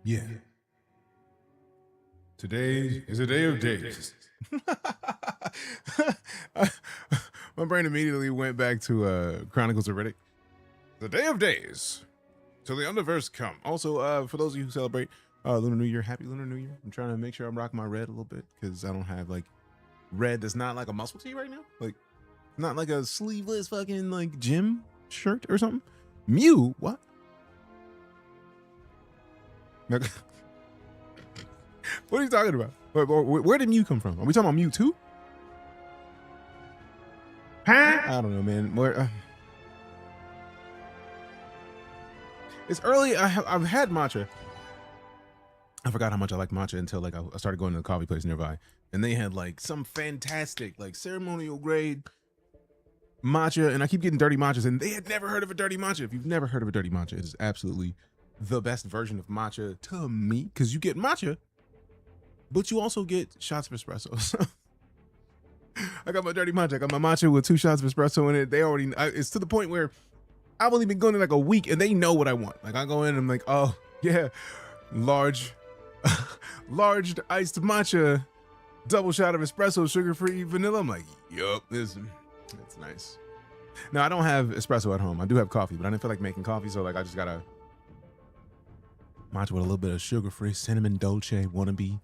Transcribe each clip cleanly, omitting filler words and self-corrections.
Yeah. Today is a day of days. My brain immediately went back to Chronicles of Riddick. The day of days. Till the universe come. Also, for those of you who celebrate Lunar New Year, happy Lunar New Year. I'm trying to make sure I'm rocking my red a little bit because I don't have like red that's not like a muscle tee right now. Like not like a sleeveless fucking like gym shirt or something. Mew, what? What are you talking about? Where did Mew come from? Are we talking about Mew too? Huh? I don't know, man. It's early. I've had matcha. I forgot how much I liked matcha until like I started going to the coffee place nearby, and they had like some fantastic like ceremonial grade matcha, and I keep getting dirty matchas, and they had never heard of a dirty matcha. If you've never heard of a dirty matcha, it is absolutely the best version of matcha to me because you get matcha, but you also get shots of espresso. So I got my dirty matcha. I got my matcha with 2 shots of espresso in it. They already. It's to the point where I've only been going in like a week, and they know what I want. Like I go in, and I'm like, oh yeah, large iced matcha, double shot of espresso, sugar-free vanilla. I'm like, yup, that's nice. Now I don't have espresso at home. I do have coffee, but I didn't feel like making coffee, so like I just got a matcha with a little bit of sugar-free cinnamon dolce wannabe,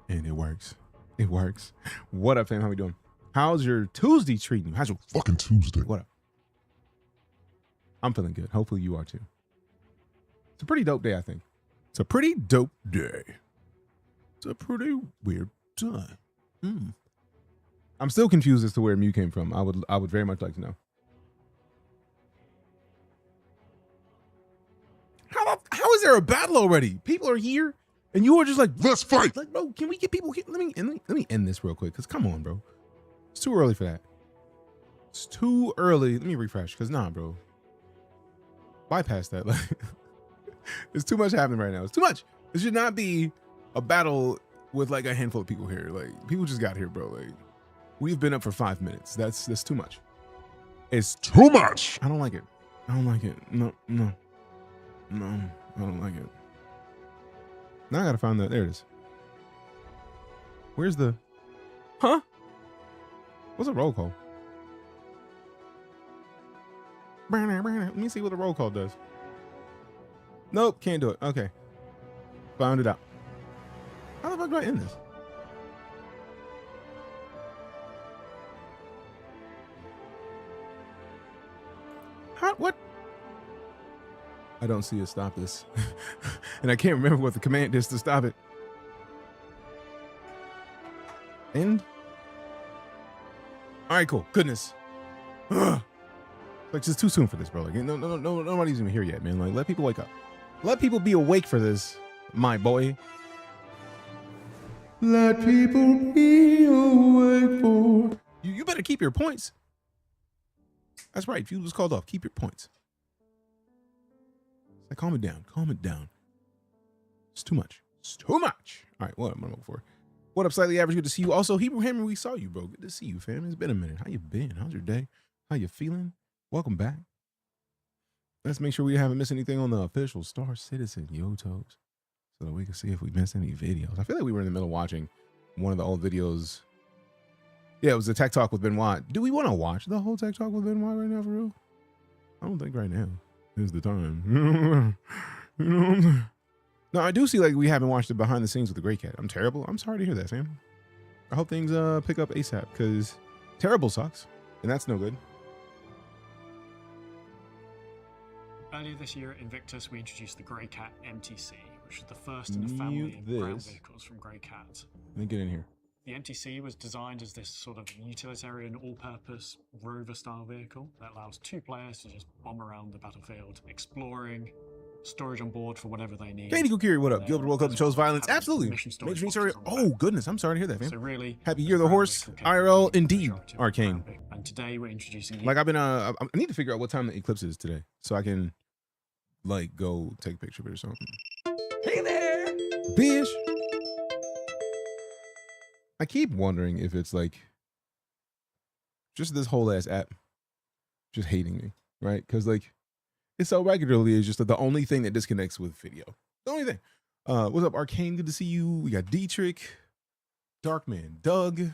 and it works. It works. What up, fam? How we doing? How's your Tuesday treating you? How's your fucking Tuesday? What up? I'm feeling good. Hopefully you are too. It's a pretty dope day, I think. It's a pretty dope day. It's a pretty weird time. I'm still confused as to where Mew came from. I would very much like to know. How is there a battle already? People are here, and you are just like, let's fight. Like, bro, can we get people here? Let me end this real quick, because come on, bro. It's too early for that. It's too early. Let me refresh, because nah, bro. Bypass that. Like, there's too much happening right now. It's too much. It should not be a battle with like a handful of people here. Like, people just got here, bro. Like, we've been up for 5 minutes. That's too much. It's too much. I don't like it. I don't like it. No, I don't like it. Now I gotta find that. There it is. Where's the... Huh? What's a roll call? Let me see what the roll call does. Nope, can't do it. Okay. Found it out. How the fuck do I end this? What? I don't see a stop this. And I can't remember what the command is to stop it. End? All right, cool. Goodness. Ugh. Like, it's too soon for this, bro. Like, no, nobody's even here yet, man. Like, let people wake up. Let people be awake for this, my boy. Let people be awake for... You better keep your points. That's right. Fuel was called off. Keep your points. Like, calm it down. Calm it down. It's too much. It's too much. All right, what am I looking for? What up, Slightly Average? Good to see you. Also, Hebrew Hammer, we saw you, bro. Good to see you, fam. It's been a minute. How you been? How's your day? How you feeling? Welcome back. Let's make sure we haven't missed anything on the official StarCitizen Yotos so that we can see if we missed any videos. I feel like we were in the middle of watching one of the old videos. Yeah, it was the Tech Talk with Benoit. Do we want to watch the whole Tech Talk with Benoit right now, for real? I don't think right now is the time. No, I do see like we haven't watched the behind the scenes with the Great Cat. I'm terrible. I'm sorry to hear that, fam. I hope things pick up ASAP because terrible sucks, and that's no good. Earlier this year at Invictus, we introduced the Grey Cat MTC, which is the first in a family of ground vehicles from Grey Cat. Let me get in here. The MTC was designed as this sort of utilitarian, all-purpose rover-style vehicle that allows 2 players to just bomb around the battlefield, exploring, storage on board for whatever they need. Katie Kukiri, what up? Gilbert woke up and chose violence. Absolutely. Mission story. Oh, goodness. I'm sorry to hear that, fam. So really, Happy Year of the Horse. IRL, indeed. Arcane. And today we're introducing... Like, I've been, I need to figure out what time the eclipse is today so I can, like, go take a picture of it or something. Hey there, bitch. I keep wondering if it's like just this whole ass app just hating me, right? Because like it's so regularly is just the only thing that disconnects with video. The only thing. What's up, Arcane? Good to see you. We got Dietrich, Darkman, Doug,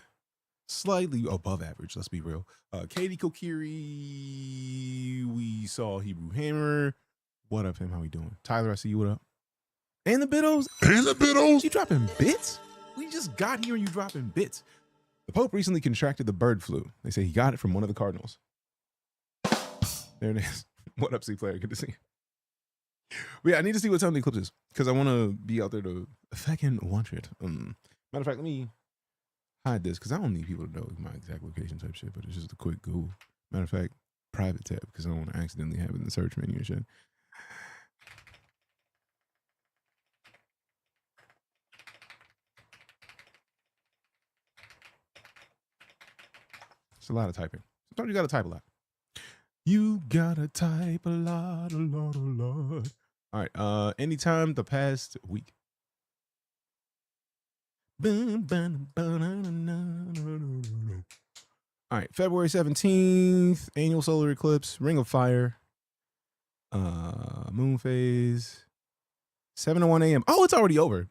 slightly above average, let's be real. Katie Kokiri, we saw Hebrew Hammer. What up, him? How we doing? Tyler, I see you. What up? And the Biddles. And the Biddles. You dropping bits? We just got here and you dropping bits. The Pope recently contracted the bird flu. They say he got it from one of the Cardinals. There it is. What up, C player? Good to see you. But yeah, I need to see what time the eclipse is because I want to be out there to fucking watch it. Matter of fact, let me hide this because I don't need people to know my exact location type shit, but it's just a quick Google. Matter of fact, private tab because I don't want to accidentally have it in the search menu and shit. It's a lot of typing. Sometimes you got to type a lot. You gotta type a lot, a lot, a lot. All right. Anytime the past week. All right. February 17th, annual solar eclipse, Ring of Fire, moon phase, 7:01 a.m. Oh, it's already over.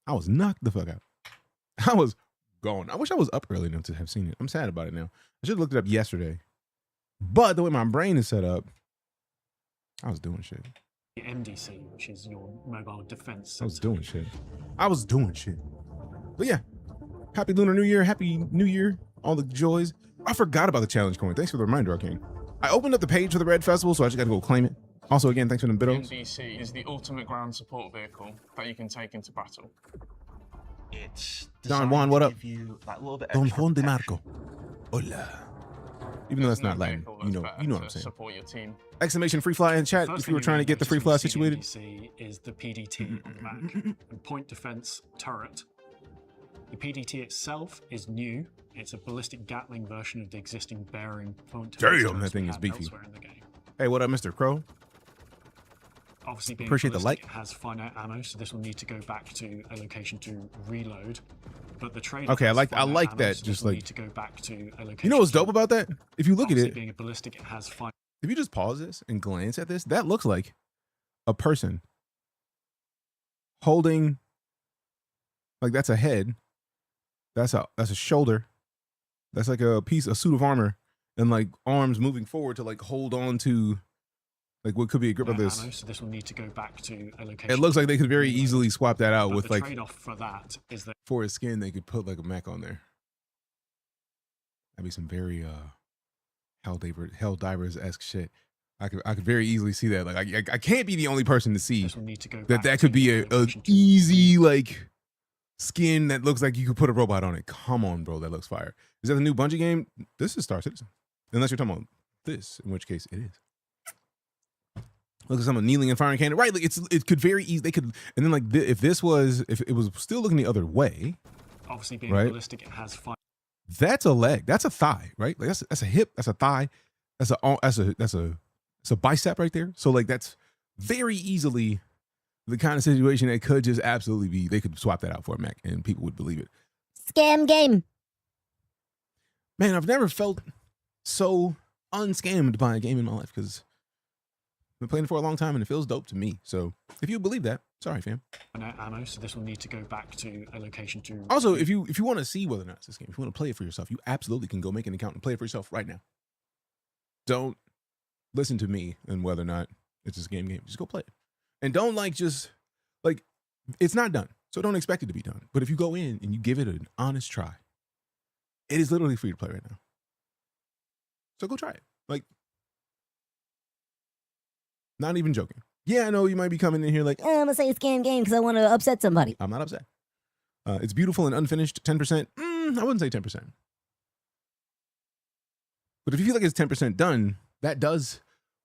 I was knocked the fuck out. I was gone. I wish I was up early enough to have seen it. I'm sad about it now. I should have looked it up yesterday. But the way my brain is set up, I was doing shit. The MDC, which is your mobile defense. I was doing shit. But yeah, happy Lunar New Year. Happy New Year. All the joys. I forgot about the challenge coin. Thanks for the reminder, Arcane. I opened up the page for the Red Festival, so I just got to go claim it. Also, again, thanks for the biddles. MDC is the ultimate ground support vehicle that you can take into battle. It's Don Juan, what up? give you that little bit Don extra Juan de protection. Marco. Hola. Even though that's not Latin, you know what I'm saying. Support your team. Exclamation free fly in chat if you were trying to get the free fly situated. The is the PDT on the back, and point defense turret. The PDT itself is new. It's a ballistic Gatling version of the existing bearing point defense. Damn, that turrets we thing is have beefy. elsewhere in the game. Hey, what up, Mr. Crow? Obviously, being Appreciate the ballistic, like. it has finite ammo, so this will need to go back to a location to reload. But the trade. Okay, I like that. Just like, need to go back to a location. you know what's dope about that? If you look at Obviously, it, being a ballistic, it has finite. if you just pause this and glance at this, that looks like a person holding, like that's a head, that's a shoulder, that's like a suit of armor, and like arms moving forward to like hold on to like what could be a grip of this. Ammo, so this will need to go back to a location. It looks like they could very easily swap that out But with the like trade-off for that is that for his skin they could put like a mech on there. That'd be some very Helldivers-esque shit. I could very easily see that. Like I can't be the only person to see this will need to go that back could to be a a location to easy like skin that looks like you could put a robot on it. Come on, bro, that looks fire. Is that the new Bungie game? This is StarCitizen, unless you're talking about this, in which case it is. Look at someone kneeling and firing cannon. Right, like it could very easy. They could, and then like if it was still looking the other way, Obviously, being right? ballistic, it has fire. That's a leg. That's a thigh, right? Like that's a hip. That's a thigh. That's a bicep right there. So like that's very easily the kind of situation that could just absolutely be. They could swap that out for a mech and people would believe it. Scam game. Man, I've never felt so unscammed by a game in my life because I've been playing it for a long time and it feels dope to me. So if you believe that, sorry, fam. Ammo, so this will need to go back to a location to. Also, if you want to see whether or not it's this game, if you want to play it for yourself, you absolutely can go make an account and play it for yourself right now. Don't listen to me and whether or not it's this game. Just go play it. And don't just it's not done. So don't expect it to be done. But if you go in and you give it an honest try, it is literally free to play right now. So go try it. Not even joking. Yeah, I know you might be coming in here like, I'm gonna say scam game because I want to upset somebody. I'm not upset. It's beautiful and unfinished. 10%. I wouldn't say 10%. But if you feel like it's 10% done, that does,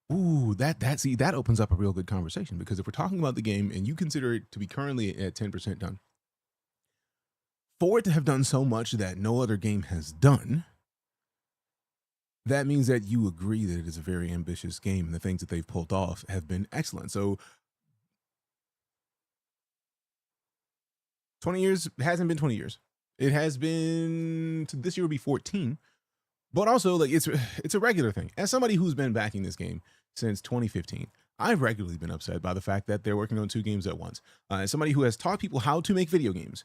that opens up a real good conversation. Because if we're talking about the game and you consider it to be currently at 10% done, for it to have done so much that no other game has done, that means that you agree that it is a very ambitious game and the things that they've pulled off have been excellent. So 20 years hasn't been 20 years. It has been, this year will be 14. But also, it's a regular thing. As somebody who's been backing this game since 2015, I've regularly been upset by the fact that they're working on 2 games at once. As somebody who has taught people how to make video games,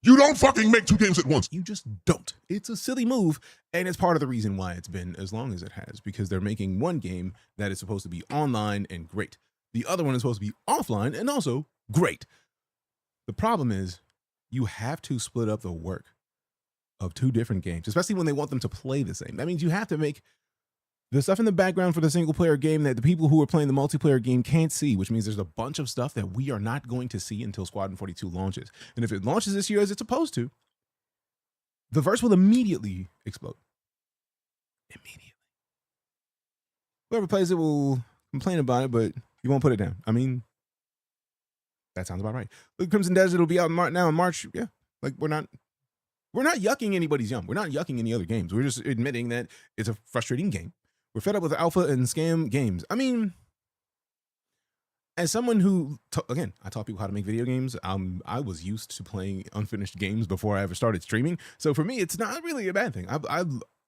You don't fucking make 2 games at once. you just don't. It's a silly move, and it's part of the reason why it's been as long as it has, because they're making one game that is supposed to be online and great. The other one is supposed to be offline and also great. The problem is you have to split up the work of 2 different games, especially when they want them to play the same. That means you have to make the stuff in the background for the single player game that the people who are playing the multiplayer game can't see, which means there's a bunch of stuff that we are not going to see until Squadron 42 launches. And if it launches this year as it's supposed to, the verse will immediately explode. Immediately. Whoever plays it will complain about it, but you won't put it down. I mean, that sounds about right. Look, Crimson Desert will be out now in March. Yeah, like we're not yucking anybody's yum. We're not yucking any other games. We're just admitting that it's a frustrating game. We're fed up with alpha and scam games. I mean, as someone who, again, I taught people how to make video games. I was used to playing unfinished games before I ever started streaming. So for me, it's not really a bad thing.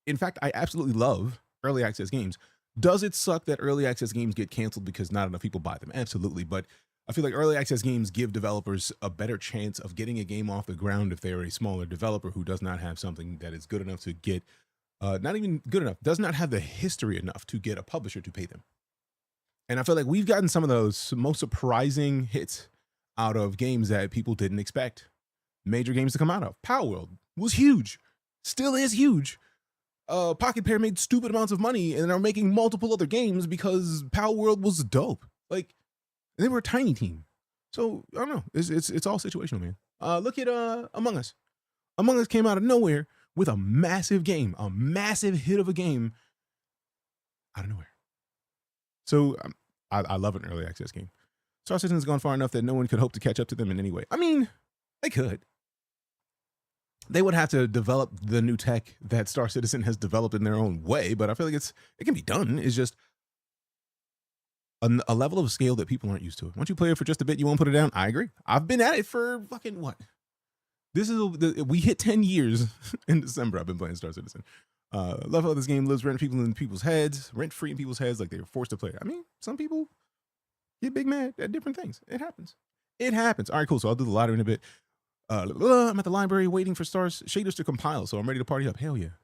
In fact, I absolutely love early access games. Does it suck that early access games get canceled because not enough people buy them? Absolutely. But I feel like early access games give developers a better chance of getting a game off the ground if they are a smaller developer who does not have something that is good enough to get, not even good enough, does not have the history enough to get a publisher to pay them. And I feel like we've gotten some of those most surprising hits out of games that people didn't expect major games to come out of. Power World was huge, still is huge. Pocket Pair made stupid amounts of money and are making multiple other games because Power World was dope. Like, they were a tiny team. So I don't know. It's all situational, man. Look at Among Us. Among Us came out of nowhere with a massive game, a massive hit of a game out of nowhere. So I love an early access game. StarCitizen has gone far enough that no one could hope to catch up to them in any way. I mean, they could. They would have to develop the new tech that StarCitizen has developed in their own way, but I feel like it can be done. It's just a level of scale that people aren't used to. Once you play it for just a bit, you won't put it down. I agree. I've been at it for fucking what? We hit 10 years in December. I've been playing StarCitizen. Love how this game lives rent-free in people's heads, rent-free in people's heads, like they were forced to play it. I mean, some people get big mad at different things. It happens. It happens. All right, cool. So I'll do the lottery in a bit. I'm at the library waiting for shaders to compile, so I'm ready to party up. Hell yeah.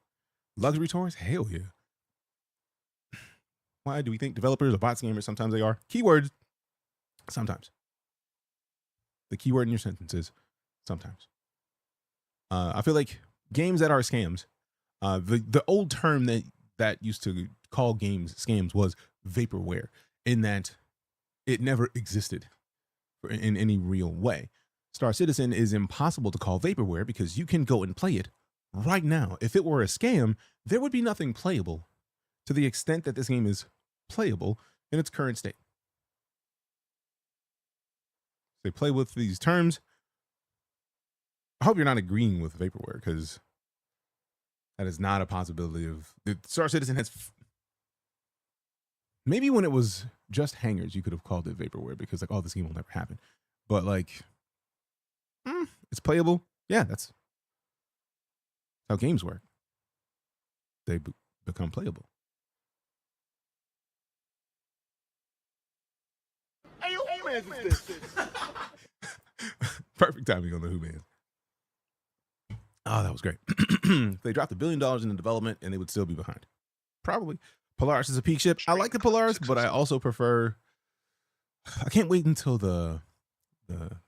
Luxury tours? Hell yeah. Why do we think developers are bot scammers? Sometimes they are. Keywords? Sometimes. The keyword in your sentence is sometimes. I feel like games that are scams, the old term that used to call games scams was vaporware, in that it never existed in any real way. StarCitizen is impossible to call vaporware because you can go and play it right now. If it were a scam, there would be nothing playable to the extent that this game is playable in its current state. They play with these terms. I hope you're not agreeing with vaporware, because that is not a possibility of. StarCitizen has. Maybe when it was just hangers, you could have called it vaporware because, like, oh, this game will never happen. But, like, it's playable. Yeah, that's how games work. They become playable. Hey, who man is this? Perfect timing on the Who Man. Oh, that was great. They dropped $1 billion into development and they would still be behind. Probably. Polaris is a peak ship. I like the Polaris, but I also prefer. I can't wait until the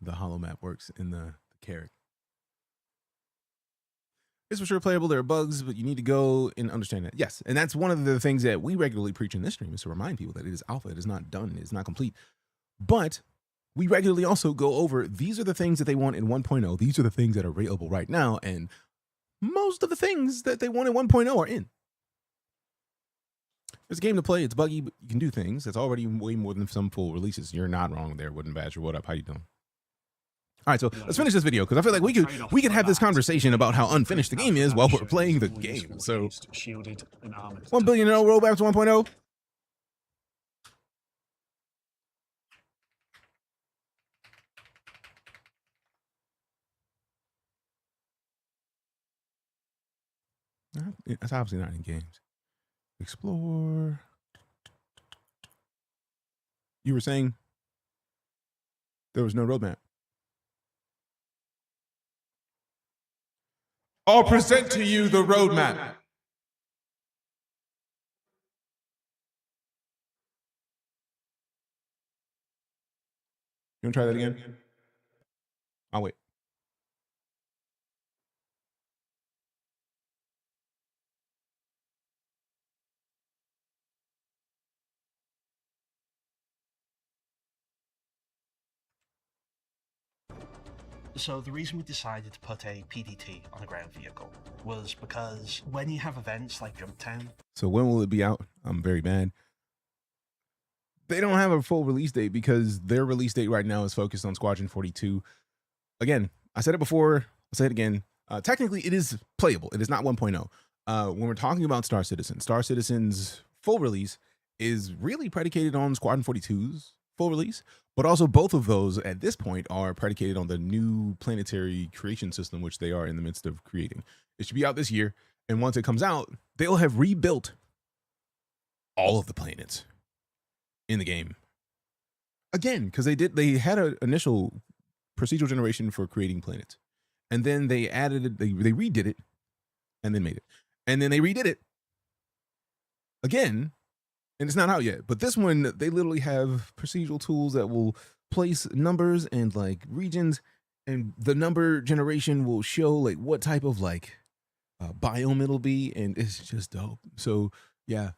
holo map works in the Carrack. It's for sure playable. There are bugs, but you need to go and understand that. Yes, and that's one of the things that we regularly preach in this stream, is to remind people that it is alpha. It is not done. It is not complete. But we regularly also go over, these are the things that they want in 1.0. These are the things that are available right now. And most of the things that they want in 1.0 are in. There's a game to play. It's buggy, but you can do things. That's already way more than some full releases. You're not wrong there, Wooden Badger. What up? How you doing? All right, so let's finish this video, because I feel like we could have this conversation about how unfinished the game is while we're playing the game. So, shielded and armored. 1 billion rollbacks 1.0. That's obviously not in games. Explore. You were saying there was no roadmap. I'll present to you the roadmap. You want to try that again? I'll wait. So the reason we decided to put a PDT on a ground vehicle was because when you have events like Jump Town... So when will it be out? I'm very mad. They don't have a full release date because their release date right now is focused on Squadron 42. Again, I said it before, I'll say it again. Technically, it is playable. It is not 1.0. When we're talking about Star Citizen's full release is really predicated on Squadron 42's full release, but also both of those at this point are predicated on the new planetary creation system, which they are in the midst of creating. It should be out this year, and once it comes out, they'll have rebuilt all of the planets in the game. Again, because they had an initial procedural generation for creating planets, and then they added it, they redid it, and then made it. And then they redid it again, and it's not out yet. But this one, they literally have procedural tools that will place numbers and like regions, and the number generation will show like what type of like biome it'll be, and it's just dope. So yeah,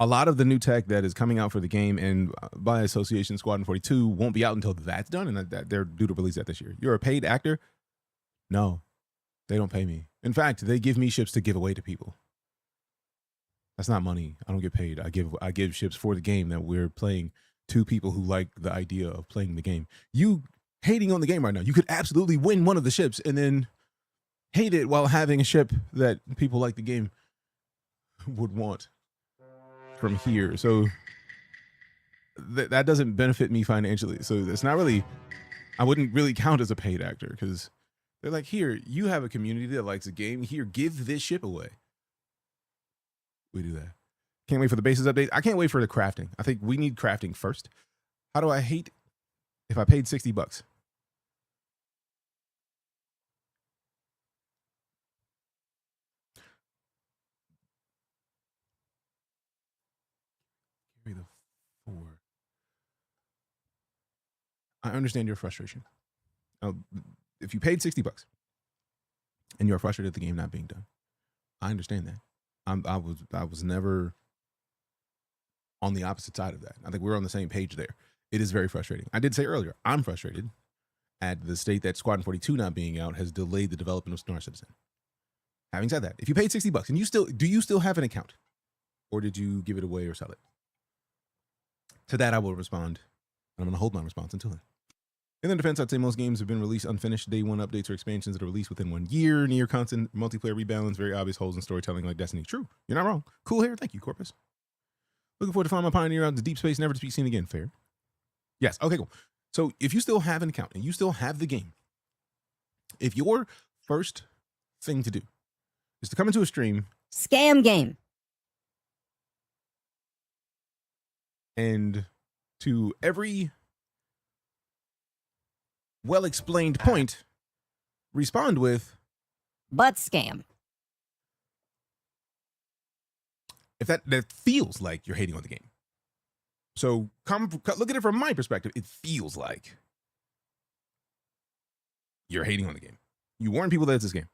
a lot of the new tech that is coming out for the game and by association Squadron 42 won't be out until that's done, and that they're due to release that this year. You're a paid actor? No, they don't pay me. In fact, they give me ships to give away to people. That's not money. I don't get paid. I give ships for the game that we're playing to people who like the idea of playing the game. You hating on the game right now, you could absolutely win one of the ships and then hate it while having a ship that people like the game would want from here. So that doesn't benefit me financially. So it's not really, I wouldn't really count as a paid actor because they're like, here, you have a community that likes the game. Here, give this ship away. We do that. Can't wait for the bases update. I can't wait for the crafting. I think we need crafting first. How do I hate if I paid $60? Give me the 4. I understand your frustration. If you paid $60 and you're frustrated at the game not being done, I understand that. I was never on the opposite side of that. I think we're on the same page there. It is very frustrating. I did say earlier, I'm frustrated at the state that Squadron 42 not being out has delayed the development of StarCitizen. Having said that, if you paid $60 and do you still have an account, or did you give it away or sell it? To that, I will respond. I'm going to hold my response until then. In the defense, I'd say most games have been released unfinished. Day one updates or expansions that are released within 1 year. Near constant multiplayer rebalance, very obvious holes in storytelling like Destiny. True. You're not wrong. Cool hair. Thank you, Corpus. Looking forward to find my Pioneer out into deep space, never to be seen again. Fair. Yes. Okay, cool. So if you still have an account and you still have the game, if your first thing to do is to come into a stream, Scam game. and to every well-explained point, respond with, But scam. if that feels like you're hating on the game. So look at it from my perspective. It feels like you're hating on the game. You warn people that it's this game.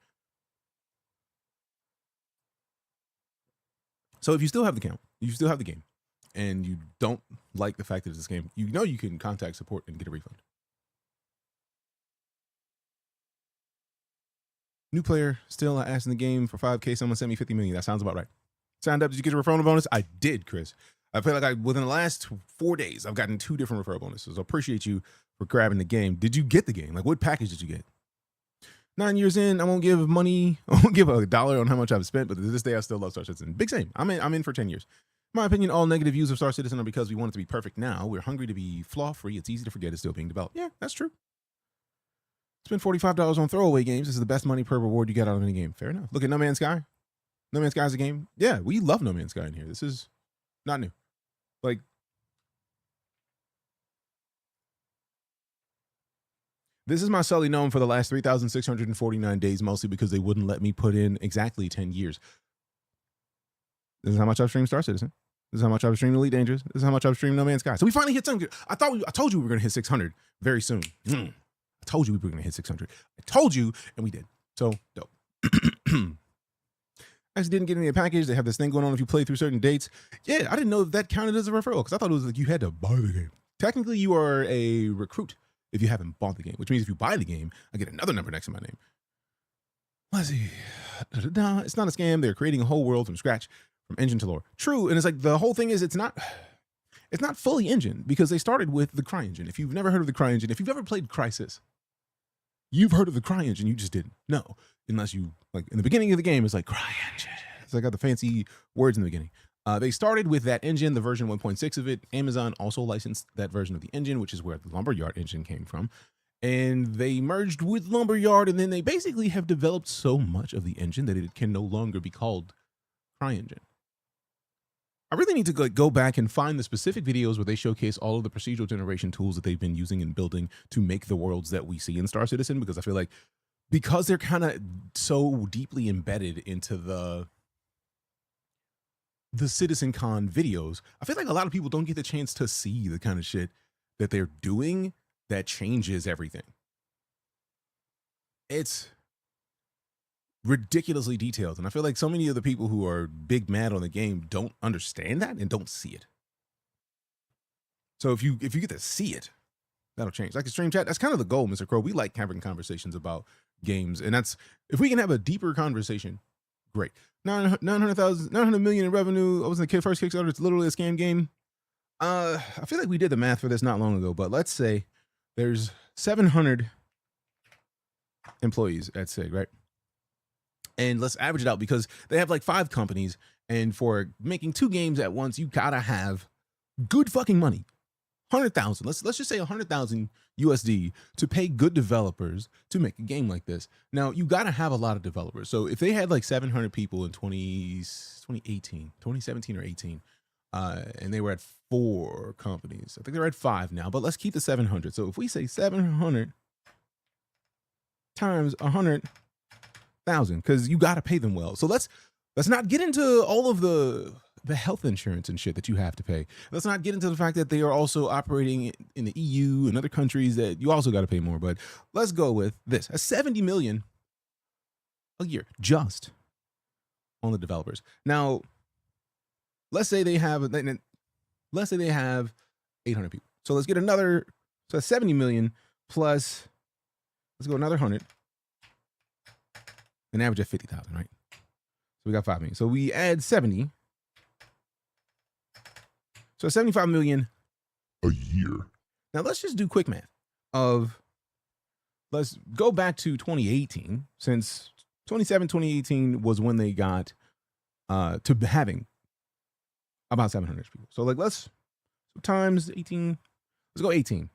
So if you still have the account, you still have the game, and you don't like the fact that it's this game, you know you can contact support and get a refund. New player, still asking the game for 5K. Someone sent me 50 million. That sounds about right. Signed up. Did you get your referral bonus? I did, Chris. I feel like within the last 4 days, I've gotten 2 different referral bonuses. I appreciate you for grabbing the game. Did you get the game? Like, what package did you get? 9 years in, I won't give money. I won't give $1 on how much I've spent, but to this day, I still love Star Citizen. Big same. I'm in for 10 years. In my opinion, all negative views of Star Citizen are because we want it to be perfect now. We're hungry to be flaw-free. It's easy to forget it's still being developed. Yeah, that's true. Spend $45 on throwaway games. This is the best money per reward you get out of any game. Fair enough. Look at No Man's Sky. No Man's Sky is a game. Yeah, we love No Man's Sky in here. This is not new. Like, This is my sully known for the last 3,649 days, mostly because they wouldn't let me put in exactly 10 years. This is how much I've streamed StarCitizen. This is how much I've streamed Elite Dangerous. This is how much I've streamed No Man's Sky. So we finally hit something. I told you we were going to hit 600 very soon. I told you we were going to hit 600. I told you, and we did. So dope. I actually didn't get any package. They have this thing going on if you play through certain dates. Yeah, I didn't know that counted as a referral because I thought it was like you had to buy the game. Technically, you are a recruit if you haven't bought the game, which means if you buy the game, I get another number next to my name. Let's see. It's not a scam. They're creating a whole world from scratch, from engine to lore. True, and it's like the whole thing is it's not fully engine because they started with the CryEngine. If you've never heard of the CryEngine, if you've ever played Crysis, you've heard of the CryEngine. You just didn't know, unless you like in the beginning of the game. It's like CryEngine. It's like got the fancy words in the beginning. They started with that engine, the version 1.6 of it. Amazon also licensed that version of the engine, which is where the Lumberyard engine came from. And they merged with Lumberyard, and then they basically have developed so much of the engine that it can no longer be called CryEngine. I really need to go back and find the specific videos where they showcase all of the procedural generation tools that they've been using and building to make the worlds that we see in StarCitizen, because I feel like because they're kind of so deeply embedded into the CitizenCon videos, I feel like a lot of people don't get the chance to see the kind of shit that they're doing that changes everything. It's ridiculously detailed, and I feel like so many of the people who are big mad on the game don't understand that and don't see it. So if you get to see it, that'll change. Like a stream chat, that's kind of the goal, Mr. Crow. We like having conversations about games, and that's if we can have a deeper conversation, great. 900 million in revenue. I was in the first Kickstarter. It's literally a scam game. I feel like we did the math for this not long ago, but let's say there's 700 employees at SIG, right? And let's average it out because they have like 5 companies, and for making 2 games at once, you gotta have good fucking money. 100,000. Let's just say 100,000 USD to pay good developers to make a game like this. Now you got to have a lot of developers. So if they had like 700 people in 2017 or 18, and they were at 4 companies, I think they're at 5 now, but let's keep the 700. So if we say 700 times 100,000, because you got to pay them well. So let's not get into all of the health insurance and shit that you have to pay. Let's not get into the fact that they are also operating in the EU and other countries that you also got to pay more. But let's go with this: a 70 million a year just on the developers. Now, let's say they have 800 people. So let's get another. So 70 million plus. Let's go another 100. An average of 50,000, right? So we got 5 million. So we add 70. So 75 million A year. Now let's just do quick math let's go back to 2018, since 2018 was when they got to having about 700 people. So like let's times 18, let's go 18.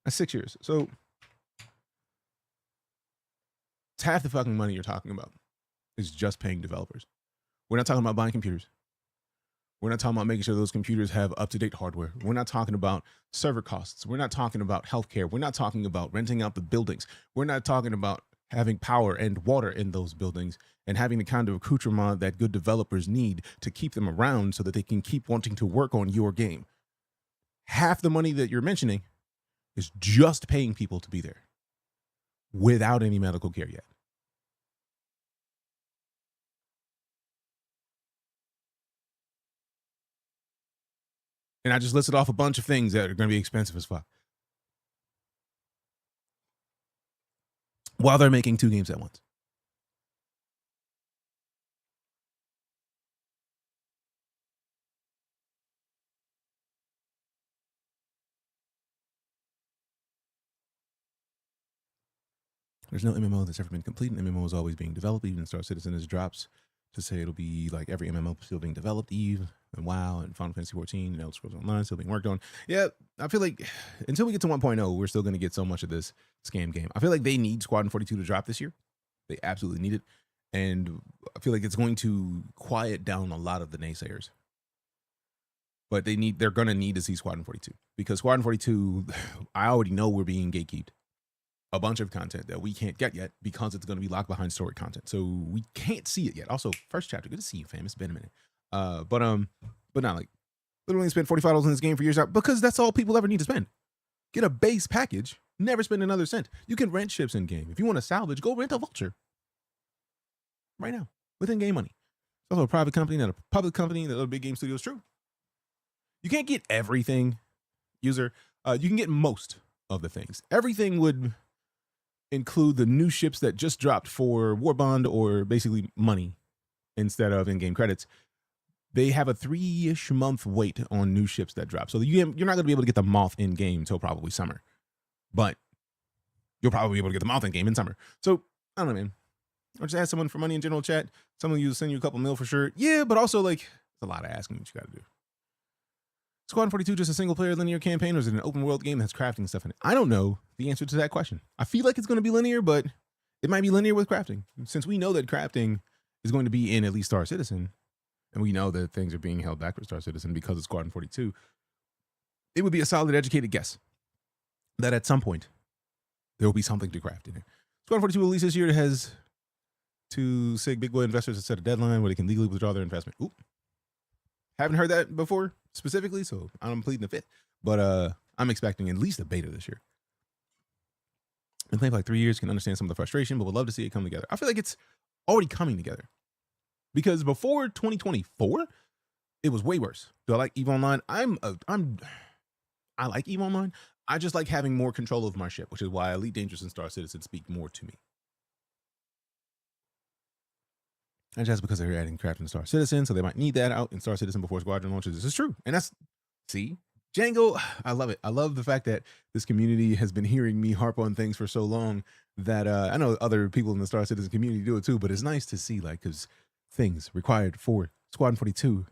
That's 6 years. So it's half the fucking money you're talking about is just paying developers. We're not talking about buying computers. We're not talking about making sure those computers have up-to-date hardware. We're not talking about server costs. We're not talking about healthcare. We're not talking about renting out the buildings. We're not talking about having power and water in those buildings and having the kind of accoutrement that good developers need to keep them around so that they can keep wanting to work on your game. Half the money that you're mentioning is just paying people to be there without any medical care yet. And I just listed off a bunch of things that are going to be expensive as fuck, while they're making 2 games at once. There's no MMO that's ever been complete. An MMO is always being developed. Even StarCitizen has drops to say it'll be like every MMO still being developed. Eve and WoW and Final Fantasy 14 and Elder Scrolls Online still being worked on. Yeah, I feel like until we get to 1.0, we're still going to get so much of this scam game. I feel like they need Squadron 42 to drop this year. They absolutely need it. And I feel like it's going to quiet down a lot of the naysayers. But they're going to need to see Squadron 42. Because Squadron 42, I already know we're being gatekeeped. a bunch of content that we can't get yet because it's going to be locked behind story content. So we can't see it yet. Also, first chapter, good to see you, fam. It's been a minute. But not like literally spent $45 in this game for years out because that's all people ever need to spend. Get a base package, never spend another cent. You can rent ships in game. If you want to salvage, go rent a vulture right now with in-game money. It's also a private company, not a public company. The other big game studio is true. You can't get everything, user. You can get most of the things. Everything would include the new ships that just dropped for Warbond or basically money instead of in-game credits. They have a 3-ish month wait on new ships that drop. So you're not going to be able to get the Moth in game until probably summer. But you'll probably be able to get the Moth in game in summer. So, I don't know, man. Or just ask someone for money in general chat. Someone will send you a couple mil for sure. Yeah, but also, like, it's a lot of asking what you got to do. Squadron 42 just a single-player linear campaign, or is it an open-world game that has crafting stuff in it? I don't know the answer to that question. I feel like it's going to be linear, but it might be linear with crafting. Since we know that crafting is going to be in at least StarCitizen, and we know that things are being held back for StarCitizen because of Squadron 42, it would be a solid, educated guess that at some point there will be something to craft in it. Squadron 42 release this year. It has 2 SIG big boy investors that set a deadline where they can legally withdraw their investment. Oop. Haven't heard that before specifically, so I'm pleading the fifth. But I'm expecting at least a beta this year. Been playing for like 3 years, can understand some of the frustration, but would love to see it come together. I feel like it's already coming together. Because before 2024, it was way worse. Do I like EVE Online? I like EVE Online. I just like having more control of my ship, which is why Elite Dangerous and StarCitizen speak more to me. And just because they're adding crafting in StarCitizen, so they might need that out in StarCitizen before Squadron launches. This is true. And that's, see, Django, I love it. I love the fact that this community has been hearing me harp on things for so long that I know other people in the StarCitizen community do it too, but it's nice to see, like, because things required for Squadron 42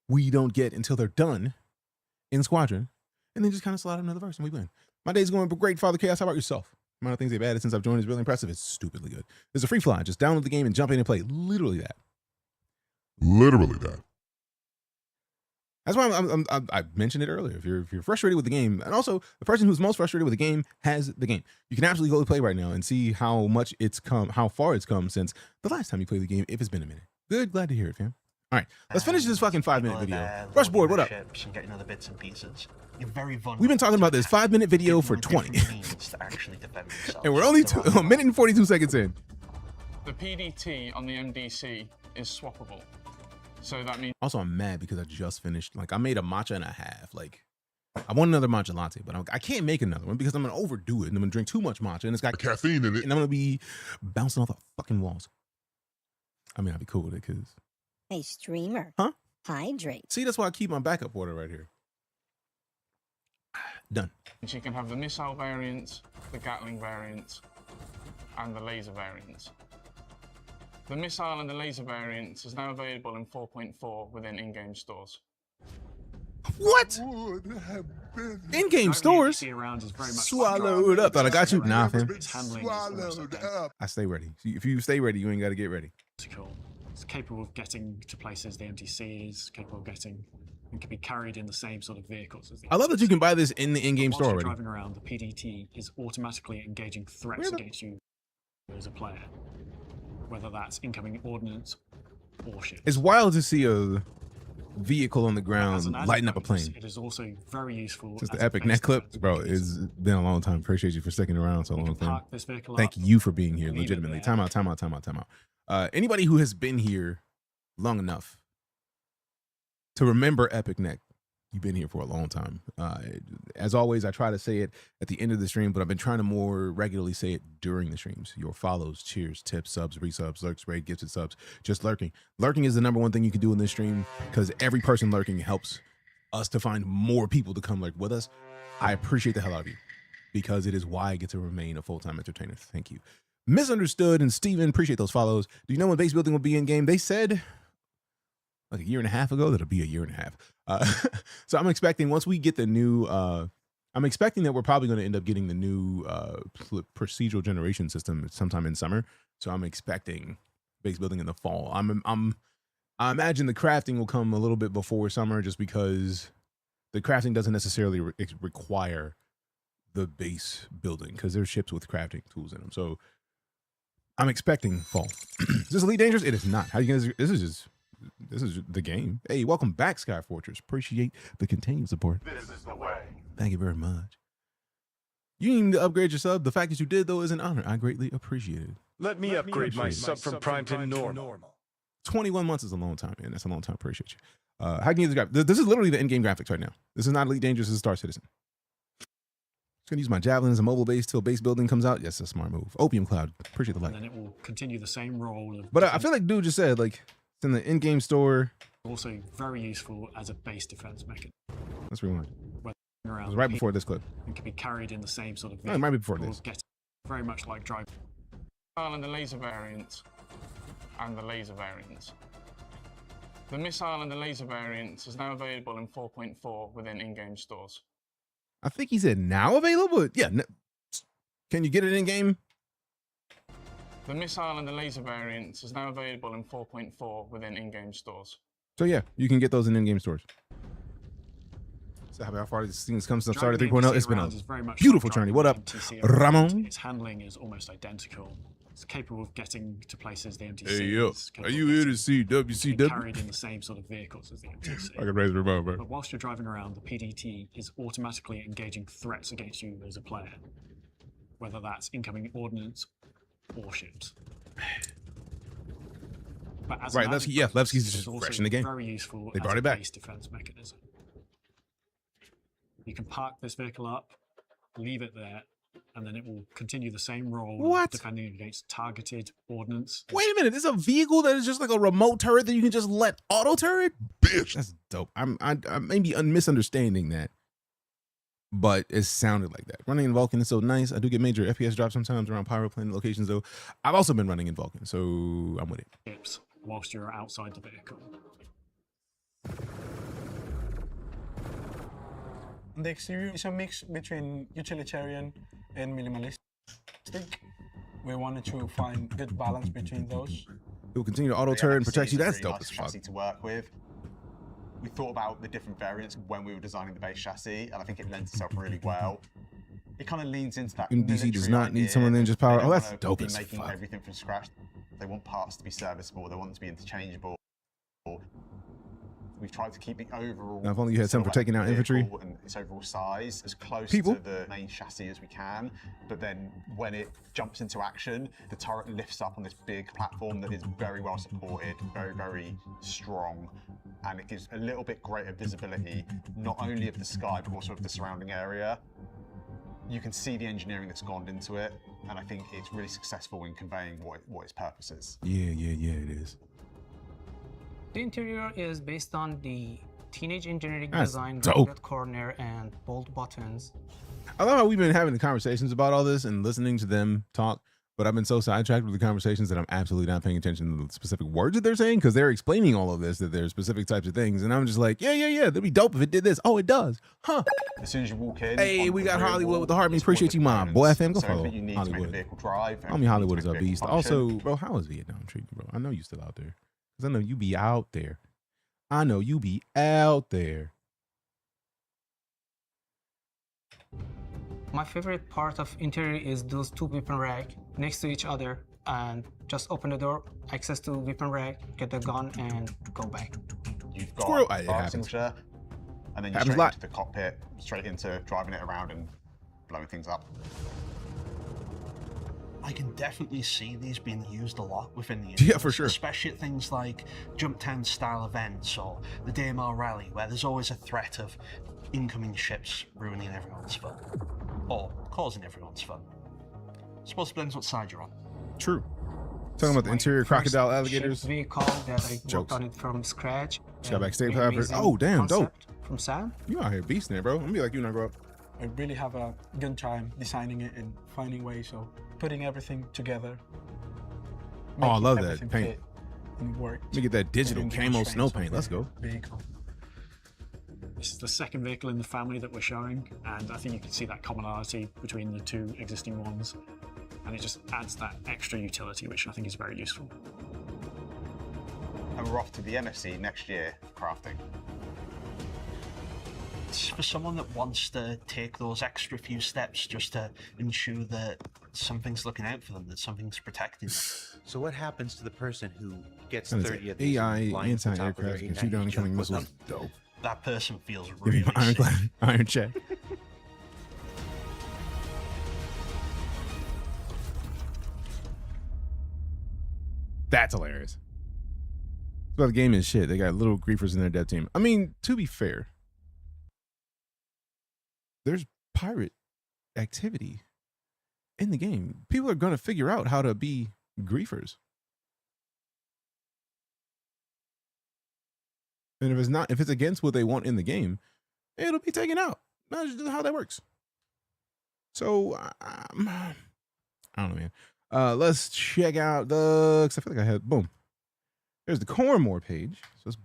we don't get until they're done in Squadron, and then just kind of slide another verse and we win. My day's going great, Father Chaos. How about yourself? The amount of things they've added since I've joined is really impressive. It's stupidly good. There's a free fly. Just download the game and jump in and play. Literally that. Literally that. That's why I mentioned it earlier. If you're frustrated with the game, and also the person who's most frustrated with the game has the game. You can absolutely go play right now and see how much it's come, how far it's come since the last time you played the game. If it's been a minute. Good, glad to hear it, fam. All right, let's finish this fucking 5-minute video. Rushboard, what up? And getting other bits and pieces. You're very vulnerable. We've been talking about this 5-minute video for 20, to actually defend and we're only a minute and 42 seconds in. The PDT on the MDC is swappable. So that means Also, I'm mad because I just finished. Like, I made a matcha and a half. Like, I want another matcha latte, but I can't make another one because I'm gonna overdo it and I'm gonna drink too much matcha and it's got The caffeine in it. and I'm gonna be bouncing off the fucking walls. I mean, I'd be cool with it because Hey, streamer. Huh? Hydrate. see, that's why I keep my backup water right here. Done. you can have the missile variant, the Gatling variant, and the laser variant. The missile and the laser variant is now available in 4.4 within in-game stores. What? Would have been In-game Having stores? the NPC around is very much Swallowed up. Thought I got you. Nah, fam. It's handling is almost swallowed identical. up. I stay ready. If you stay ready, you ain't got to get ready. It's capable of getting to places the MTC is capable of getting, and can be carried in the same sort of vehicles as the I love that you can buy this in the in-game Whilst store you're already. driving around, the PDT is automatically engaging threats against you as a player, whether that's incoming ordnance or ships. It's wild to see a vehicle on the As ground an added lighting up a bonus, plane. It is also very useful. Since as the a epic base net clip, defense bro, because it's been a long time. Appreciate you for sticking around so you long, can fam. park this vehicle Thank up, you for being here, leave it legitimately. there. Time out. Anybody who has been here long enough to remember Epic Neck, you've been here for a long time. As always, I try to say it at the end of the stream, but I've been trying to more regularly say it during the streams. Your follows, cheers, tips, subs, resubs, lurks, raid, gifted subs, just lurking. Lurking is the number one thing you can do in this stream because every person lurking helps us to find more people to come lurk with us. I appreciate the hell out of you because it is why I get to remain a full-time entertainer. Thank you. Misunderstood and Steven, appreciate those follows. Do you know when base building will be in game? They said like a year and a half ago that'll be a year and a half. So I'm expecting once we get the new, I'm expecting that we're probably going to end up getting the new procedural generation system sometime in summer. So I'm expecting base building in the fall. I imagine the crafting will come a little bit before summer just because the crafting doesn't necessarily require the base building because there's ships with crafting tools in them. So I'm expecting fall. Is this Elite Dangerous? It is not. How you guys? This is the game. Hey, welcome back, Sky Fortress. Appreciate the continued support. This is the way. Thank you very much. You need to upgrade your sub. The fact that you did, though, is an honor. I greatly appreciate it. Let me upgrade my sub from prime to normal. 21 months is a long time, man. That's a long time. Appreciate you. How can you use the graphics? This is literally the in-game graphics right now. This is not Elite Dangerous. This is StarCitizen. Just gonna use my javelin as a mobile base till base building comes out. Yes, that's a smart move. Opium Cloud. Appreciate the like. And then it will continue the same role of. But I feel like dude just said like it's in the in-game store. Also very useful as a base defense mechanism. Let's rewind. It Around was right before this clip. and can be carried in the same sort of. No, it might be before this. Get very much like drive. And the laser variants and the laser variants. The missile and the laser variants is now available in 4.4 within in-game stores. I think he said now available. Yeah. Can you get it in game? The missile and the laser variants is now available in 4.4 within in-game stores. So yeah, you can get those in in-game stores. So how far these things come since started 3.0? It's been a beautiful journey. What up, Ramon? Its handling is almost identical. It's capable of getting to places the MTC. Hey yo, are you here to see WCW? Carried in the same sort of vehicles as the MTC. I can raise the remote, bro. But whilst you're driving around, the PDT is automatically engaging threats against you as a player, whether that's incoming ordnance or ships. But as Right, Levski's just also fresh in the game. Very useful. They brought as it back. a base defense mechanism. You can park this vehicle up, leave it there, and then it will continue the same role. What? Defending against targeted ordnance. Wait a minute, this is a vehicle that is just like a remote turret that you can just let auto turret? Bitch. That's dope. I maybe misunderstanding that, but it sounded like that. Running in Vulcan is so nice. I do get major FPS drops sometimes around pyro plane locations, though. I've also been running in Vulcan, so I'm with it. Ships whilst you're outside the vehicle. The exterior is a mix between utilitarian and minimalistic. We wanted to find good balance between those. It will continue to auto turret and protect you. That's dope as fuck. Chassis to work with. We thought about the different variants when we were designing the base chassis, and I think it lends itself really well. It kind of leans into that. MDC does not need someone that just power. Oh, that's dope as making fuck. everything from scratch. They want parts to be serviceable. They want them to be interchangeable. We've tried to keep the overall. Now, if only you had something for taking out infantry. And its overall size as close People. to the main chassis as we can. But then when it jumps into action, the turret lifts up on this big platform that is very well supported, very, very strong. And it gives a little bit greater visibility, not only of the sky, but also of the surrounding area. You can see the engineering that's gone into it. And I think it's really successful in conveying what its purpose is. Yeah, it is. The interior is based on the teenage engineering That's design, dope. red corner, and bold buttons. I love how we've been having the conversations about all this and listening to them talk, but I've been so sidetracked with the conversations that I'm absolutely not paying attention to the specific words that they're saying because they're explaining all of this, that there's specific types of things. And I'm just like, yeah, that'd be dope if it did this. Oh, it does. Huh. As soon as you walk in, Hey, on we the got rear Hollywood wall, with the heart. Me it's all appreciate you, my components. boy. FM, go So follow everything you need to make the Hollywood. vehicle drive. Homie Hollywood is a everything you need beast. to make the vehicle Also, function. bro, how is Vietnam treating you, bro? I know you still out there. Because I know you be out there. I know you be out there. My favorite part of interior is those two weapon rack next to each other, and just open the door, access to weapon rack, get the gun, and go back. You've got Squirrel. a It fire happens. extinguisher, and then you're Happens a straight lot. into the cockpit, straight into driving it around and blowing things up. I can definitely see these being used a lot within the Yeah, universe, for sure. especially at things like Jump Town style events or the DMR rally, where there's always a threat of incoming ships ruining everyone's fun or causing everyone's fun. Suppose it depends what side you're on. True. Talking about the interior crocodile alligators. Vehicle that I Jokes. worked on it from scratch. Got back state Very power. amazing Oh, damn, dope. concept from Sam. You out here beasting there, bro. I'm gonna be like you when I grow up. I really have a good time designing it and finding ways of putting everything together. Oh, I making love that everything paint. fit And work. Let me get that digital within the camo constraints snow of paint. Let's the go. Vehicle. This is the second vehicle in the family that we're showing, and I think you can see that commonality between the two existing ones, and it just adds that extra utility, which I think is very useful. And we're off to the MFC next year for crafting. it's for someone that wants to take those extra few steps just to ensure that something's looking out for them, that something's protecting them. So what happens to the person who gets And 30 of these AI and blinds the top of their anti-aircraft can shoot down 890 incoming jump? missiles. Dope. That person feels Give me really my sick. ironclad iron check. That's hilarious. Well, the game is shit. They got little griefers in their dev team. I mean, to be fair, there's pirate activity in the game. People are going to figure out how to be griefers. And if it's against what they want in the game, it'll be taken out. That's just how that works. So, I don't know, man. Let's check out the, cause I feel like I had, boom. There's the Coramor page. So let's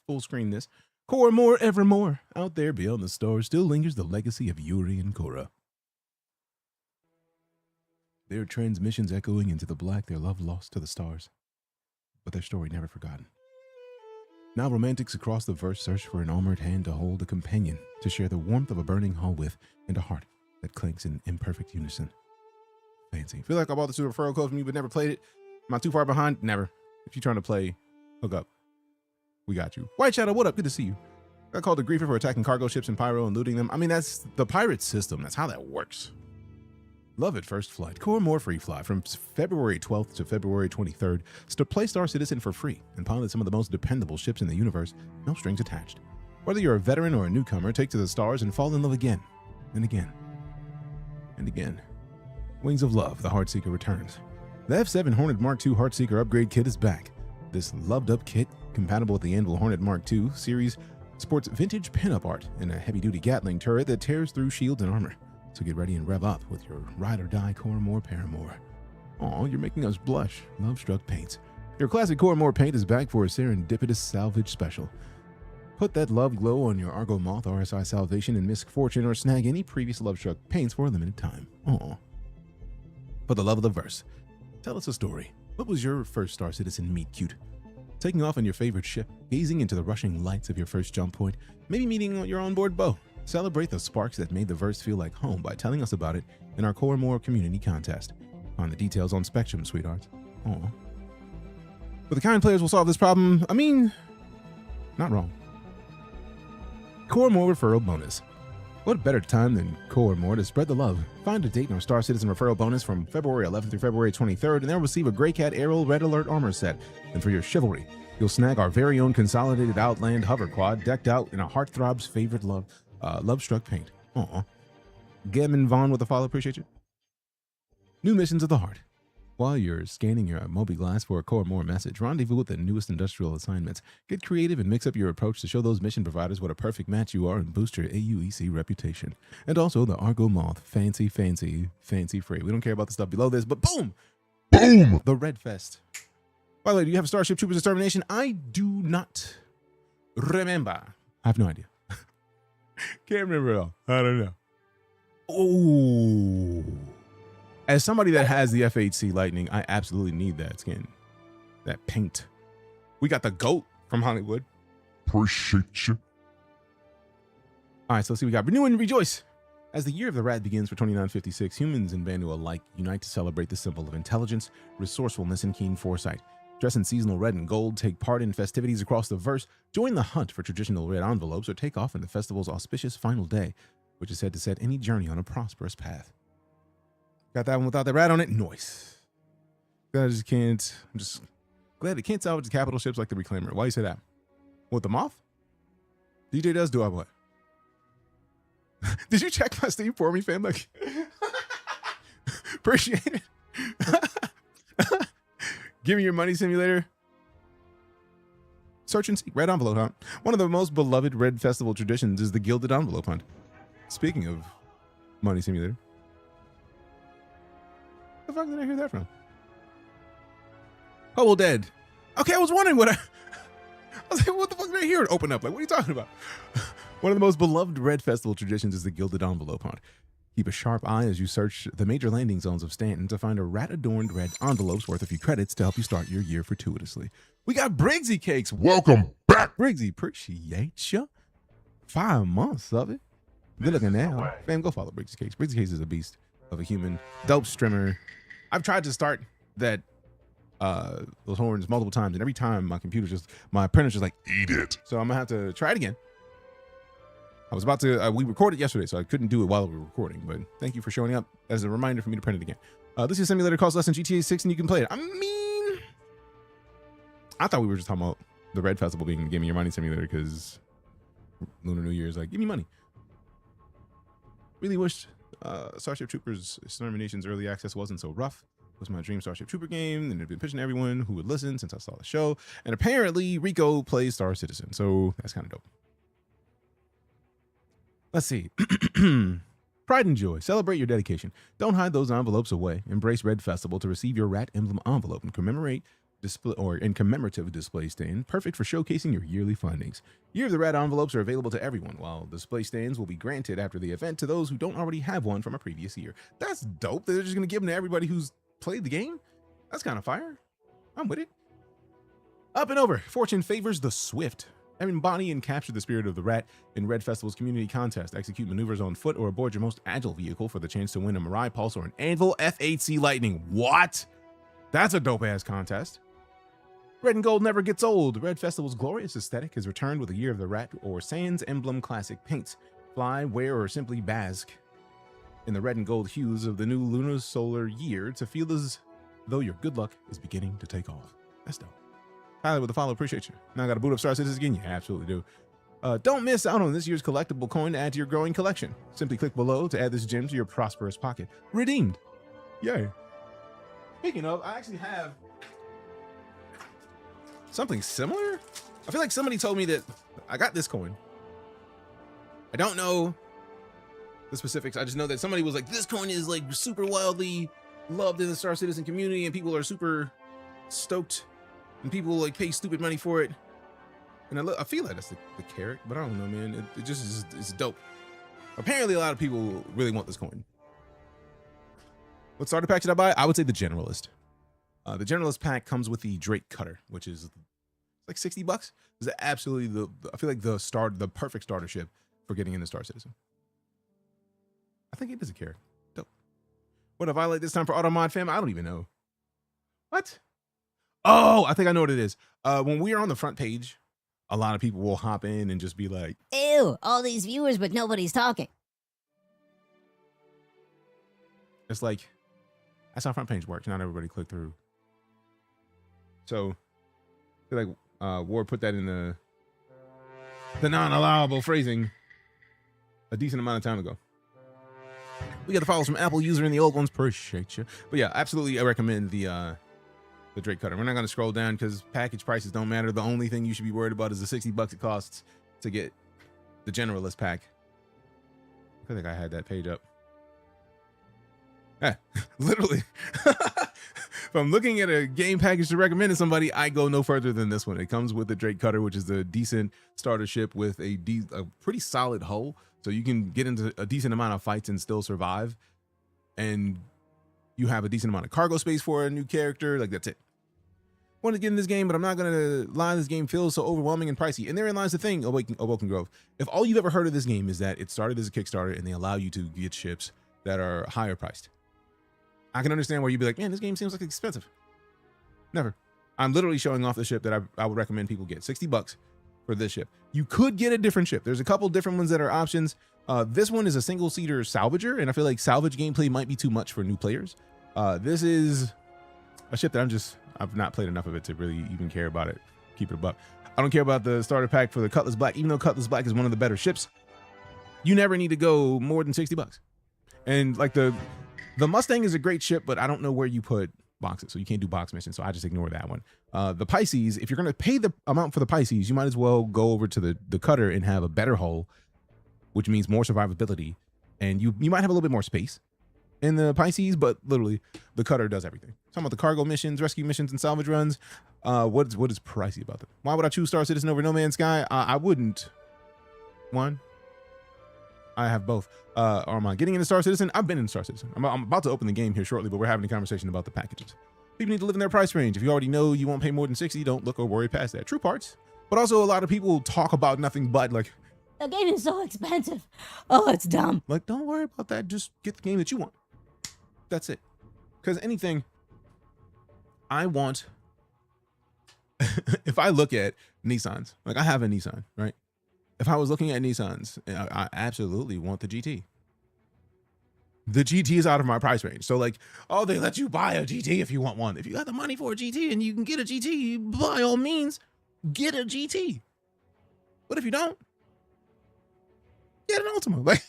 full screen this. Coramor evermore. Out there beyond the stars still lingers the legacy of Yuri and Cora. Their transmissions echoing into the black, their love lost to the stars. But their story never forgotten. Now romantics across the verse search for an armored hand to hold, a companion to share the warmth of a burning hull with, and a heart that clinks in imperfect unison. Fancy. Feel like I bought this referral code from you but never played it? Am I too far behind? Never. If you're trying to play, hook up. We got you. White Shadow, what up? Good to see you. Got called a griefer for attacking cargo ships in Pyro and looting them. I mean, that's the pirate system. That's how that works. Love at first flight. Coramor Free Fly from February 12th to February 23rd. Play StarCitizen for free and pilot some of the most dependable ships in the universe. No strings attached. Whether you're a veteran or a newcomer, take to the stars and fall in love again and again and again. Wings of Love, the Heartseeker returns. The F7 Hornet Mark II Heartseeker upgrade kit is back. This loved-up kit, compatible with the Anvil Hornet Mark II series, sports vintage pinup art and a heavy-duty Gatling turret that tears through shields and armor. So get ready and rev up with your ride-or-die Coramor Paramour. Aw, you're making us blush. Love-struck paints. Your classic Coramor paint is back for a serendipitous salvage special. Put that love glow on your Argo Moth, RSI Salvation, and Misk Fortune, or snag any previous love-struck paints for a limited time. Aw. For the love of the verse, tell us a story. What was your first StarCitizen meet cute? Taking off on your favorite ship, gazing into the rushing lights of your first jump point, maybe meeting your onboard beau. Celebrate the sparks that made the verse feel like home by telling us about it in our Coramor community contest. Find the details on Spectrum, sweethearts. Aw. But the kind players will solve this problem. I mean, not wrong. Coramor referral bonus. What better time than Coramor to spread the love? Find a date in our StarCitizen referral bonus from February 11th through February 23rd, and they'll receive a Grey Cat Aerial Red Alert armor set. And for your chivalry, you'll snag our very own consolidated Outland hover quad decked out in a Heartthrob's favorite love-struck paint. Aw. Gammon Vaughn with a follow, appreciate you. New missions of the heart. While you're scanning your Mobi-Glass for a Coramor message, rendezvous with the newest industrial assignments. Get creative and mix up your approach to show those mission providers what a perfect match you are and boost your AUEC reputation. And also the Argo Moth, fancy free. We don't care about the stuff below this, but boom! Boom! The Red Fest. By the way, do you have Starship Troopers Extermination? I do not remember. I have no idea. Can't remember at all. I don't know. Oh. As somebody that has the FHC Lightning, I absolutely need that skin. That paint. We got the GOAT from Hollywood. Appreciate you. All right, so let's see what we got. Renew and rejoice. As the year of the rat begins for 2956, humans and Vandu alike unite to celebrate the symbol of intelligence, resourcefulness, and keen foresight. Dress in seasonal red and gold, take part in festivities across the verse, join the hunt for traditional red envelopes, or take off in the festival's auspicious final day, which is said to set any journey on a prosperous path. Got that one without the rat on it? Nice. I just can't. I'm just glad it can't salvage the capital ships like the Reclaimer. Why you say that? What, the Moth? DJ does do I what? Did you check my Steam for me, fam? Like, appreciate it. Give me your money simulator. Search and seek. Red envelope hunt. One of the most beloved Red Festival traditions is the Gilded Envelope hunt. Speaking of money simulator. Where the fuck did I hear that from? Oh, well, dead. Okay, I was wondering what I was like, what the fuck did I hear it open up? Like, what are you talking about? One of the most beloved Red Festival traditions is the Gilded Envelope hunt. Keep a sharp eye as you search the major landing zones of Stanton to find a rat-adorned red envelopes worth a few credits to help you start your year fortuitously. We got Briggsy Cakes. Welcome back. Briggsy, appreciate ya. 5 months of it. Good looking now. Fam, go follow Briggs Case. Briggs Case is a beast of a human. Dope streamer. I've tried to start that those horns multiple times, and every time my printer's just like, eat it. So I'm gonna have to try it again. I was about to, we recorded yesterday, so I couldn't do it while we were recording, but thank you for showing up as a reminder for me to print it again. This is a simulator, costs less than GTA 6 and you can play it. I mean, I thought we were just talking about the Red Festival being Give Me Your Money simulator because Lunar New Year is like, give me money. Really wished Starship Troopers Extermination's early access wasn't so rough. It was my dream Starship Trooper game, and it'd been pitching to everyone who would listen since I saw the show. And apparently Rico plays StarCitizen, so that's kind of dope. Let's see. Pride and joy. Celebrate your dedication. Don't hide those envelopes away. Embrace Red Festival to receive your rat emblem envelope and commemorative display stand, perfect for showcasing your yearly findings. Year of the Rat envelopes are available to everyone, while display stands will be granted after the event to those who don't already have one from a previous year. That's dope. They're just going to give them to everybody who's played the game. That's kind of fire. I'm with it. Up and over. Fortune favors the swift. Embody and capture the spirit of the rat in Red Festival's community contest. Execute maneuvers on foot or aboard your most agile vehicle for the chance to win a Mirai Pulse or an Anvil F8C Lightning. What? That's a dope-ass contest. Red and gold never gets old. Red Festival's glorious aesthetic has returned with a Year of the Rat or Sans Emblem Classic paints. Fly, wear, or simply bask in the red and gold hues of the new lunar solar year to feel as though your good luck is beginning to take off. That's dope. Tyler with the follow, appreciate you. Now I got to boot up StarCitizen again? Yeah, absolutely do. Don't miss out on this year's collectible coin to add to your growing collection. Simply click below to add this gem to your prosperous pocket. Redeemed. Yay. Speaking of, I actually have something similar. I feel like somebody told me that I got this coin. I don't know the specifics. I just know that somebody was like, this coin is like super wildly loved in the StarCitizen community and people are super stoked and people like pay stupid money for it. And I feel like that's the carrot, but I don't know, man. It just is, it's dope. Apparently a lot of people really want this coin. What starter pack should I buy? I would say the Generalist. The Generalist pack comes with the Drake Cutter, which is like $60. Is absolutely I feel like the perfect starter ship for getting into StarCitizen. I think it is a carrot. Dope. What if I like this time for Automod fam? I don't even know. What? Oh, I think I know what it is. When we are on the front page, a lot of people will hop in and just be like, Ew, all these viewers, but nobody's talking. It's like, that's how front page works. Not everybody click through. So, I feel like Ward put that in the non-allowable phrasing a decent amount of time ago. We got the follows from Apple user and the old ones. Appreciate you. But yeah, absolutely, I recommend the Drake Cutter. We're not going to scroll down because package prices don't matter. The only thing you should be worried about is the $60 it costs to get the Generalist pack. I feel like I had that page up. Yeah, literally. If I'm looking at a game package to recommend to somebody, I go no further than this one. It comes with the Drake Cutter, which is a decent starter ship with a pretty solid hull. So you can get into a decent amount of fights and still survive. And you have a decent amount of cargo space for a new character. Like, that's it. Want to get in this game, but I'm not going to lie. This game feels so overwhelming and pricey. And therein lies the thing, Awoken Grove. If all you've ever heard of this game is that it started as a Kickstarter and they allow you to get ships that are higher priced, I can understand where you'd be like, man, this game seems like it's expensive. Never. I'm literally showing off the ship that I would recommend people get. $60 for this ship. You could get a different ship. There's a couple different ones that are options. This one is a single-seater salvager, and I feel like salvage gameplay might be too much for new players. This is a ship that I've not played enough of it to really even care about it. Keep it a buck. I don't care about the starter pack for the Cutlass Black, even though Cutlass Black is one of the better ships. You never need to go more than $60. And like the Mustang is a great ship, but I don't know where you put boxes, so you can't do box missions, so I just ignore that one. The Pisces, if you're going to pay the amount for the Pisces, you might as well go over to the Cutter and have a better hull, which means more survivability, and you might have a little bit more space in the Pisces, but literally the Cutter does everything. Talking about the cargo missions, rescue missions, and salvage runs. What is pricey about them? Why would I choose StarCitizen over No Man's Sky? I wouldn't. One, I have both. Am I getting into StarCitizen? I've been in StarCitizen. I'm about to open the game here shortly, but we're having a conversation about the packages. People need to live in their price range. If you already know you won't pay more than $60, don't look or worry past that. True parts. But also a lot of people talk about nothing but like The game is so expensive. Oh, it's dumb. Like, don't worry about that. Just get the game that you want. That's it. Because anything I want, if I look at Nissans, like I have a Nissan, right? If I was looking at Nissans, I absolutely want the GT. The GT is out of my price range. So like, oh, they let you buy a GT if you want one. If you got the money for a GT and you can get a GT, by all means, get a GT. But if you don't, get an Ultima. Like,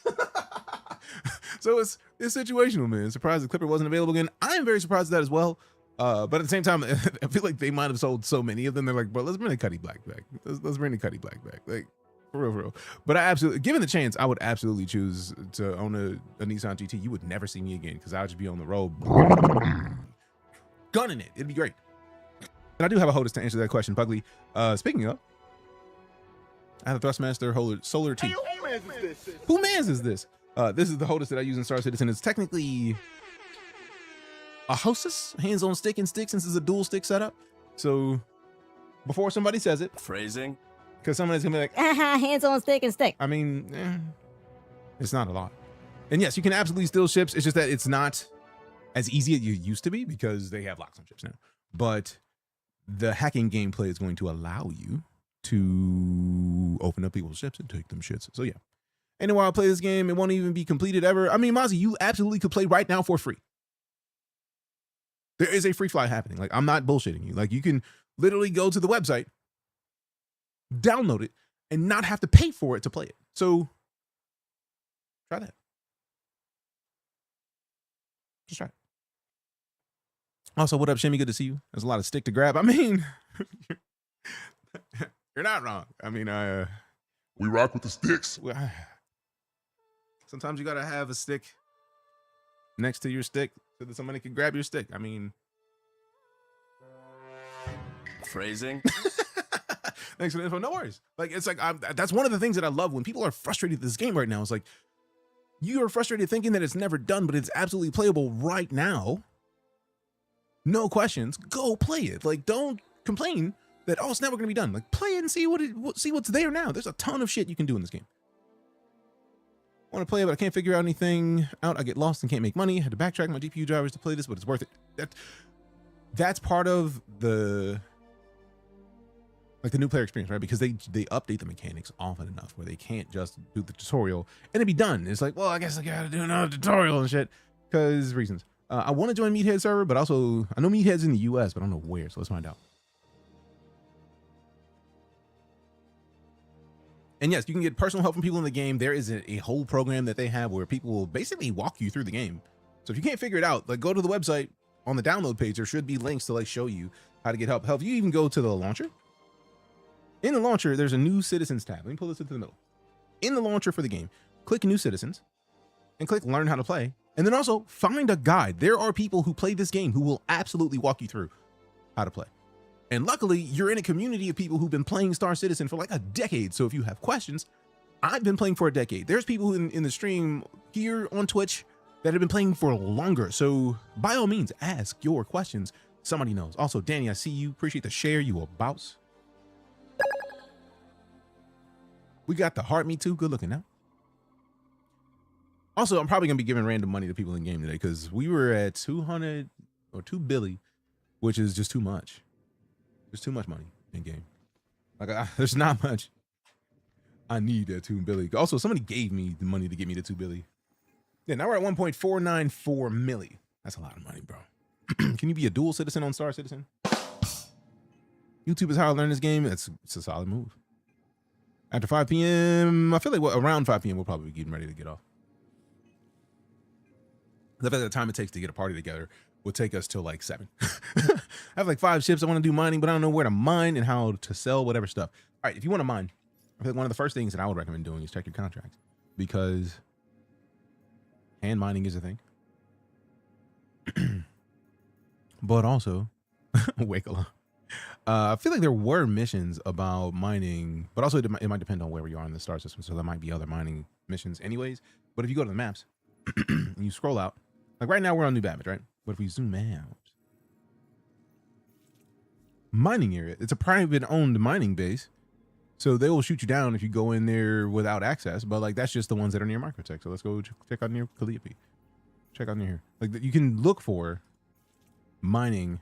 so it's situational, man. Surprised the Clipper wasn't available again. I am very surprised at that as well. But at the same time, I feel like they might have sold so many of them. They're like, bro, let's bring the Cuddy Black back. Let's bring the Cuddy Black back. Like, for real. But I absolutely, given the chance, I would absolutely choose to own a Nissan GT. You would never see me again because I would just be on the road gunning it. It'd be great. And I do have a HOTUS to answer that question, Pugly. Speaking of, I have a Thrustmaster Solar T. Who mans is this? This is the HOTUS that I use in StarCitizen. It's technically a hostess, hands-on stick and stick, since it's a dual stick setup. So before somebody says it, phrasing, because somebody's gonna be like, hands on stick and stick. I mean, it's not a lot. And yes, you can absolutely steal ships. It's just that it's not as easy as you used to be because they have locks on ships now. But the hacking gameplay is going to allow you to open up people's ships and take them shits. So yeah. And while I play this game, it won't even be completed ever. I mean, Mozzie, you absolutely could play right now for free. There is a free fly happening. Like, I'm not bullshitting you. Like, you can literally go to the website, download it, and not have to pay for it to play it. So try that. Just try it. Also, what up, Shimmy? Good to see you. There's a lot of stick to grab. I mean, you're not wrong. I mean, we rock with the sticks. Sometimes you gotta have a stick next to your stick so that somebody can grab your stick. I mean, phrasing. Thanks for the info. No worries. Like, it's like, that's one of the things that I love when people are frustrated with this game right now. It's like, you are frustrated thinking that it's never done, but it's absolutely playable right now. No questions. Go play it. Like, don't complain that, oh, it's never going to be done. Like, play it and see see what's there now. There's a ton of shit you can do in this game. I want to play it, but I can't figure out anything out. I get lost and can't make money. I had to backtrack my GPU drivers to play this, but it's worth it. That's part of the new player experience, right? Because they update the mechanics often enough where they can't just do the tutorial and it'd be done. It's like, well, I guess I gotta do another tutorial and shit because reasons. I want to join Meathead server, but also I know Meathead's in the US, but I don't know where, so let's find out. And yes, you can get personal help from people in the game. There is a whole program that they have where people will basically walk you through the game. So if you can't figure it out, like, go to the website. On the download page, there should be links to like show you how to get help. Help you even go to the launcher. In the launcher, there's a new citizens tab. Let me pull this into the middle. In the launcher for the game, click new citizens and click learn how to play. And then also find a guide. There are people who play this game who will absolutely walk you through how to play. And luckily, you're in a community of people who've been playing StarCitizen for like a decade. So if you have questions, I've been playing for a decade. There's people in the stream here on Twitch that have been playing for longer. So by all means, ask your questions. Somebody knows. Also, Danny, I see you. Appreciate the share. You a boss. We got the heart me too. Good looking now. Also, I'm probably gonna be giving random money to people in game today because we were at 200 or 2 billy, which is just too much. There's too much money in game. Like, there's not much. I need that 2 billy. Also, somebody gave me the money to get me to 2 billy. Yeah, now we're at 1.494 milli. That's a lot of money, bro. Can you be a dual citizen on StarCitizen? YouTube is how I learned this game. It's a solid move. After 5 p.m., I feel like around 5 p.m. we'll probably be getting ready to get off. I feel like the time it takes to get a party together will take us till like 7. I have like 5 ships. I want to do mining, but I don't know where to mine and how to sell whatever stuff. All right, if you want to mine, I think one of the first things that I would recommend doing is check your contracts because hand mining is a thing. But also, wake up. I feel like there were missions about mining, but also it might depend on where you are in the star system. So there might be other mining missions anyways. But if you go to the maps and you scroll out, like right now we're on New Babbage, right? But if we zoom out, mining area, it's a private owned mining base. So they will shoot you down if you go in there without access. But like that's just the ones that are near Microtech. So let's go check out near Calliope. Check out near here. Like you can look for mining.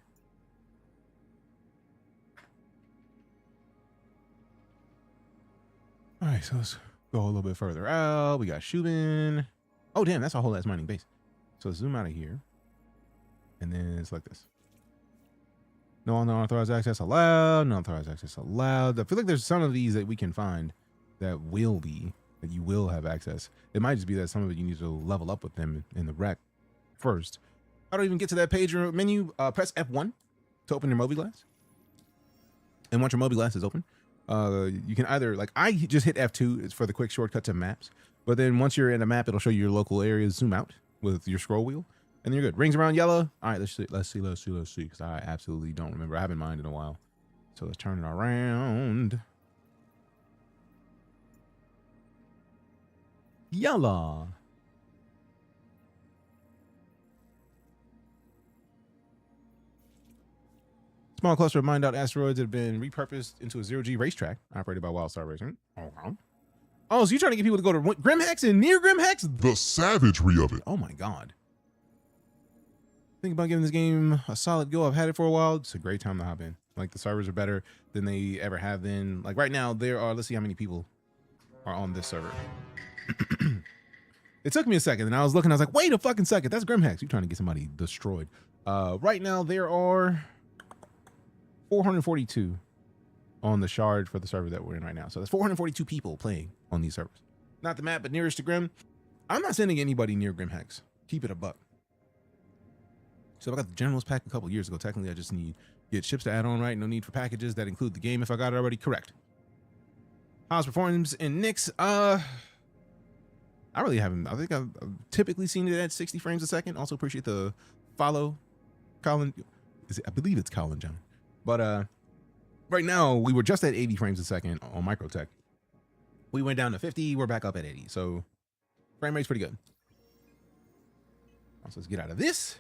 All right, so let's go a little bit further out. We got Shubin. Oh, damn, that's a whole ass mining base. So let's zoom out of here. And then it's like this. No unauthorized access allowed. No unauthorized access allowed. I feel like there's some of these that we can find that you will have access. It might just be that some of it you need to level up with them in the rec first. I don't even get to that page or menu. Press F1 to open your mobiGlass. And once your mobiGlass is open, you can either, like I just hit F2 it's for the quick shortcut to maps. But then once you're in a map, it'll show you your local areas. Zoom out with your scroll wheel, and then you're good. Rings around yellow. All right, let's see. Because I absolutely don't remember. I haven't mined in a while. So let's turn it around. Yellow. Small cluster of mined out asteroids that have been repurposed into a zero-G racetrack operated by Wildstar Racing. Okay. Oh, so you're trying to get people to go to Grimhex and near Grimhex? The savagery of it. Oh my God. Think about giving this game a solid go. I've had it for a while. It's a great time to hop in. Like the servers are better than they ever have been. Like right now there are, let's see how many people are on this server. It took me a second and I was looking, I was like, wait a fucking second. That's Grimhex. You're trying to get somebody destroyed. Right now there are 442 on the shard for the server that we're in right now. So that's 442 people playing on these servers. Not the map, but nearest to Grim. I'm not sending anybody near Grimhex. Keep it a buck. So I got the Generals pack a couple years ago. Technically, I just need get ships to add on, right? No need for packages that include the game if I got it already. Correct. How's performance in Nyx? I really haven't. I think I've typically seen it at 60 frames a second. Also appreciate the follow, Colin. I believe it's Colin John. But right now we were just at 80 frames a second on Microtech. We went down to 50. We're back up at 80. So frame rate's pretty good. Also, let's get out of this.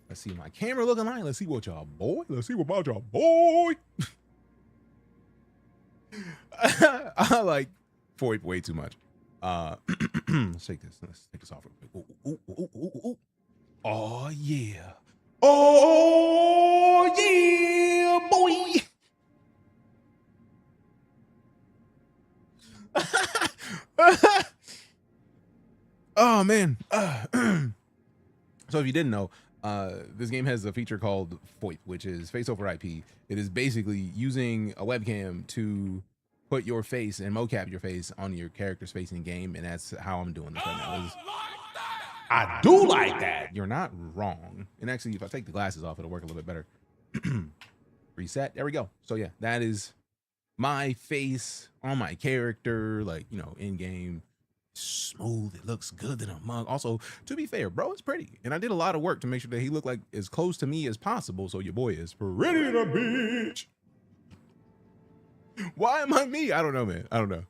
Let's see my camera looking like. Let's see what y'all boy. Let's see what about y'all boy. I like VoIP way too much. Let's take this. Let's take this off real quick. Ooh. Oh yeah. Oh yeah, boy. Oh man. So if you didn't know, this game has a feature called VoIP, which is face over IP. It is basically using a webcam to put your face and mocap your face on your character's face in game, and that's how I'm doing this right now. I do like that. You're not wrong. And actually, if I take the glasses off, it'll work a little bit better. Reset. There we go. So yeah, that is my face on my character, like, you know, in game. Smooth. It looks good in a mug. Also, to be fair, bro, it's pretty. And I did a lot of work to make sure that he looked like as close to me as possible. So your boy is pretty in a bitch. Why am I me? I don't know, man. I don't know.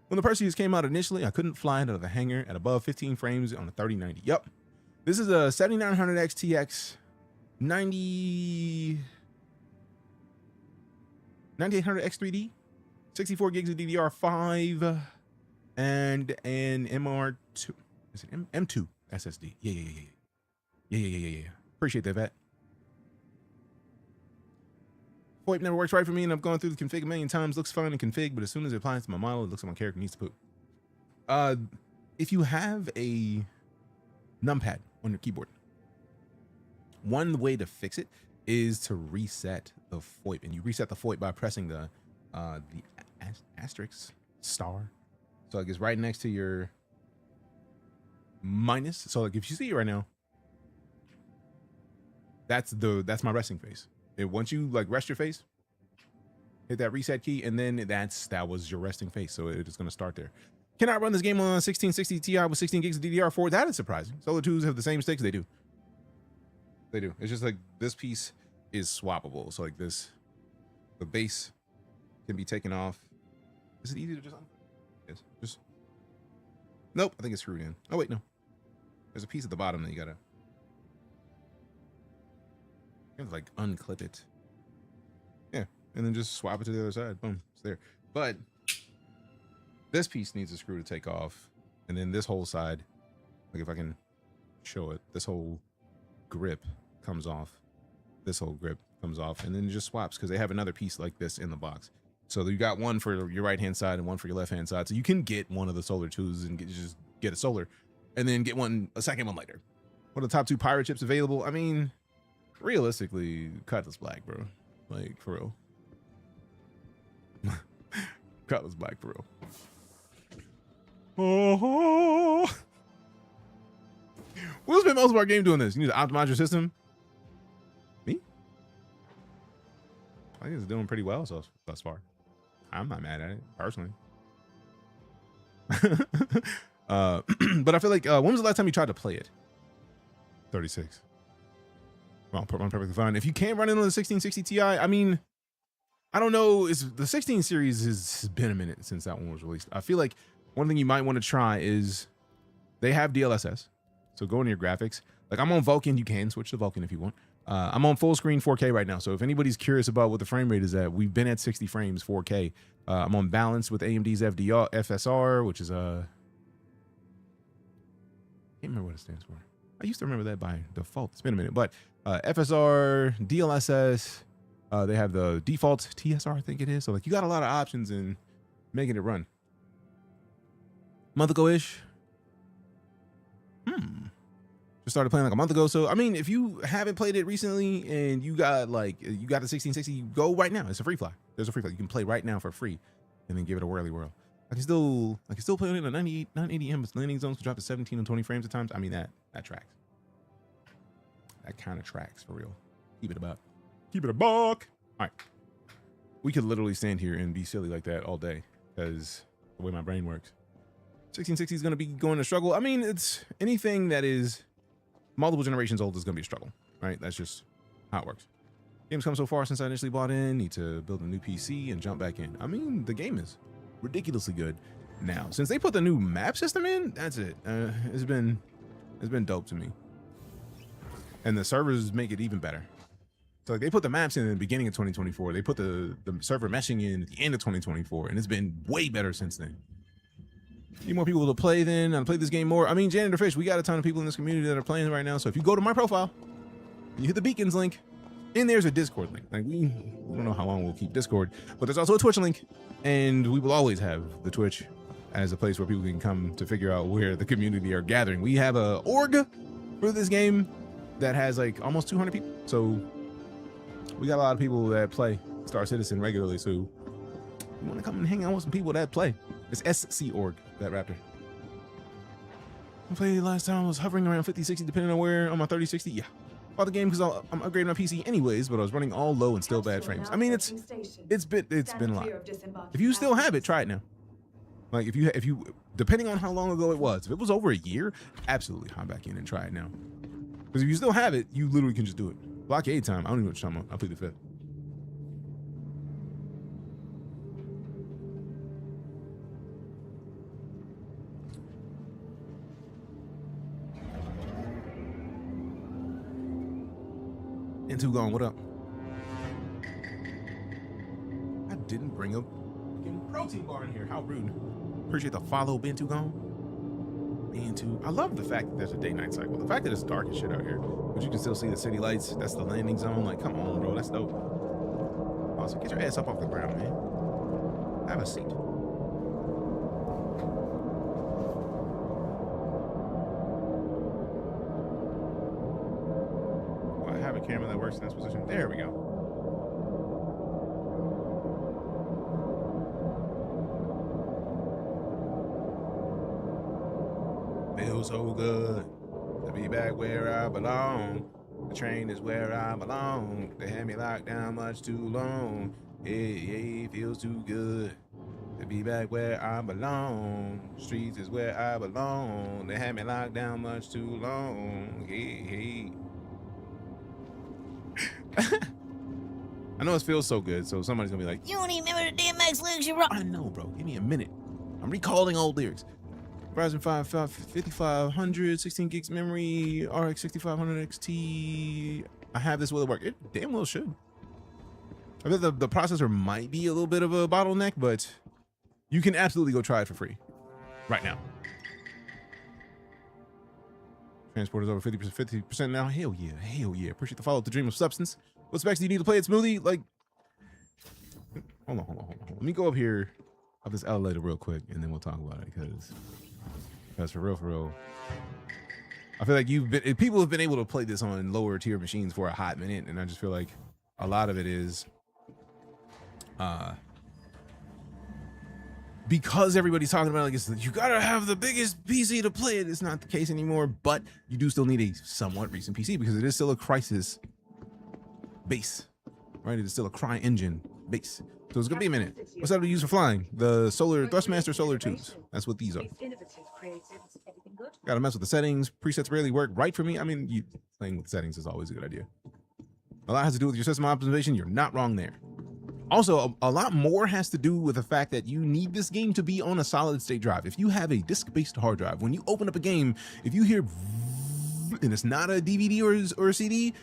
When the Perseus came out initially, I couldn't fly out of the hangar at above 15 frames on a 3090. Yep. This is a 7900X TX 9800X 3D, 64 gigs of DDR5, and an MR2. Is it M2 SSD? Yeah. Appreciate that, vet. VoIP never works right for me, and I've gone through the config a million times. Looks fine in config, but as soon as it applies to my model, it looks like my character needs to poop. If you have a numpad on your keyboard, one way to fix it is to reset the VoIP, and you reset the VoIP by pressing the asterisk star. So it gets right next to your minus. So like if you see it right now, that's my resting face. And once you like rest your face, hit that reset key, and then that was your resting face. So it's gonna start there. Can I run this game on a 1660 Ti with 16 gigs of DDR4? That is surprising. Solar 2s have the same sticks. They do. It's just like this piece is swappable. So like this, the base can be taken off. Is it easy to just? Yes. Just. Nope. I think it's screwed in. Oh wait, no. There's a piece at the bottom that you gotta. You have to like unclip it. Yeah, and then just swap it to the other side. Boom, it's there. But this piece needs a screw to take off, and then this whole side, like if I can show it, this whole grip comes off. This whole grip comes off, and then it just swaps because they have another piece like this in the box. So you got one for your right hand side and one for your left hand side. So you can get one of the solar twos and just get a solar, and then get a second one later. What are the top 2 pirate chips available? I mean, realistically, Cutlass Black, bro. Like, for real. Cutlass Black, for real. Oh. We'll spend most of our game doing this. You need to optimize your system. Me? I think it's doing pretty well thus far. I'm not mad at it, personally. But I feel like, when was the last time you tried to play it? 36. Well, perfectly fine. If you can't run it on the 1660 Ti, I mean, I don't know. The 16 series has been a minute since that one was released. I feel like one thing you might want to try is they have DLSS. So go into your graphics. Like I'm on Vulkan. You can switch to Vulkan if you want. I'm on full screen 4K right now. So if anybody's curious about what the frame rate is at, we've been at 60 frames 4K. I'm on balance with AMD's FSR, which is can't remember what it stands for. I used to remember that by default. It's been a minute, but FSR, DLSS, they have the default TSR, I think it is. So like you got a lot of options in making it run. Month ago-ish. Just started playing like a month ago. So I mean, if you haven't played it recently and you got the 1660, go right now. It's a free fly. There's a free fly. You can play right now for free, and then give it a whirly whirl. I can still play it in a 980M, but landing zones can drop to 17 and 20 frames at times. I mean that tracks. That kind of tracks for real. Keep it a buck. All right, we could literally stand here and be silly like that all day because the way my brain works. 1660 is going to be going to struggle. I mean, it's anything that is multiple generations old is going to be a struggle, right? That's just how it works. Game's come so far since I initially bought in. Need to build a new PC and jump back in. I mean, the game is ridiculously good now. Since they put the new map system in, that's it. It's been dope to me. And the servers make it even better. So like they put the maps in the beginning of 2024. They put the server meshing in at the end of 2024, and it's been way better since then. Need more people to play then and play this game more. I mean, Janitor Fish, we got a ton of people in this community that are playing right now. So if you go to my profile, you hit the beacons link, and there's a Discord link. Like we don't know how long we'll keep Discord, but there's also a Twitch link, and we will always have the Twitch as a place where people can come to figure out where the community are gathering. We have a org for this game that has like almost 200 people. So we got a lot of people that play StarCitizen regularly. So you want to come and hang out with some people that play. It's SC org, that raptor. I played last time, I was hovering around 50, 60, depending on where on my 30, 60. Yeah. Bought the game because I'm upgrading my PC anyways, but I was running all low and still bad frames. I mean, it's been a lot. If you still have it, try it now. Like if you depending on how long ago it was, if it was over a year, absolutely hop back in and try it now. Because if you still have it, you literally can just do it. Blockade time, I don't even know what you're talking about. I'll plead the fifth. Into gone, what up? I didn't bring a fucking protein bar in here. How rude. Appreciate the follow, Bentu gone. Bentu. I love the fact that there's a day-night cycle. The fact that it's dark as shit out here, but you can still see the city lights. That's the landing zone. Like, come on, bro. That's dope. Also, get your ass up off the ground, man. Have a seat. Camera that works in this position. There we go. Feels so good to be back where I belong. The train is where I belong. They had me locked down much too long. Hey, feels too good to be back where I belong. Streets is where I belong. They had me locked down much too long. Hey. I know it feels so good, so somebody's gonna be like, You don't even remember the DMX lyrics you wrote. I know, bro. Give me a minute. I'm recalling old lyrics. Ryzen 5 5500, 16 gigs memory, RX 6500 XT. I have this. Will it work? It damn well should. I bet the processor might be a little bit of a bottleneck, but you can absolutely go try it for free right now. Transport is over 50% now. Hell yeah, hell yeah. Appreciate the follow-up to Dream of Substance. What specs do you need to play it smoothly? Like, hold on. Let me go up here, up this elevator real quick, and then we'll talk about it, because for real, I feel like people have been able to play this on lower tier machines for a hot minute, and I just feel like a lot of it is because everybody's talking about, like, you gotta have the biggest PC to play it. It's not the case anymore, but you do still need a somewhat recent PC because it is still a Crysis base, right? It is still a CryEngine base. So it's gonna be a minute. What's that we use for flying? The Solar Thrustmaster Solar Tubes. That's what these are. Gotta mess with the settings. Presets rarely work right for me. I mean, playing with settings is always a good idea. A lot has to do with your system optimization. You're not wrong there. Also, a lot more has to do with the fact that you need this game to be on a solid state drive. If you have a disk-based hard drive, when you open up a game, if you hear and it's not a DVD or a CD,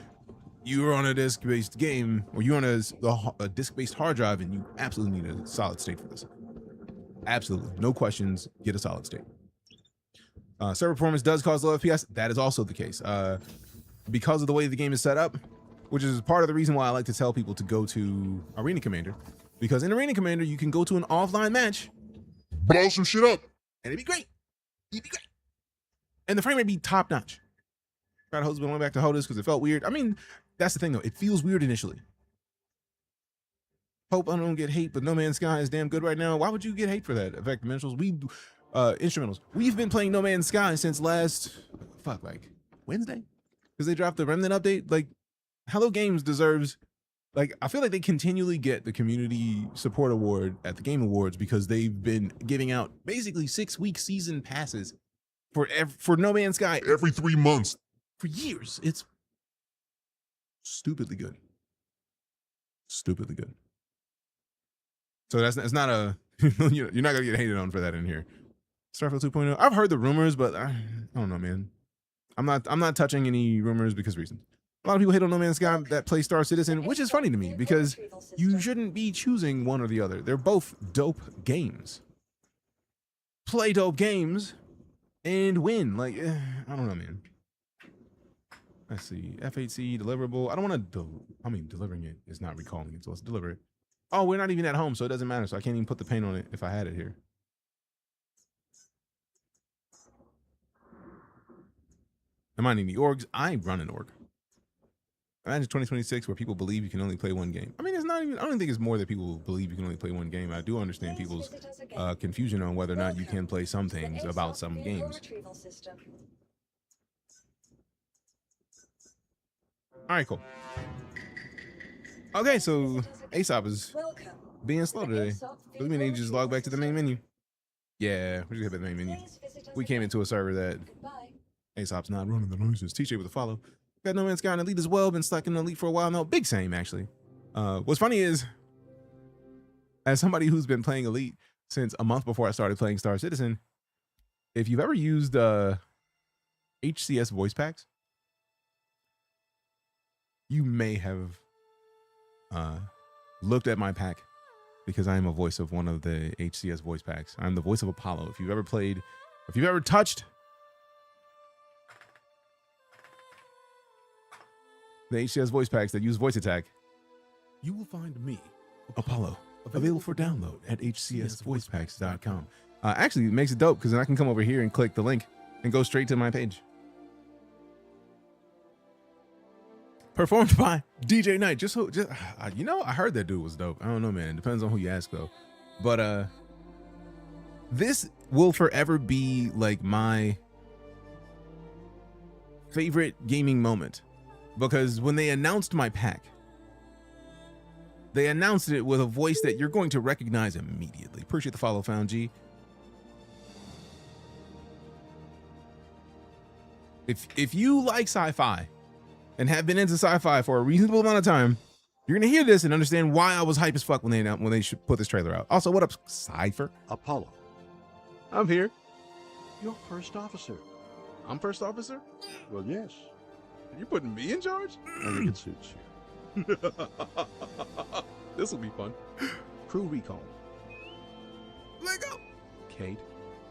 you're on a disk-based game, or you're on a disk-based hard drive, and you absolutely need a solid state for this. Absolutely. No questions. Get a solid state. Server performance does cause low FPS. That is also the case. Because of the way the game is set up, which is part of the reason why I like to tell people to go to Arena Commander, because in Arena Commander, you can go to an offline match, blow some shit up, and it'd be great. And the frame rate be top notch. Got a went back to hold this because it felt weird. I mean, that's the thing though. It feels weird initially. Hope I don't get hate, but No Man's Sky is damn good right now. Why would you get hate for that? Effect instrumentals. We've been playing No Man's Sky since last Wednesday, because they dropped the Remnant update. Like, Hello Games deserves, like, I feel like they continually get the community support award at the Game Awards because they've been giving out basically 6-week season passes for No Man's Sky every 3 months for years. It's stupidly good. Stupidly good. So it's not a you're not gonna get hated on for that in here. Starfield 2.0. I've heard the rumors, but I don't know, man. I'm not touching any rumors because reasons. A lot of people hate on No Man's Sky that play StarCitizen, which is funny to me because you shouldn't be choosing one or the other. They're both dope games. Play dope games and win. Like, I don't know, man. Let's see. F8C deliverable. I don't want to. Delivering it is not recalling it, so let's deliver it. Oh, we're not even at home, so it doesn't matter. So I can't even put the paint on it if I had it here. Am I in the orgs? I run an org. Imagine 2026 where people believe you can only play one game. I mean, it's not even, I don't think it's more that people believe you can only play one game. I do understand people's confusion on whether or not you can play some things about some games. All right, cool. Okay, so Aesop is being slow today. Doesn't mean they just log back to the main menu. Yeah, we just hit the main menu. We came into a server that Aesop's not running the noises. Teejay with a follow. Got No Man's Sky and Elite as well. Been slacking the Elite for a while now. Big same, actually. What's funny is, as somebody who's been playing Elite since a month before I started playing StarCitizen, if you've ever used HCS voice packs, you may have looked at my pack because I am a voice of one of the HCS voice packs. I'm the voice of Apollo. If you've ever played, if you've ever touched the HCS voice packs that use voice attack, you will find me, Apollo, available for download at hcsvoicepacks.com. Actually, it makes it dope because then I can come over here and click the link and go straight to my page. Performed by DeejayKnight. Just you know, I heard that dude was dope. I don't know, man. It depends on who you ask though. But this will forever be like my favorite gaming moment. Because when they announced my pack, they announced it with a voice that you're going to recognize immediately. Appreciate the follow, Found G. If you like sci-fi and have been into sci-fi for a reasonable amount of time, you're gonna hear this and understand why I was hype as fuck when they put this trailer out. Also, what up, Cypher? Apollo. I'm here. You're first officer. I'm first officer? Well, yes. You putting me in charge? I think it suits you. This will be fun. Crew recall. Let go. Kate.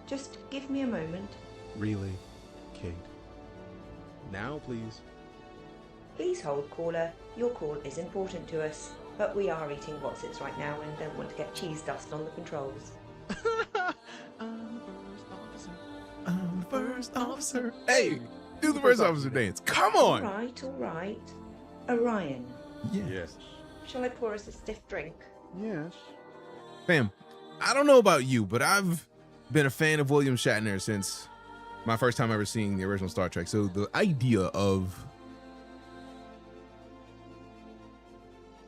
Just give me a moment. Really, Kate. Now, please. Please hold, caller. Your call is important to us, but we are eating Wotsits right now and don't want to get cheese dust on the controls. I'm the first officer. Hey, do the first officer dance. Come on. All right. Orion, Yes. shall I pour us a stiff drink? Yes. Fam, I don't know about you, but I've been a fan of William Shatner since my first time ever seeing the original Star Trek. So the idea of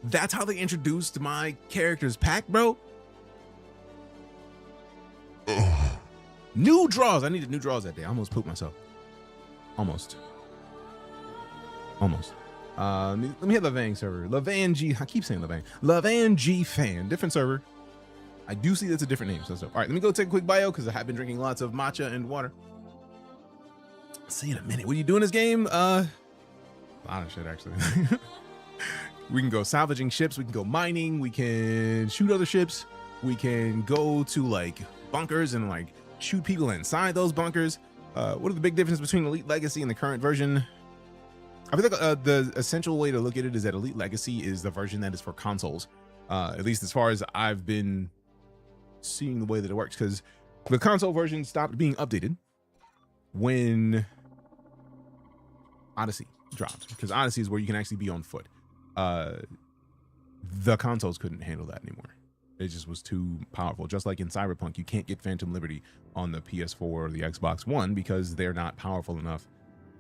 that's how they introduced my character's pack, bro. New draws. I needed new draws that day. I almost pooped myself. Almost. Let me hit Levan server. Levan G. I keep saying Levan. Levan G fan. Different server. I do see that's a different name. So all right, let me go take a quick bio because I have been drinking lots of matcha and water. See you in a minute. What are you doing this game? A lot of shit actually. We can go salvaging ships. We can go mining. We can shoot other ships. We can go to like bunkers and like shoot people inside those bunkers. What are the big differences between Elite Legacy and the current version? I feel like the essential way to look at it is that Elite Legacy is the version that is for consoles, at least as far as I've been seeing the way that it works, because the console version stopped being updated when Odyssey dropped, because Odyssey is where you can actually be on foot. The consoles couldn't handle that anymore. It just was too powerful. Just like in Cyberpunk, you can't get Phantom Liberty on the PS4 or the Xbox One because they're not powerful enough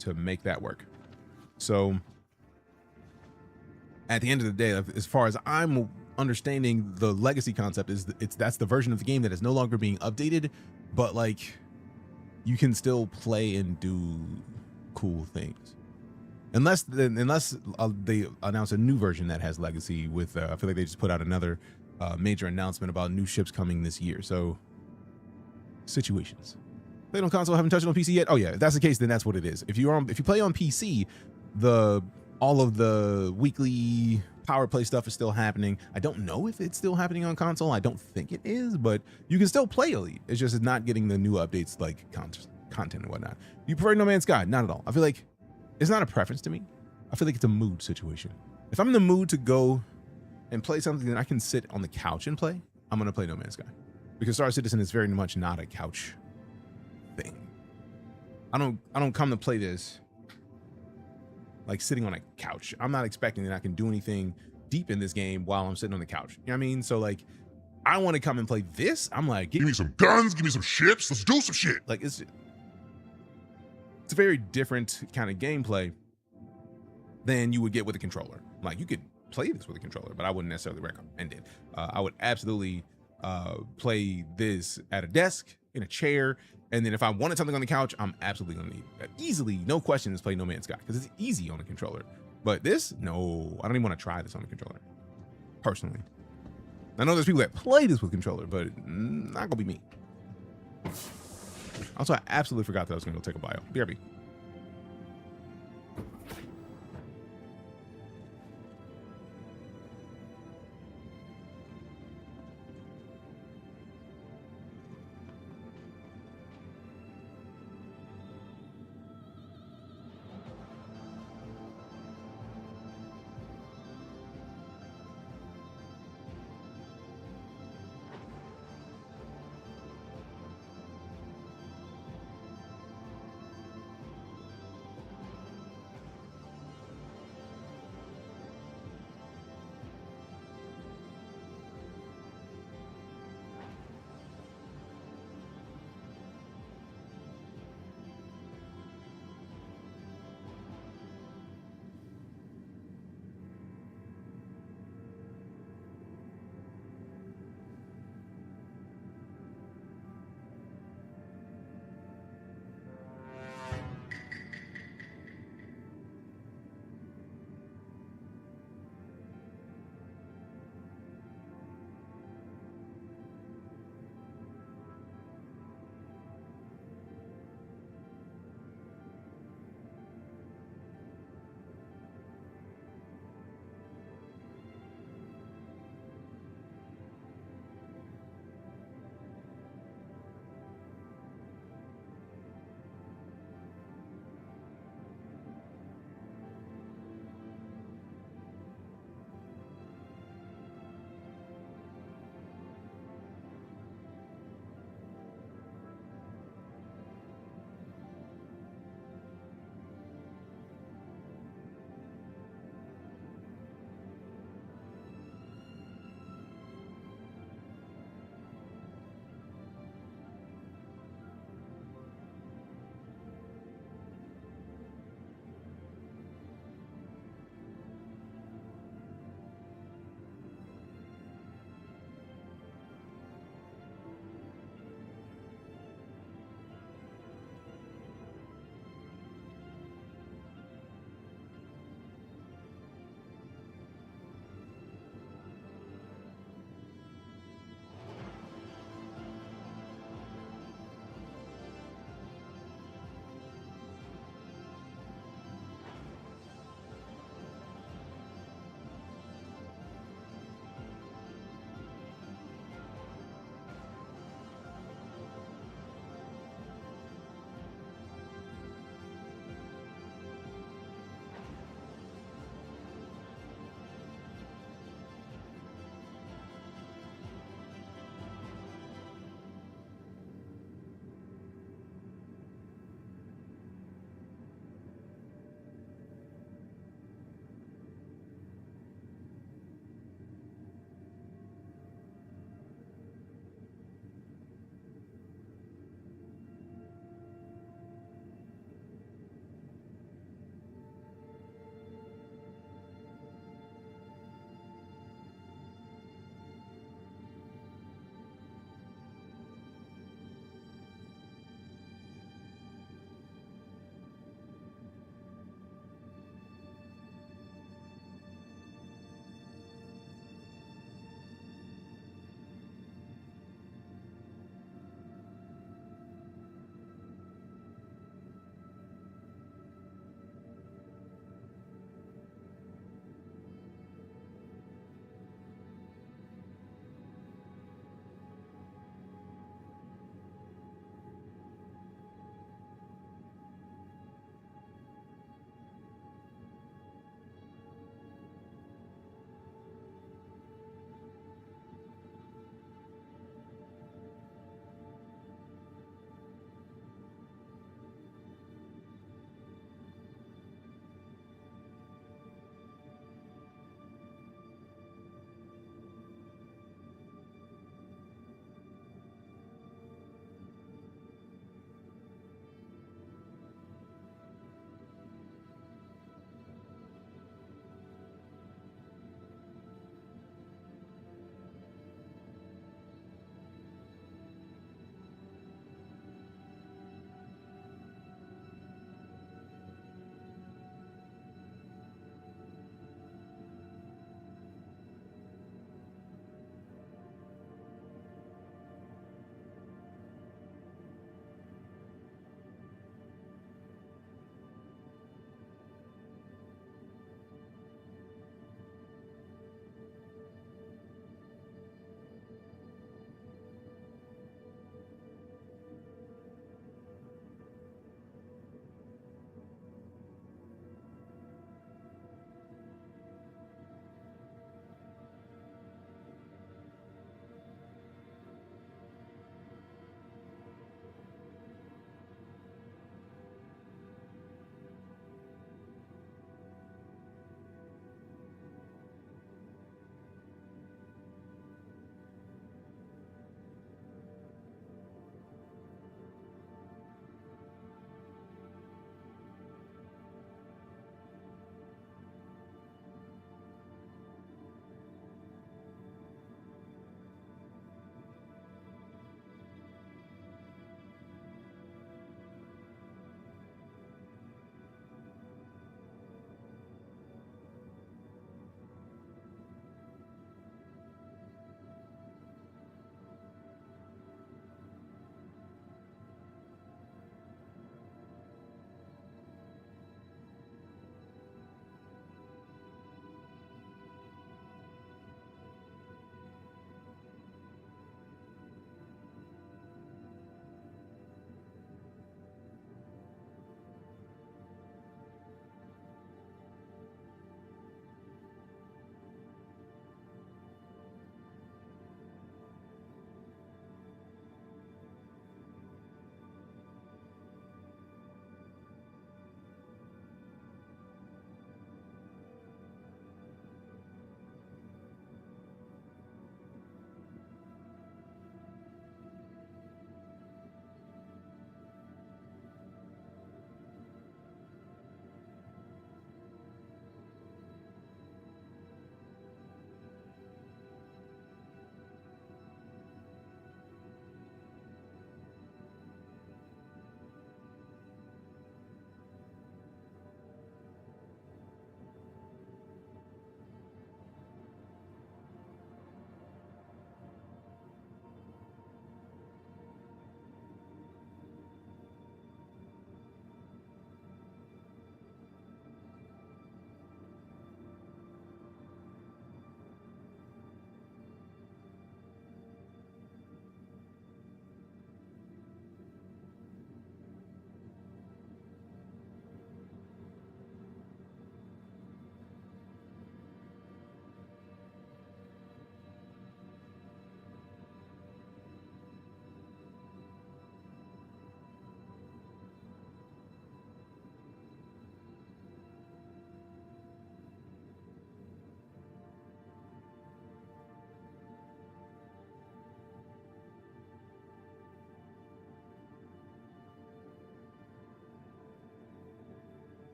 to make that work. So at the end of the day, as far as I'm understanding, the legacy concept is that's the version of the game that is no longer being updated, but like you can still play and do cool things. Unless they announce a new version that has legacy with, I feel like they just put out another major announcement about new ships coming this year. So situations. Played on console, haven't touched it on PC yet. Oh yeah, if that's the case, then that's what it is. If you play on PC, all of the weekly power play stuff is still happening. I don't know if it's still happening on console. I don't think it is, but you can still play Elite. It's just not getting the new updates like content and whatnot. You prefer No Man's Sky? Not at all. I feel like it's not a preference to me. I feel like it's a mood situation. If I'm in the mood to go and play something that I can sit on the couch and play, I'm gonna play No Man's Sky, because StarCitizen is very much not a couch thing. I don't come to play this like sitting on a couch. I'm not expecting that I can do anything deep in this game while I'm sitting on the couch. You know what I mean? So like, I want to come and play this. I'm like, give me some guns, give me some ships, let's do some shit. Like it's a very different kind of gameplay than you would get with a controller. Like you could play this with a controller, but I wouldn't necessarily recommend it. I would absolutely play this at a desk, in a chair, and then if I wanted something on the couch, I'm absolutely gonna need easily, no questions, play No Man's Sky, because it's easy on a controller. But this, no, I don't even want to try this on a controller, personally. I know there's people that play this with controller, but not gonna be me. Also, I absolutely forgot that I was gonna go take a bio. BRB.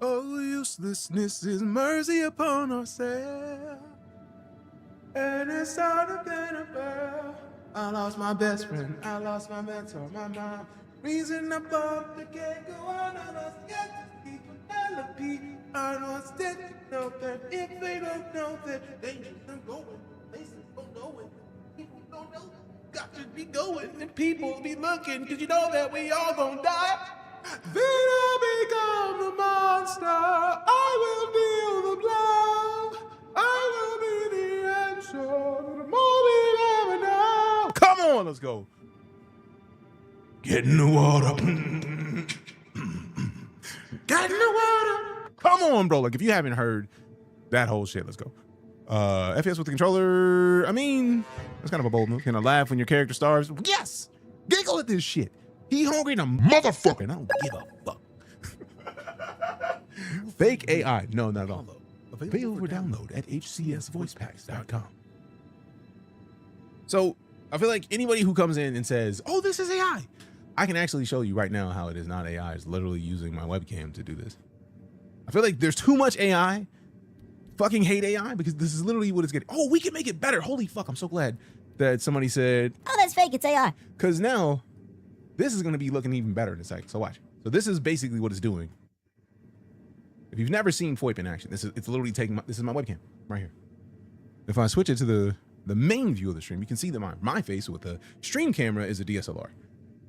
Oh, uselessness is mercy upon ourselves. And it's time to get about. I lost my best friend. I lost my mentor, my mom. Reason I thought the can't go on. I lost yet to keep Penelope. I lost it to know that if they don't know that danger's not going, places don't know it. People don't know it. Got to be going and people be looking, cause you know that we all gonna die. Then I become the monster. I will deal the blow. I will be the answer to the moment ever now. Come on, let's go. Get in the water. Get in the water. Come on, bro. Like, if you haven't heard that whole shit, let's go. FPS with the controller. I mean, that's kind of a bold move. Can I laugh when your character starves? Yes. Giggle at this shit. He hungry in a motherfucker. And I don't give a fuck. Fake AI. No, not at all. Available for download at hcsvoicepacks.com. So I feel like anybody who comes in and says, oh, this is AI, I can actually show you right now how it is not AI. It's literally using my webcam to do this. I feel like there's too much AI. Fucking hate AI because this is literally what it's getting. Oh, we can make it better. Holy fuck. I'm so glad that somebody said, oh, that's fake. It's AI. Because now this is going to be looking even better in a second. So watch. So this is basically what it's doing. If you've never seen FOIP in action, it's literally taking this is my webcam right here. If I switch it to the main view of the stream, you can see that my face with the stream camera is a DSLR.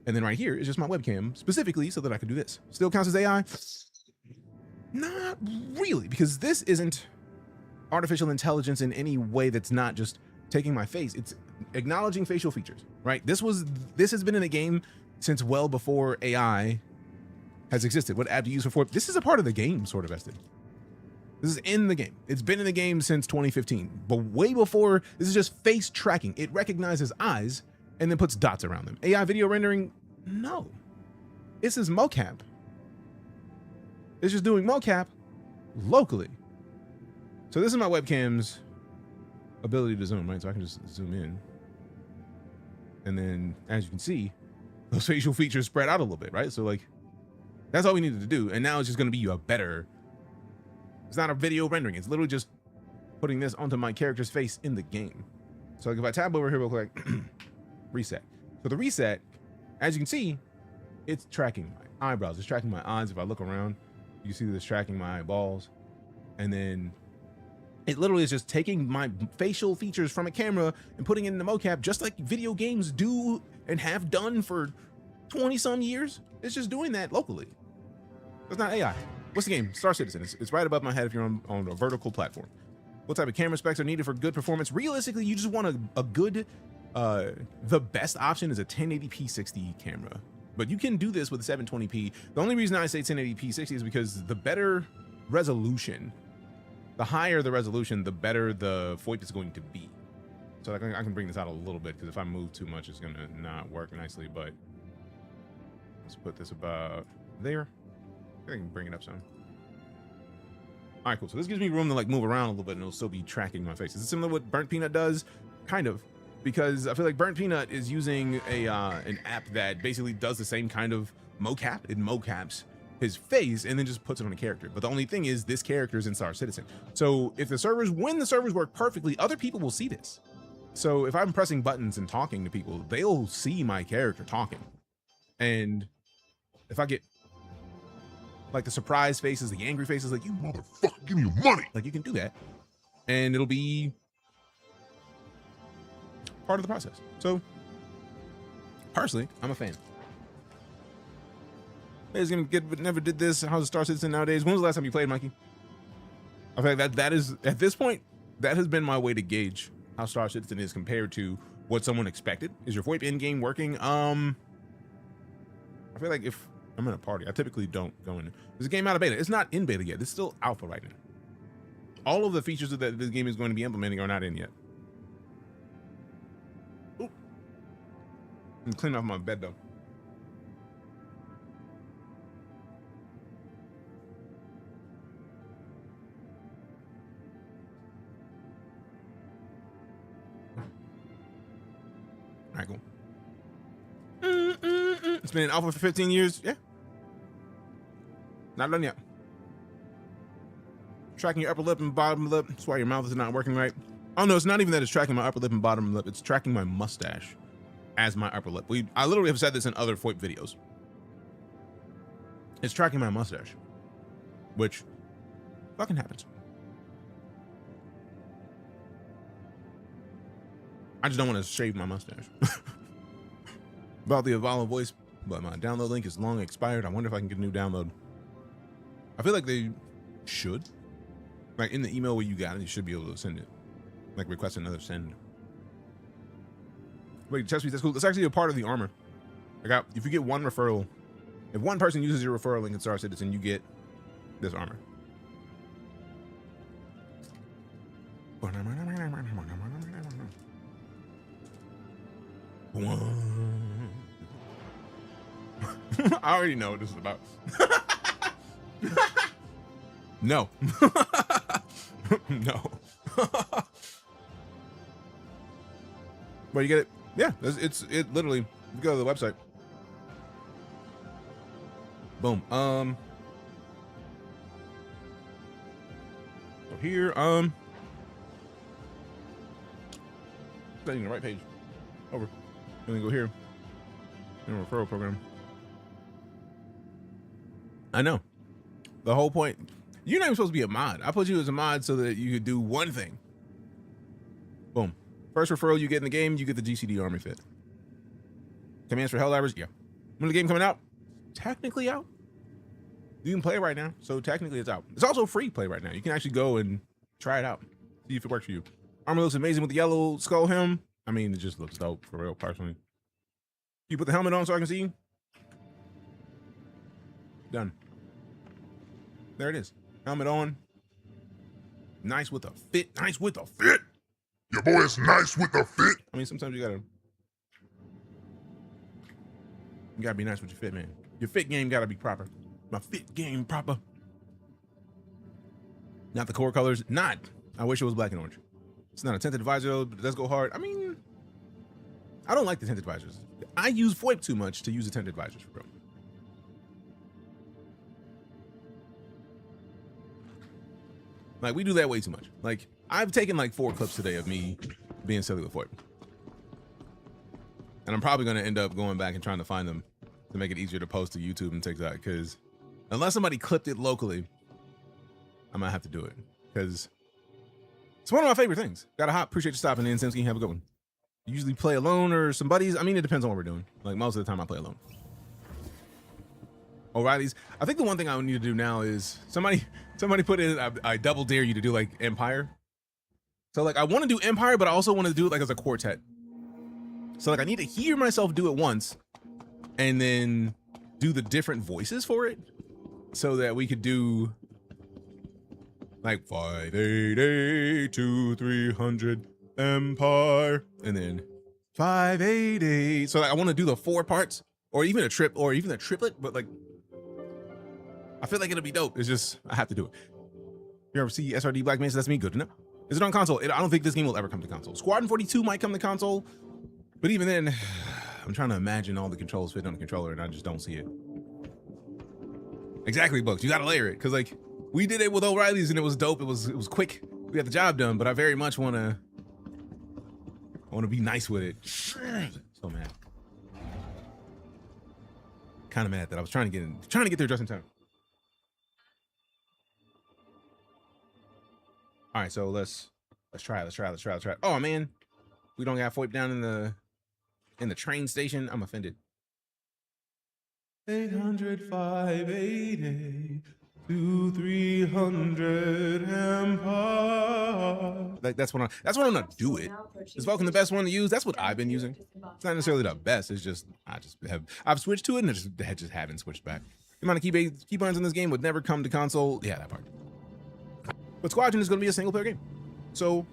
And then right here is just my webcam specifically so that I can do this. Still counts as AI? Not really, because this isn't artificial intelligence in any way that's not just taking my face. It's acknowledging facial features, right? This has been in the game since well before AI has existed. What app to use for FOIP? This is a part of the game, sort of, Ested. This is in the game. It's been in the game since 2015, but way before. This is just face tracking. It recognizes eyes and then puts dots around them. AI video rendering? No. This is mocap. It's just doing mocap locally. So this is my webcam's ability to zoom, right? So I can just zoom in. And then, as you can see, those facial features spread out a little bit, right? So like, that's all we needed to do. And now it's just going to be a better, it's not a video rendering. It's literally just putting this onto my character's face in the game. So like if I tab over here real quick, reset. So the reset, as you can see, it's tracking my eyebrows. It's tracking my eyes. If I look around, you see that it's tracking my eyeballs. And then it literally is just taking my facial features from a camera and putting it in the mocap, just like video games do and have done for 20 some years. It's just doing that locally. It's not AI. What's the game? StarCitizen. It's right above my head if you're on a vertical platform. What type of camera specs are needed for good performance? Realistically, you just want a good, the best option is a 1080p 60 camera. But you can do this with a 720p. The only reason I say 1080p 60 is because the better resolution, the higher the resolution, the better the FOIP is going to be. So I can bring this out a little bit because if I move too much, it's going to not work nicely. But let's put this about there. I can bring it up some. All right, cool. So this gives me room to like move around a little bit and it'll still be tracking my face. Is it similar to what Burnt Peanut does? Kind of, because I feel like Burnt Peanut is using an app that basically does the same kind of mocap. It mocaps his face and then just puts it on a character. But the only thing is this character is in StarCitizen. So if when the servers work perfectly, other people will see this. So if I'm pressing buttons and talking to people, they'll see my character talking. And if I get like the surprise faces, the angry faces, like, you motherfucker, give me your money. Like, you can do that. And it'll be part of the process. So, personally, I'm a fan. Hey, it's gonna get, but never did this. How's StarCitizen nowadays? When was the last time you played, Mikey? I feel like that is, at this point, that has been my way to gauge how StarCitizen is compared to what someone expected. Is your VoIP in-game working? I feel like if I'm in a party, I typically don't go in. There's a game out of beta. It's not in beta yet. It's still alpha right now. All of the features that this game is going to be implementing are not in yet. Ooh. I'm cleaning off my bed though. All right, cool. It's been in alpha for 15 years. Yeah. Not done yet. tracking your upper lip and bottom lip. That's why your mouth is not working right. Oh no, it's not even that it's tracking my upper lip and bottom lip. It's tracking my mustache as my upper lip. I literally have said this in other FOIP videos. It's tracking my mustache, which fucking happens. I just don't want to shave my mustache. About the Avala voice, but my download link is long expired. I wonder if I can get a new download. I feel like they should. Like in the email where you got it, you should be able to send it. Like request another send. Wait, chest piece, that's cool. That's actually a part of the armor. If you get one referral, if one person uses your referral link in StarCitizen, you get this armor. I already know what this is about. No. No. But you get it? Yeah, it literally, you go to the website. Boom. So here, setting the right page. Over. And then go here. In referral program. I know. The whole point. You're not even supposed to be a mod. I put you as a mod so that you could do one thing. Boom. First referral you get in the game, you get the GCD army fit. Commands for Helldivers, yeah. When the game coming out? Technically out. You can play it right now, so technically it's out. It's also free play right now. You can actually go and try it out. See if it works for you. Armor looks amazing with the yellow skull helm. I mean, it just looks dope for real, personally. You put the helmet on so I can see. Done. There it is. Helmet on. Nice with a fit. Nice with a fit. Your boy is nice with the fit. I mean, sometimes you gotta be nice with your fit, man. Your fit game gotta be proper. My fit game proper. Not the core colors. Not. I wish it was black and orange. It's not a tinted visor, but it does go hard. I mean, I don't like the tinted visors. I use FOIP too much to use the tinted visors, for real. Like, we do that way too much. Like, I've taken like 4 clips today of me being silly with FOIP. And I'm probably going to end up going back and trying to find them to make it easier to post to YouTube and TikTok. Because unless somebody clipped it locally, I might have to do it. Because it's one of my favorite things. Gotta hop. Appreciate you stopping in, Simski. Have a good one. You usually play alone or some buddies? I mean, it depends on what we're doing. Like, most of the time I play alone. O'Reilly's. I think the one thing I would need to do now is somebody put in, I double dare you to do like Empire. So like I want to do Empire, but I also want to do it like as a quartet. So like I need to hear myself do it once and then do the different voices for it so that we could do like 588 to 300 Empire and then 588. So like I want to do the 4 parts or even a triplet, but like I feel like it'll be dope. It's just, I have to do it. You ever see SRD Black Mesa? That's me. Good to know. Is it on console? I don't think this game will ever come to console. Squadron 42 might come to console, but even then, I'm trying to imagine all the controls fit on the controller and I just don't see it. Exactly, Bucks. You gotta layer it. Cause like, we did it with O'Reilly's and it was dope. It was quick. We got the job done, but I very much wanna be nice with it. So mad. Kind of mad that I was trying to get there just in time. All right, so let's try. Oh man, we don't got FOIP down in the train station. I'm offended. 800, 580 to 300 Empire. Like that's what I'm gonna do it. Is Vulcan the best one to use? That's what I've been using. It's not necessarily the best. It's just I've switched to it and I just haven't switched back. The amount of keybinds in this game would never come to console. Yeah, that part. But Squadron is going to be a single player game. So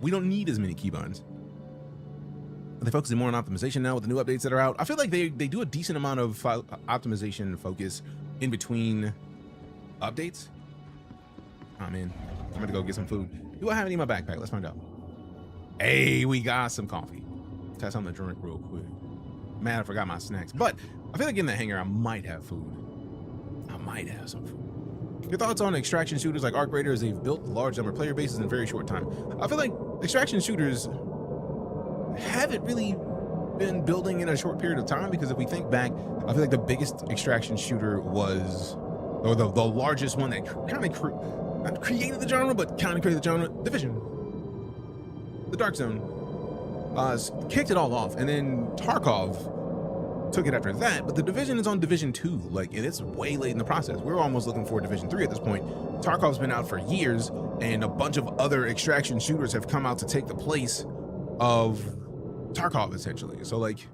we don't need as many keybinds. They're focusing more on optimization now with the new updates that are out. I feel like they do a decent amount of optimization focus in between updates. Oh man, I'm going to go get some food. Do I have any in my backpack? Let's find out. Hey, we got some coffee. Test something to drink real quick. Man, I forgot my snacks. But I feel like in the hangar, I might have food. I might have some food. Your thoughts on extraction shooters like Arc Raiders? They've built a large number of player bases in a very short time. I feel like extraction shooters haven't really been building in a short period of time, because if we think back, I feel like the biggest extraction shooter was, or the largest one that kind of not created the genre, but kind of created the genre, Division. The Dark Zone kicked it all off, and then Tarkov took it after that. But the Division is on Division 2, like, and it's way late in the process. We're almost looking for Division 3 at this point. Tarkov's been out for years, and a bunch of other extraction shooters have come out to take the place of Tarkov, essentially. So, like,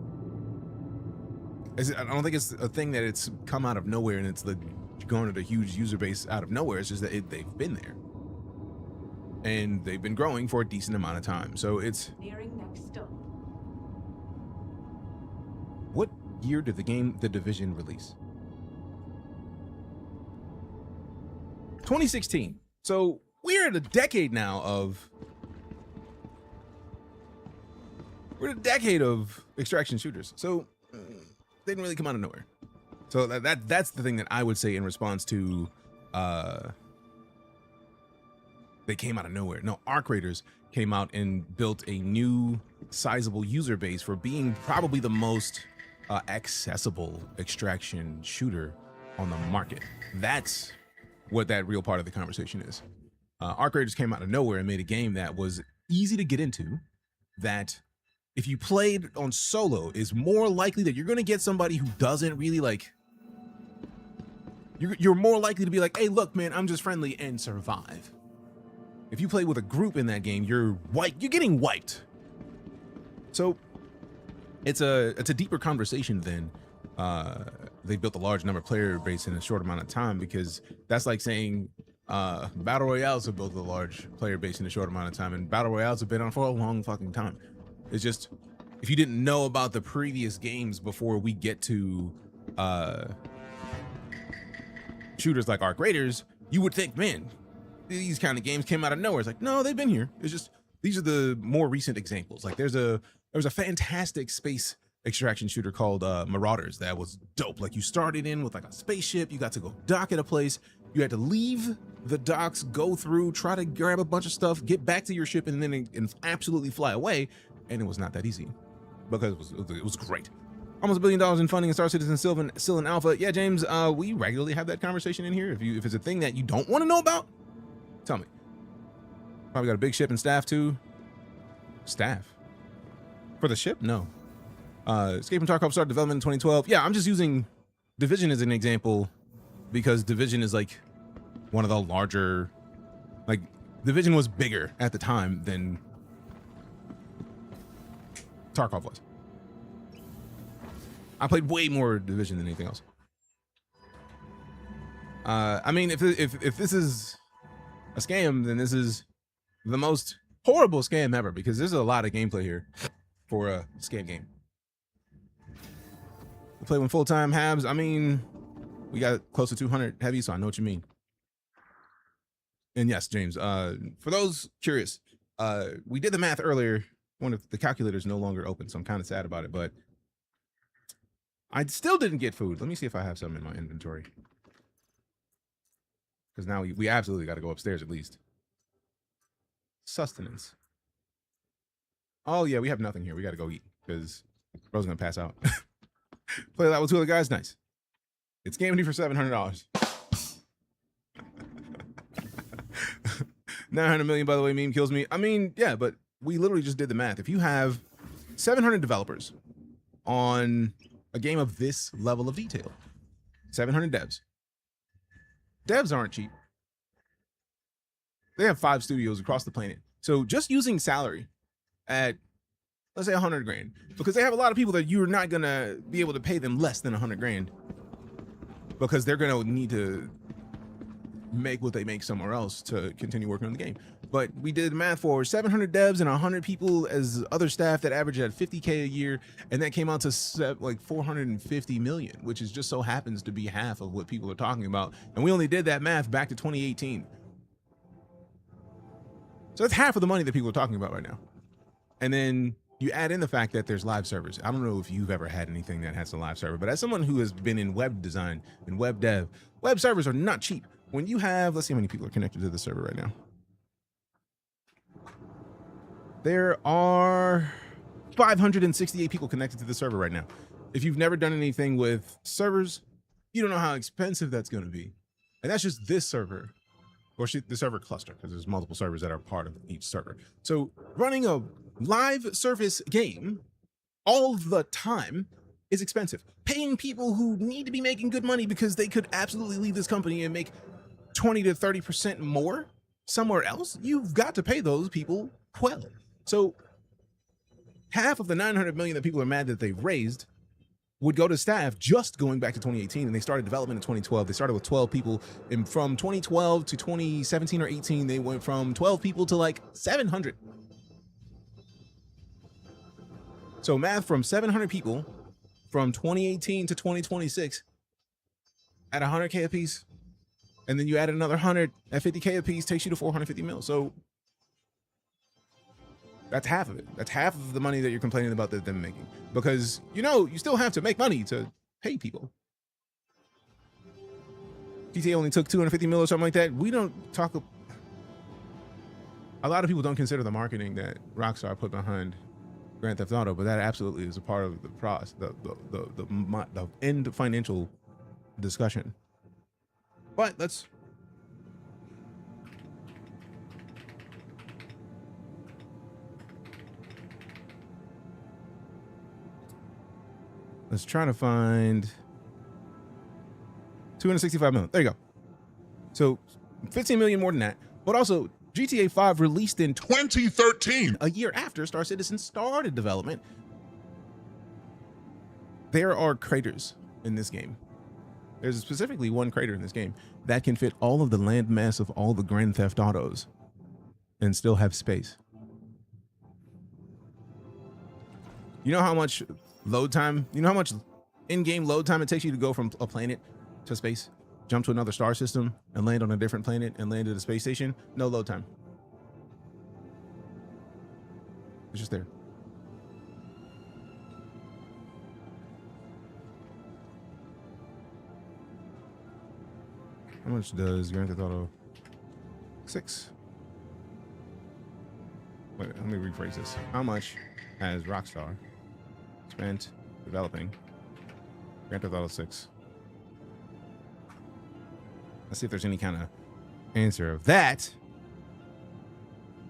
I don't think it's a thing that it's come out of nowhere and it's going to a huge user base out of nowhere. It's just that they've been there, and they've been growing for a decent amount of time. So it's Nearing next stop. What year did the game The Division release? 2016. So we're at a decade now of extraction shooters. So they didn't really come out of nowhere. So that's the thing that I would say in response to they came out of nowhere. No, Arc Raiders came out and built a new sizable user base for being probably the most accessible extraction shooter on the market. That's what that real part of the conversation is. Arc Raiders came out of nowhere and made a game that was easy to get into, that if you played on solo is more likely that you're going to get somebody who doesn't really like, you're more likely to be like, hey, look, man, I'm just friendly, and survive. If you play with a group in that game, you're getting wiped. So it's a deeper conversation than they built a large number of player base in a short amount of time, because that's like saying battle royales have built a large player base in a short amount of time, and battle royales have been on for a long fucking time. It's just, if you didn't know about the previous games before we get to shooters like Arc Raiders, you would think, man, these kind of games came out of nowhere. It's like, no, they've been here. It's just, these are the more recent examples. Like there was a fantastic space extraction shooter called Marauders that was dope. Like you started in with like a spaceship, you got to go dock at a place, you had to leave the docks, go through, try to grab a bunch of stuff, get back to your ship, and then absolutely fly away. And it was not that easy, because it was great. Almost $1 billion in funding in StarCitizen still in alpha. Yeah, James, we regularly have that conversation in here. If it's a thing that you don't want to know about, tell me. Probably got a big ship and staff too. Staff for the ship? No. Escape from Tarkov started development in 2012. Yeah, I'm just using Division as an example because Division is like one of the larger, like Division was bigger at the time than Tarkov was. I played way more Division than anything else. I mean, if this is a scam, then this is the most horrible scam ever, because there's a lot of gameplay here for a scam game. We play one full-time halves. I mean, we got close to 200 heavy, so I know what you mean. And yes, James, for those curious, we did the math earlier. One of the calculators no longer open, so I'm kind of sad about it, but I still didn't get food. Let me see if I have some in my inventory, because now we absolutely got to go upstairs at least. Sustenance. Oh yeah, we have nothing here. We got to go eat because bro's gonna pass out. Play that with two other guys. Nice. It's Game for $700. 900 million, by the way, meme kills me. I mean, yeah, but we literally just did the math. If you have 700 developers on a game of this level of detail, 700 devs aren't cheap. They have 5 studios across the planet. So just using salary at, let's say 100 grand, because they have a lot of people that you're not gonna be able to pay them less than 100 grand, because they're gonna need to make what they make somewhere else to continue working on the game. But we did math for 700 devs and 100 people as other staff that average at 50K a year, and that came out to like 450 million, which is just so happens to be half of what people are talking about. And we only did that math back to 2018. So that's half of the money that people are talking about right now. And then you add in the fact that there's live servers. I don't know if you've ever had anything that has a live server, but as someone who has been in web design and web dev, web servers are not cheap. when you have, let's see how many people are connected to the server right now. There are 568 people connected to the server right now. If you've never done anything with servers, you don't know how expensive that's going to be. And that's just this server, or the server cluster, because there's multiple servers that are part of each server. So running a live service game all the time is expensive. Paying people who need to be making good money because they could absolutely leave this company and make 20 to 30% more somewhere else, you've got to pay those people well. So half of the 900 million that people are mad that they've raised would go to staff just going back to 2018, and they started development in 2012. They started with 12 people, and from 2012 to 2017 or 18, they went from 12 people to like 700. So math from 700 people from 2018 to 2026 at 100K a piece, and then you add another 100 at 50K a piece, takes you to 450 mil. So that's half of it. That's half of the money that you're complaining about that them making. Because, you know, you still have to make money to pay people. GTA only took 250 mil or something like that. We don't talk. A lot of people don't consider the marketing that Rockstar put behind Grand Theft Auto, but that absolutely is a part of the process, the end financial discussion. But let's try to find 265 million. There you go. So 15 million more than that. But also, GTA 5 released in 2013, a year after StarCitizen started development. There are craters in this game. There's specifically one crater in this game that can fit all of the land mass of all the Grand Theft Autos and still have space. You know how much load time, you know how much in-game load time it takes you to go from a planet to space, jump to another star system, and land on a different planet and land at a space station? No load time. It's just there. How much does Grand Theft Auto 6? Wait, let me rephrase this. How much has Rockstar spent developing Grand Theft Auto 6? Let's see if there's any kind of answer of that.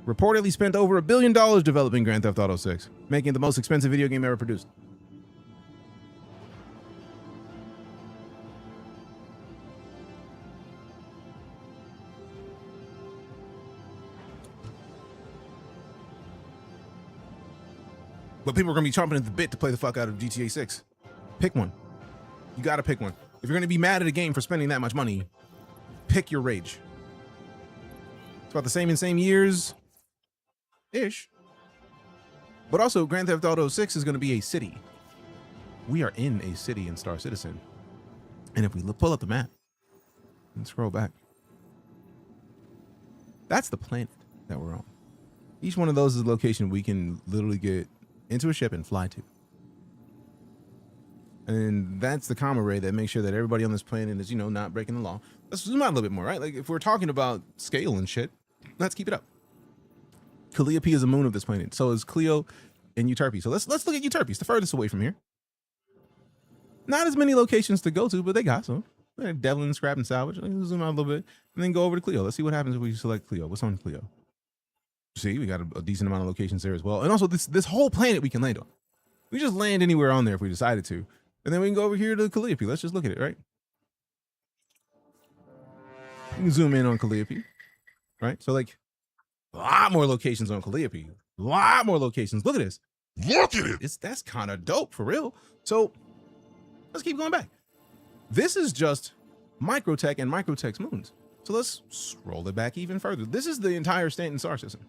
Reportedly spent over $1 billion developing Grand Theft Auto 6, making it the most expensive video game ever produced. But people are going to be chomping at the bit to play the fuck out of GTA 6. Pick one. You got to pick one. If you're going to be mad at a game for spending that much money, pick your rage. It's about the same in same years-ish. But also, Grand Theft Auto 6 is going to be a city. We are in a city in StarCitizen. And if we pull up the map and scroll back, that's the planet that we're on. Each one of those is a location we can literally get into a ship and fly to. And that's the comma ray that makes sure that everybody on this planet is, you know, not breaking the law. Let's zoom out a little bit more, right? Like, if we're talking about scale and shit, let's keep it up. Calliope is the moon of this planet. So is Clio and Euterpe. So let's look at Euterpe. It's the furthest away from here. Not as many locations to go to, but they got some. Devlin, Scrap, and Salvage. Let's zoom out a little bit and then go over to Clio. Let's see what happens if we select Clio. What's on Clio? See, we got a decent amount of locations there as well. And also this whole planet we can land on. We just land anywhere on there if we decided to. And then we can go over here to Calliope. Let's just look at it, right? You can zoom in on Calliope, right? So like a lot more locations on Calliope. A lot more locations. Look at this. Look at it. That's kind of dope for real. So let's keep going back. This is just Microtech and Microtech's moons. So let's scroll it back even further. This is the entire Stanton star system.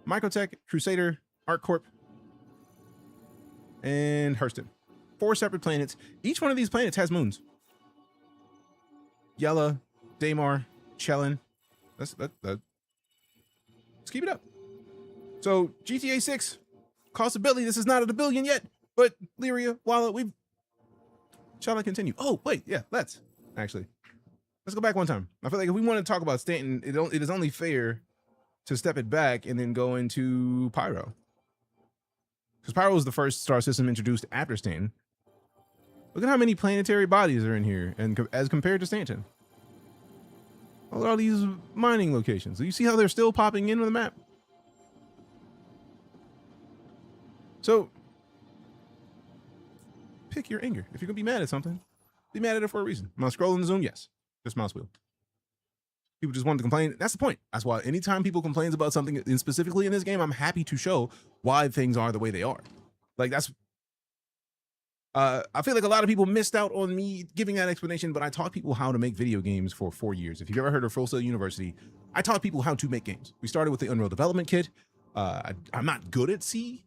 Microtech, Crusader, ArcCorp, and Hurston. 4 separate planets. Each one of these planets has moons. Yella, Daymar, Chellin. Let's keep it up. So GTA 6 cost $1 billion. This is not at $1 billion yet, but Lyria, Walla, shall I continue? Oh, wait, yeah, let's actually. Let's go back one time. I feel like if we want to talk about Stanton, it is only fair to step it back and then go into Pyro. Because Pyro was the first star system introduced after Stanton. Look at how many planetary bodies are in here, and as compared to Stanton. Look at all these mining locations. You see how they're still popping in on the map? So, pick your anger. If you're going to be mad at something, be mad at it for a reason. Am I scrolling the Zoom? Yes. Just mouse wheel. People just wanted to complain. That's the point. That's why anytime people complains about something, and specifically in this game, I'm happy to show why things are the way they are. Like, that's... I feel like a lot of people missed out on me giving that explanation, but I taught people how to make video games for 4 years. If you've ever heard of Full Sail University, I taught people how to make games. We started with the Unreal Development Kit. I'm not good at C++,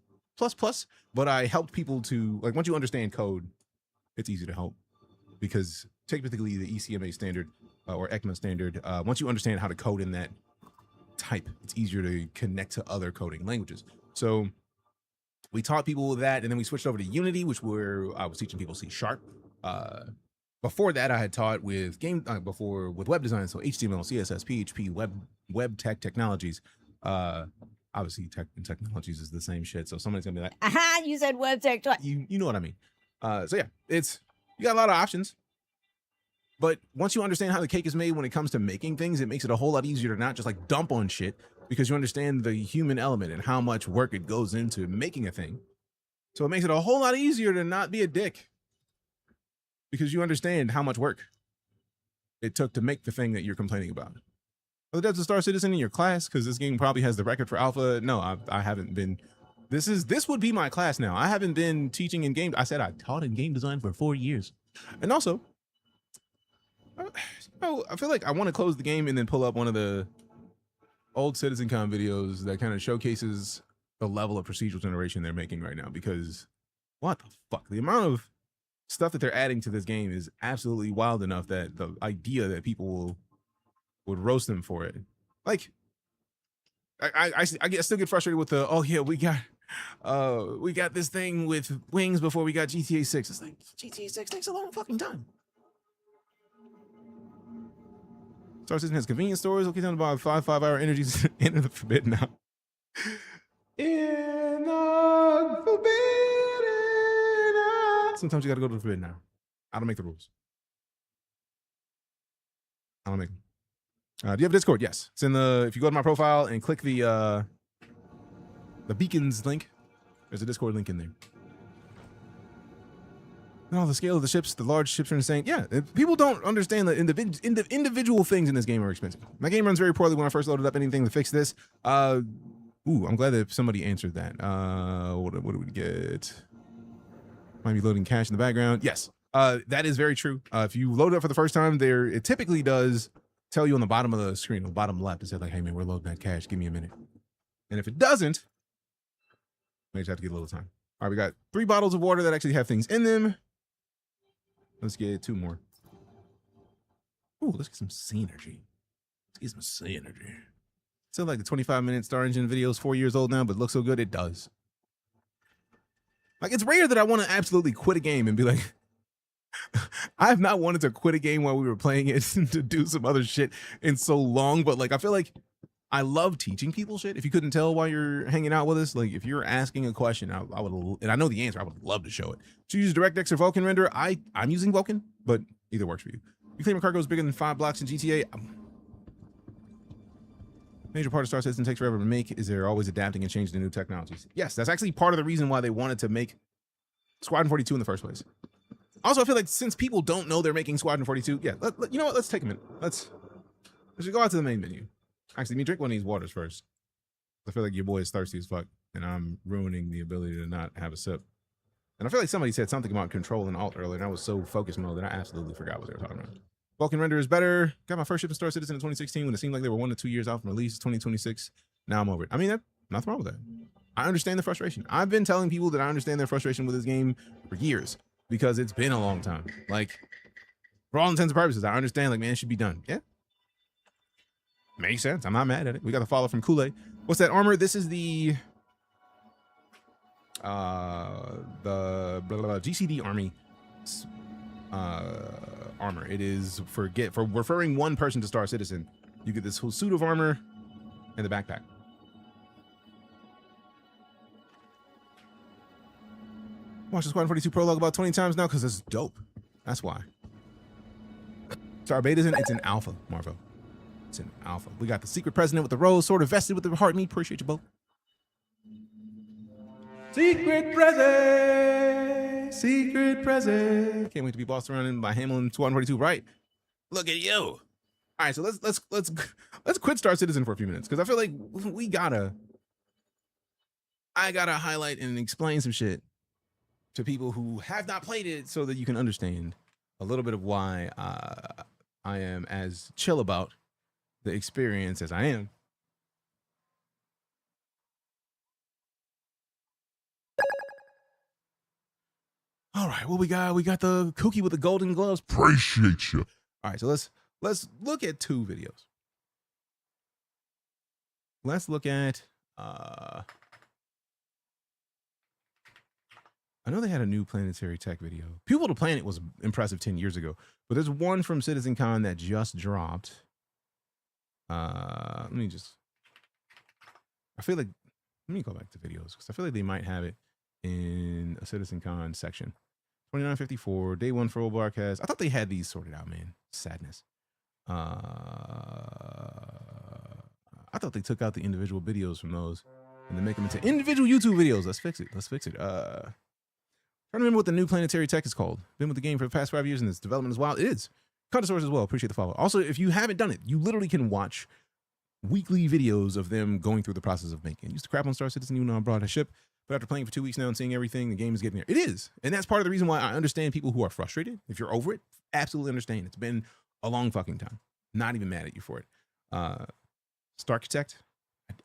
but I helped people to, like, once you understand code, it's easy to help. Because typically the ECMA standard or ECMA standard, once you understand how to code in that type, it's easier to connect to other coding languages. So we taught people that, and then we switched over to Unity, which I was teaching people C#. Before that, I had taught with with web design, so HTML, CSS, PHP, web tech technologies. Obviously, tech and technologies is the same shit, so somebody's gonna be like, Aha, you said web tech twice. You know what I mean. So yeah, you got a lot of options. But once you understand how the cake is made when it comes to making things, it makes it a whole lot easier to not just like dump on shit, because you understand the human element and how much work it goes into making a thing. So it makes it a whole lot easier to not be a dick, because you understand how much work it took to make the thing that you're complaining about. Well, that's a StarCitizen in your class, because this game probably has the record for alpha. No, I haven't been. This would be my class now. I haven't been teaching in game. I said I taught in game design for 4 years. And also, I feel like I want to close the game and then pull up one of the old CitizenCon videos that kind of showcases the level of procedural generation they're making right now, because what the fuck? The amount of stuff that they're adding to this game is absolutely wild enough that the idea that people would roast them for it. Like, I still get frustrated with the, oh yeah, we got this thing with wings before we got GTA 6. It's like, GTA 6 takes a long fucking time. StarCitizen has convenience stores located on about 5-hour energies in the forbidden now. In the forbidden now. Sometimes you gotta go to the forbidden now. I don't make the rules. I don't make them. Do you have a Discord? Yes. It's in if you go to my profile and click the beacons link, there's a Discord link in there. No, the scale of the ships, the large ships are insane. Yeah, people don't understand that individual things in this game are expensive. My game runs very poorly when I first loaded up anything to fix this. Ooh, I'm glad that somebody answered that. What do we get? Might be loading cache in the background. Yes, that is very true. If you load it up for the first time, it typically does tell you on the bottom of the screen, on the bottom left, it says like, hey man, we're loading that cache. Give me a minute. And if it doesn't, we just have to get a little time. All right, we got 3 bottles of water that actually have things in them. Let's get 2 more. Ooh, let's get some synergy. Let's get some synergy. Still like the 25-minute Star Engine video is 4 years old now, but looks so good, it does. Like, it's rare that I want to absolutely quit a game and be like, I have not wanted to quit a game while we were playing it to do some other shit in so long, but like, I feel like I love teaching people shit. If you couldn't tell while you're hanging out with us, like if you're asking a question, I would, and I know the answer, I would love to show it. So you use DirectX or Vulkan render. I'm using Vulkan, but either works for you. You claim a cargo is bigger than 5 blocks in GTA. Major part of StarCitizen takes forever to make. Is there always adapting and changing to new technologies? Yes, that's actually part of the reason why they wanted to make Squadron 42 in the first place. Also, I feel like since people don't know they're making Squadron 42, yeah, you know what? Let's take a minute. Let's just go out to the main menu. Actually, let me drink one of these waters first. I feel like your boy is thirsty as fuck, and I'm ruining the ability to not have a sip. And I feel like somebody said something about Control and Alt earlier, and I was so focused mode that I absolutely forgot what they were talking about. Vulkan render is better. Got my first ship in StarCitizen in 2016 when it seemed like they were 1 to 2 years out from release. 2026. Now I'm over it. I mean, nothing wrong with that. I understand the frustration. I've been telling people that I understand their frustration with this game for years because it's been a long time. Like, for all intents and purposes, I understand, like, man, it should be done. Yeah. Makes sense. I'm not mad at it. We got the follow from Kool-Aid. What's that armor? This is the GCD Army armor. It is for referring one person to StarCitizen. You get this whole suit of armor and the backpack. Watch the Squad 42 prologue about 20 times now because it's dope. That's why. So our beta isn't, it's an alpha, Marvo. It's an alpha. We got the secret president with the rose, sort of vested with the heart. Me, appreciate you both. Secret present. Secret present. Can't wait to be bossed around by Hamlin 242, right? Look at you. All right, so let's quit StarCitizen for a few minutes because I feel like I gotta highlight and explain some shit to people who have not played it so that you can understand a little bit of why I am as chill about the experience as I am. All right, what we got? We got the cookie with the golden gloves. Appreciate you. All right, so let's look at 2 videos. Let's look at I know they had a new planetary tech video. People to Planet was impressive 10 years ago, but there's one from CitizenCon that just dropped. Let me go back to videos because I feel like they might have it in a CitizenCon section. 2954, day 1 for old broadcast. I thought they had these sorted out, man. Sadness. I thought they took out the individual videos from those and then make them into individual YouTube videos. Let's fix it. Trying to remember what the new planetary tech is called. Been with the game for the past 5 years and its development is wild. It is. Content source as well. Appreciate the follow. Also, if you haven't done it, you literally can watch weekly videos of them going through the process of making. Used to crap on StarCitizen even though I brought a ship, but after playing for 2 weeks now and seeing everything, the game is getting there. It is. And that's part of the reason why I understand people who are frustrated. If you're over it, absolutely understand. It's been a long fucking time. Not even mad at you for it. StarCitizen?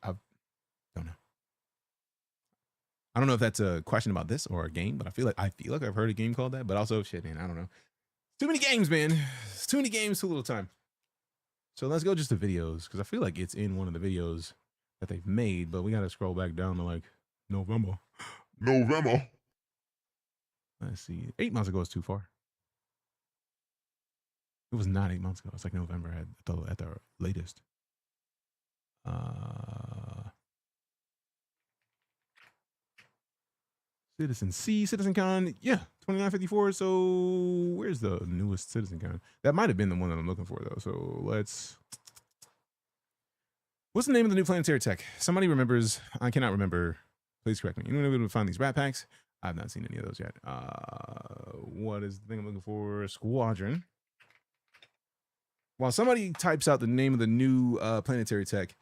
I don't know. I don't know if that's a question about this or a game, but I feel like I've heard a game called that, but also shit, man, I don't know. Too many games, man. It's too many games, too little time. So let's go just to videos, because I feel like it's in one of the videos that they've made, but we got to scroll back down to like November. Let's see. 8 months ago is too far. It was not 8 months ago. It's like November at the latest. CitizenCon, yeah, 2954. So where's the newest CitizenCon? That might have been the one that I'm looking for though. So what's the name of the new planetary tech? Somebody remembers. I cannot remember. Please correct me. You know, able to find these rat packs. I've not seen any of those yet. What is the thing I'm looking for? Squadron. While somebody types out the name of the new planetary tech,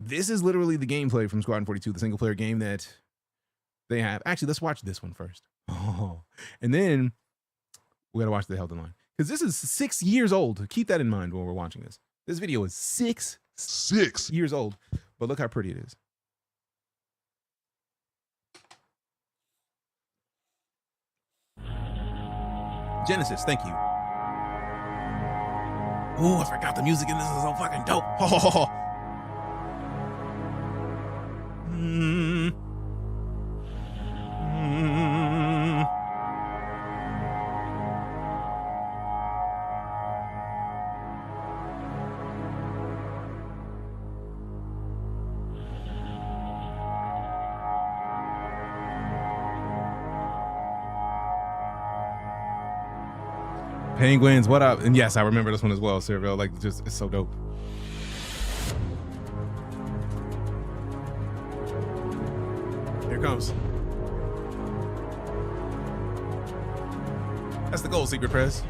this is literally the gameplay from Squadron 42, the single player game that they have. Actually, let's watch this one first. Oh, and then we got to watch the Held in Line because this is 6 years old. Keep that in mind when we're watching this. This video is six years old, but look how pretty it is. Genesis, thank you. Oh, I forgot the music in this is so fucking dope. Oh. Penguins, what up? And yes, I remember this one as well, Cyril. Like, just it's so dope. Here it comes. That's the goal, Secret Press.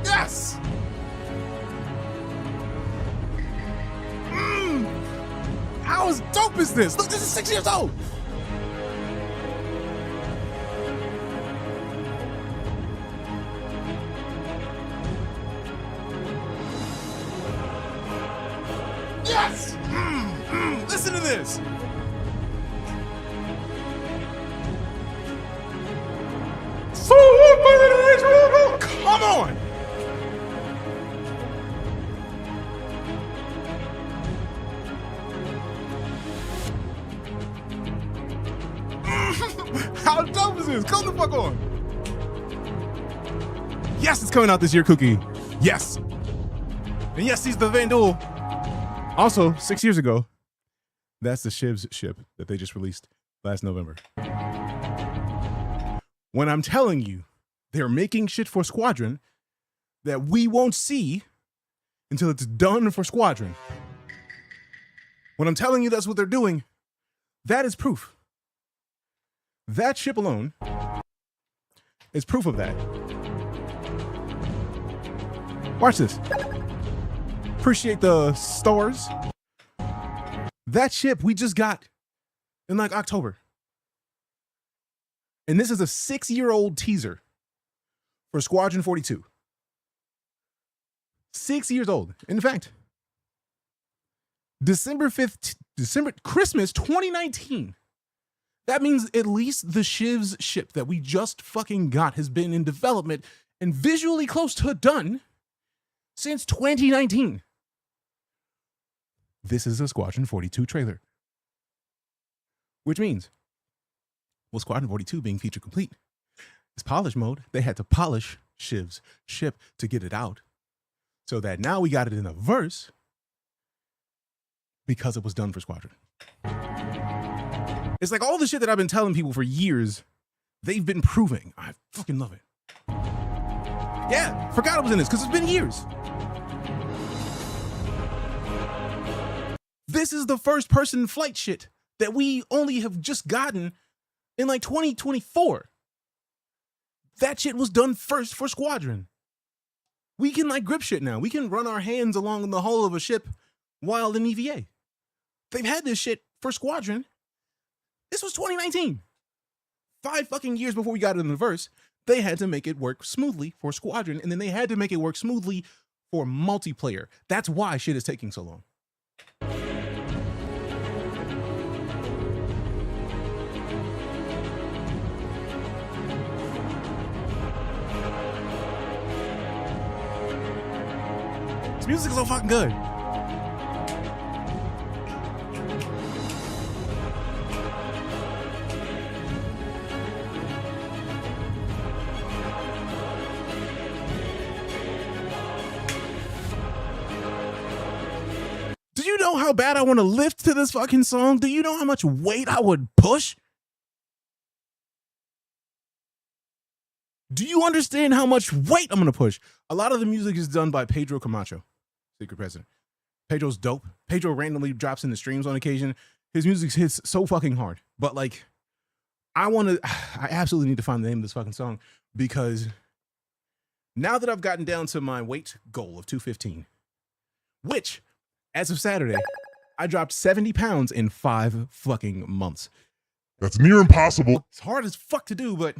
Yes! How dope is this? Look, this is 6 years old. Yes! Listen to this. Come on. How dope is this? Come the fuck on. Yes, it's coming out this year, Cookie. Yes. And yes, he's the Vandal. Also, 6 years ago, that's the Shivs ship that they just released last November. When I'm telling you, they're making shit for Squadron that we won't see until it's done for Squadron. When I'm telling you that's what they're doing, that is proof. That ship alone is proof of that. Watch this. Appreciate the stars. That ship we just got in like October. And this is a 6-year-old teaser for Squadron 42. 6 years old. In fact, December 5th, Christmas 2019. That means at least the Shivs ship that we just fucking got has been in development and visually close to done since 2019. This is a Squadron 42 trailer. Which means, well, Squadron 42 being feature complete, it's polish mode. They had to polish Shiv's ship to get it out. So that now we got it in a verse because it was done for Squadron. It's like all the shit that I've been telling people for years, they've been proving. I fucking love it. Yeah, forgot I was in this because it's been years. This is the first person flight shit that we only have just gotten in like 2024. That shit was done first for Squadron. We can like grip shit now. We can run our hands along the hull of a ship while in EVA. They've had this shit for Squadron. This was 2019. 5 fucking years before we got it in the verse, they had to make it work smoothly for Squadron, and then they had to make it work smoothly for multiplayer. That's why shit is taking so long. This music is so fucking good. Do you know how bad I want to lift to this fucking song? Do you know how much weight I would push? Do you understand how much weight I'm going to push? A lot of the music is done by Pedro Camacho, Secret President. Pedro's dope. Pedro randomly drops in the streams on occasion. His music hits so fucking hard. But like, I absolutely need to find the name of this fucking song because now that I've gotten down to my weight goal of 215, which as of Saturday, I dropped 70 pounds in 5 fucking months. That's near impossible. It's hard as fuck to do, but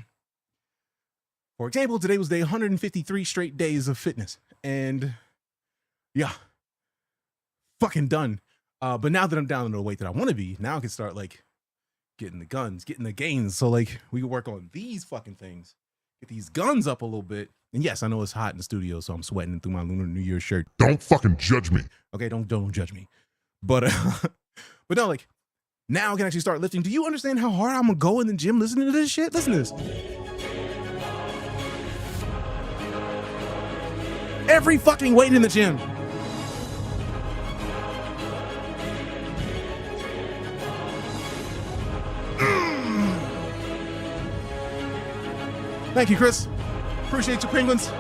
for example, today was day 153 straight days of fitness. And yeah, fucking done. But now that I'm down to the weight that I want to be, now I can start like getting the guns, getting the gains. So like we can work on these fucking things, get these guns up a little bit. And yes, I know it's hot in the studio, so I'm sweating through my Lunar New Year shirt. Don't fucking judge me. Okay, don't judge me. But no, like now I can actually start lifting. Do you understand how hard I'm gonna go in the gym listening to this shit? Listen to this. Every fucking weight in the gym. Thank you, Chris. Appreciate you, penguins.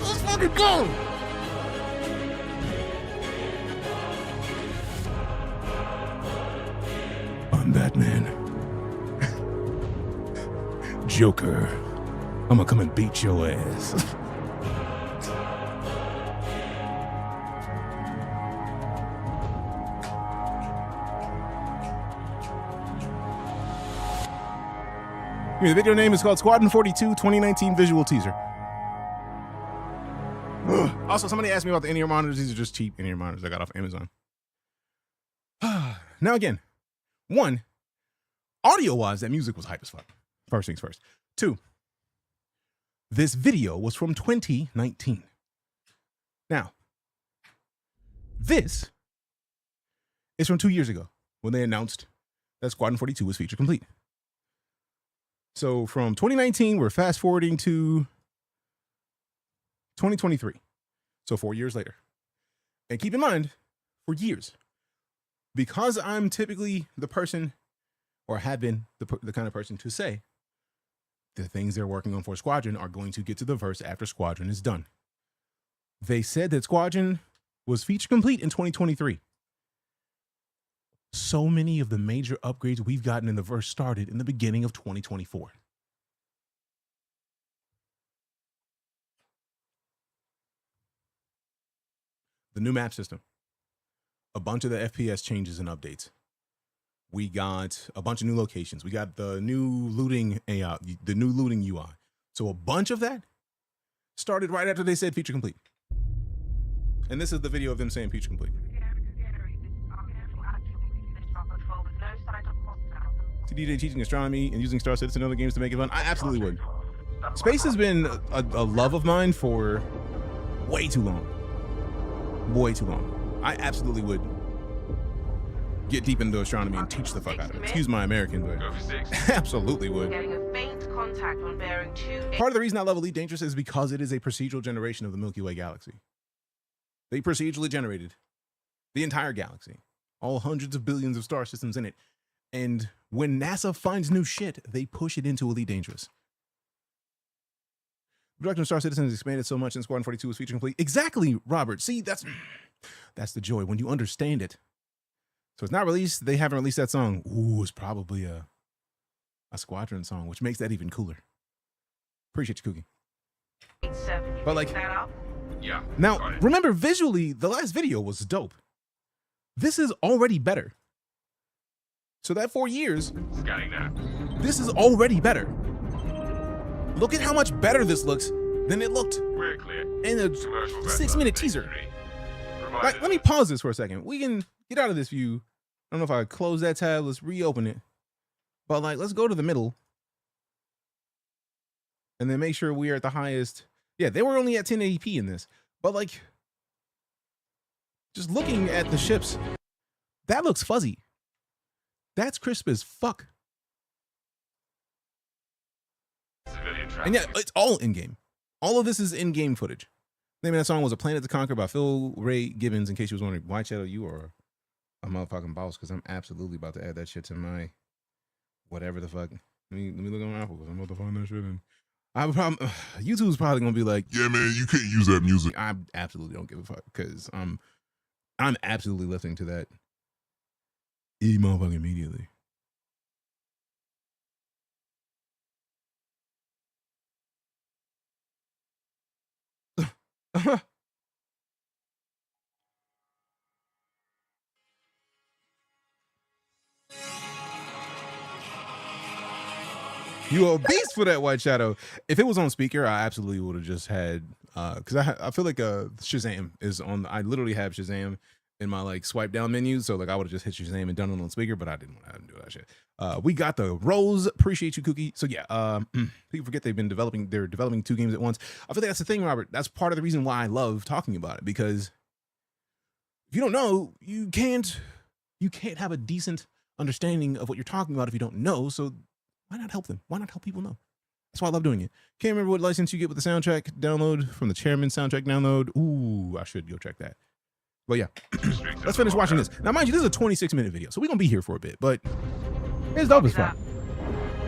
Let's fucking go. I'm Batman. Joker. I'm gonna come and beat your ass. The video name is called Squadron 42 2019 visual teaser. Also, somebody asked me about the in-ear monitors. These are just cheap in-ear monitors I got off Amazon. Now again, 1, audio-wise, that music was hype as fuck. First things first. 2, this video was from 2019. Now, This is from 2 years ago when they announced that Squadron 42 was feature complete. So from 2019, we're fast forwarding to 2023. So 4 years later. And keep in mind, for years, because I'm typically the person, or have been the kind of person to say, the things they're working on for Squadron are going to get to the verse after Squadron is done. They said that Squadron was feature complete in 2023. So many of the major upgrades we've gotten in the verse started in the beginning of 2024. The new map system, a bunch of the FPS changes and updates. We got a bunch of new locations. We got the new looting AI, the new looting UI. So a bunch of that started right after they said feature complete. And this is the video of them saying feature complete. To DJ teaching astronomy and using StarCitizen and other games to make it fun? I absolutely would. Space has been a love of mine for way too long. Way too long. I absolutely would get deep into astronomy and teach the fuck out of it. Excuse my American, but absolutely would. Part of the reason I love Elite Dangerous is because it is a procedural generation of the Milky Way galaxy. They procedurally generated the entire galaxy, all hundreds of billions of star systems in it. And when NASA finds new shit, they push it into Elite Dangerous. The production of StarCitizen has expanded so much and Squadron 42 is feature complete. Exactly, Robert. See, that's the joy when you understand it. So it's not released. They haven't released that song. Ooh, it's probably a Squadron song, which makes that even cooler. Appreciate you, Cookie. But like, yeah. Now, remember, visually, the last video was dope. This is already better. So that 4 years, this is already better. Look at how much better this looks than it looked in a 6-minute teaser. Like, let me pause this for a second. We can get out of this view. I don't know if I close that tab. Let's reopen it. But like, let's go to the middle. And then make sure we are at the highest. Yeah, they were only at 1080p in this. But like, just looking at the ships, that looks fuzzy. That's crisp as fuck. And yeah, it's all in-game. All of this is in-game footage. The name of that song was A Planet to Conquer by Phil Ray Gibbons, in case you was wondering. White Shadow, you are a motherfucking boss, because I'm absolutely about to add that shit to my whatever the fuck. Let me look on Apple, because I'm about to find that shit. And YouTube's probably going to be like, yeah, man, you can't use that music. I absolutely don't give a fuck, because I'm absolutely listening to that motherfucker immediately. You a beast for that, White Shadow. If it was on speaker, I absolutely would have just had, because I feel like Shazam is on. I literally have Shazam in my like swipe down menu, so like I would have just hit Shazam and done it on speaker, but I didn't want to do that shit. We got the Rose. Appreciate you, Cookie. So yeah, people forget they're developing 2 games at once. I feel like that's the thing, Robert. That's part of the reason why I love talking about it, because if you don't know, you can't have a decent understanding of what you're talking about if you don't know. So why not help them? Why not help people know? That's why I love doing it. Can't remember what license you get with the soundtrack download from the Chairman soundtrack download. Ooh, I should go check that. But yeah, let's finish watching this. Now, mind you, this is a 26-minute video, so we're going to be here for a bit, but it's dope as fuck.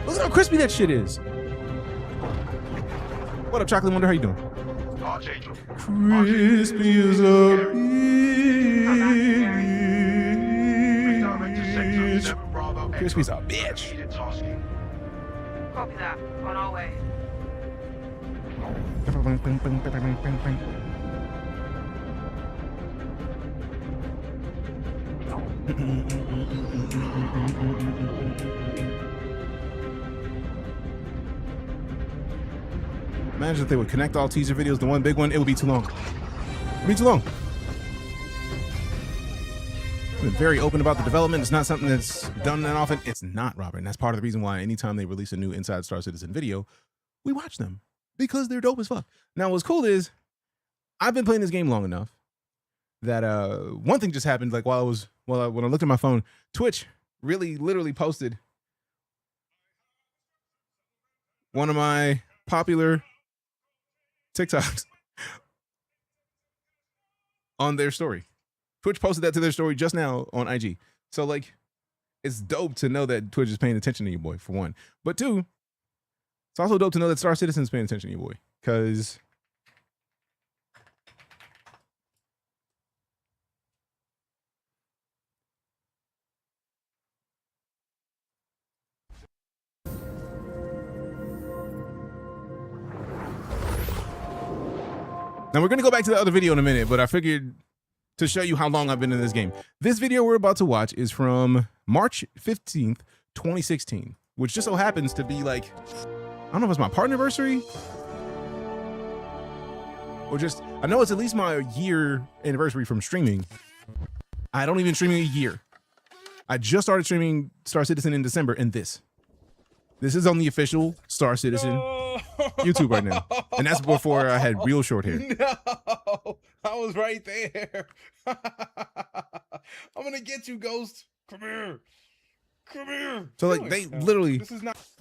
Look at how crispy that shit is. What up, Chocolate Wonder? How you doing? Crispy as a bitch. Crispy as a bitch. Copy that. On our way. Imagine if they would connect all teaser videos to one big one. It would be too long. It would be too long. I've been very open about the development. It's not something that's done that often. It's not, Robert. And that's part of the reason why anytime they release a new Inside StarCitizen video, we watch them, because they're dope as fuck. Now, what's cool is I've been playing this game long enough that one thing just happened. Like when I looked at my phone, Twitch really literally posted one of my popular TikToks on their story. Twitch posted that to their story just now on IG. So like, it's dope to know that Twitch is paying attention to you, boy, for one. But two, it's also dope to know that StarCitizen's paying attention to you, boy, because now we're going to go back to the other video in a minute, but I figured to show you how long I've been in this game. This video we're about to watch is from March 15th, 2016, which just so happens to be like, I don't know if it's my partnerversary or just, I know it's at least my year anniversary from streaming. I don't even streaming a year. I just started streaming StarCitizen in December, and this is on the official StarCitizen YouTube right now. And that's before I had real short hair. No, I was right there. I'm gonna get you, Ghost. Come here. Come here. So like they literally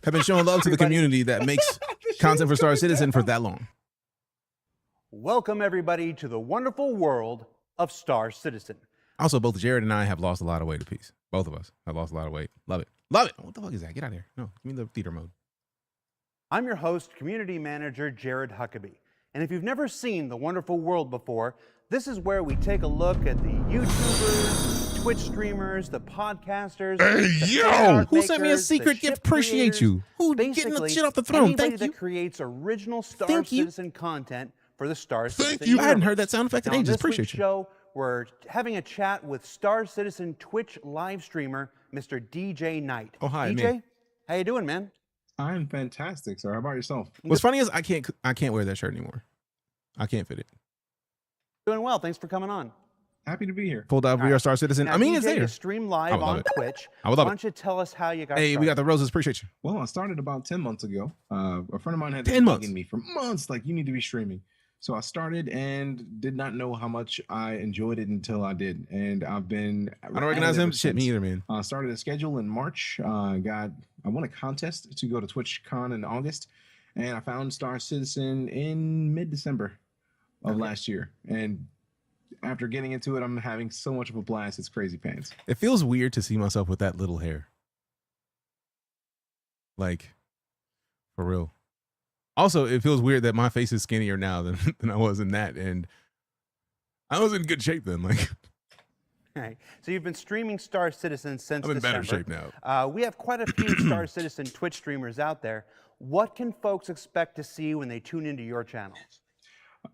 have been showing love to the community that makes content for StarCitizen for that long. Welcome everybody to the wonderful world of StarCitizen. Also, both Jared and I have lost a lot of weight apiece. Both of us have lost a lot of weight. Love it. Love it. What the fuck is that? Get out of here. No, give me the theater mode. I'm your host, community manager Jared Huckabee. And if you've never seen the wonderful world before, this is where we take a look at the YouTubers, Twitch streamers, the podcasters. Hey, yo! Who sent me a secret gift? Appreciate you. Who getting the shit off the throne? Anybody Thank you. that creates original StarCitizen content for the StarCitizen. Thank you. I hadn't heard that sound effect in Now, on ages. this week's Appreciate you. show, we're having a chat with StarCitizen Twitch live streamer, Mr. DeejayKnight. Oh, hi, DJ, me. how you doing, man? I'm fantastic, sir. How about yourself? What's funny is I can't wear that shirt anymore. I can't fit it. Doing well. Thanks for coming on. Happy to be here. Pulled out We Are StarCitizen. Now, I mean, DJ, it's there. you stream I live would love on it. Twitch. I would love Why it. don't you tell us how you got Hey, started? we got the roses. Appreciate you. Well, I started about 10 months ago. A friend of mine had 10 been months? bugging me for months, like, you need to be streaming. So I started and did not know how much I enjoyed it until I did. And I've been... I don't recognize him. Shit, me either, man. Started a schedule in March. I won a contest to go to TwitchCon in August. And I found StarCitizen in mid-December of last year. And after getting into it, I'm having so much of a blast. It's crazy pants. It feels weird to see myself with that little hair. Like, for real. Also, it feels weird that my face is skinnier now than I was in that. And I was in good shape then. Like, All right. So you've been streaming StarCitizen since I'm in better December. shape now. We have quite a few StarCitizen Twitch streamers out there. What can folks expect to see when they tune into your channel?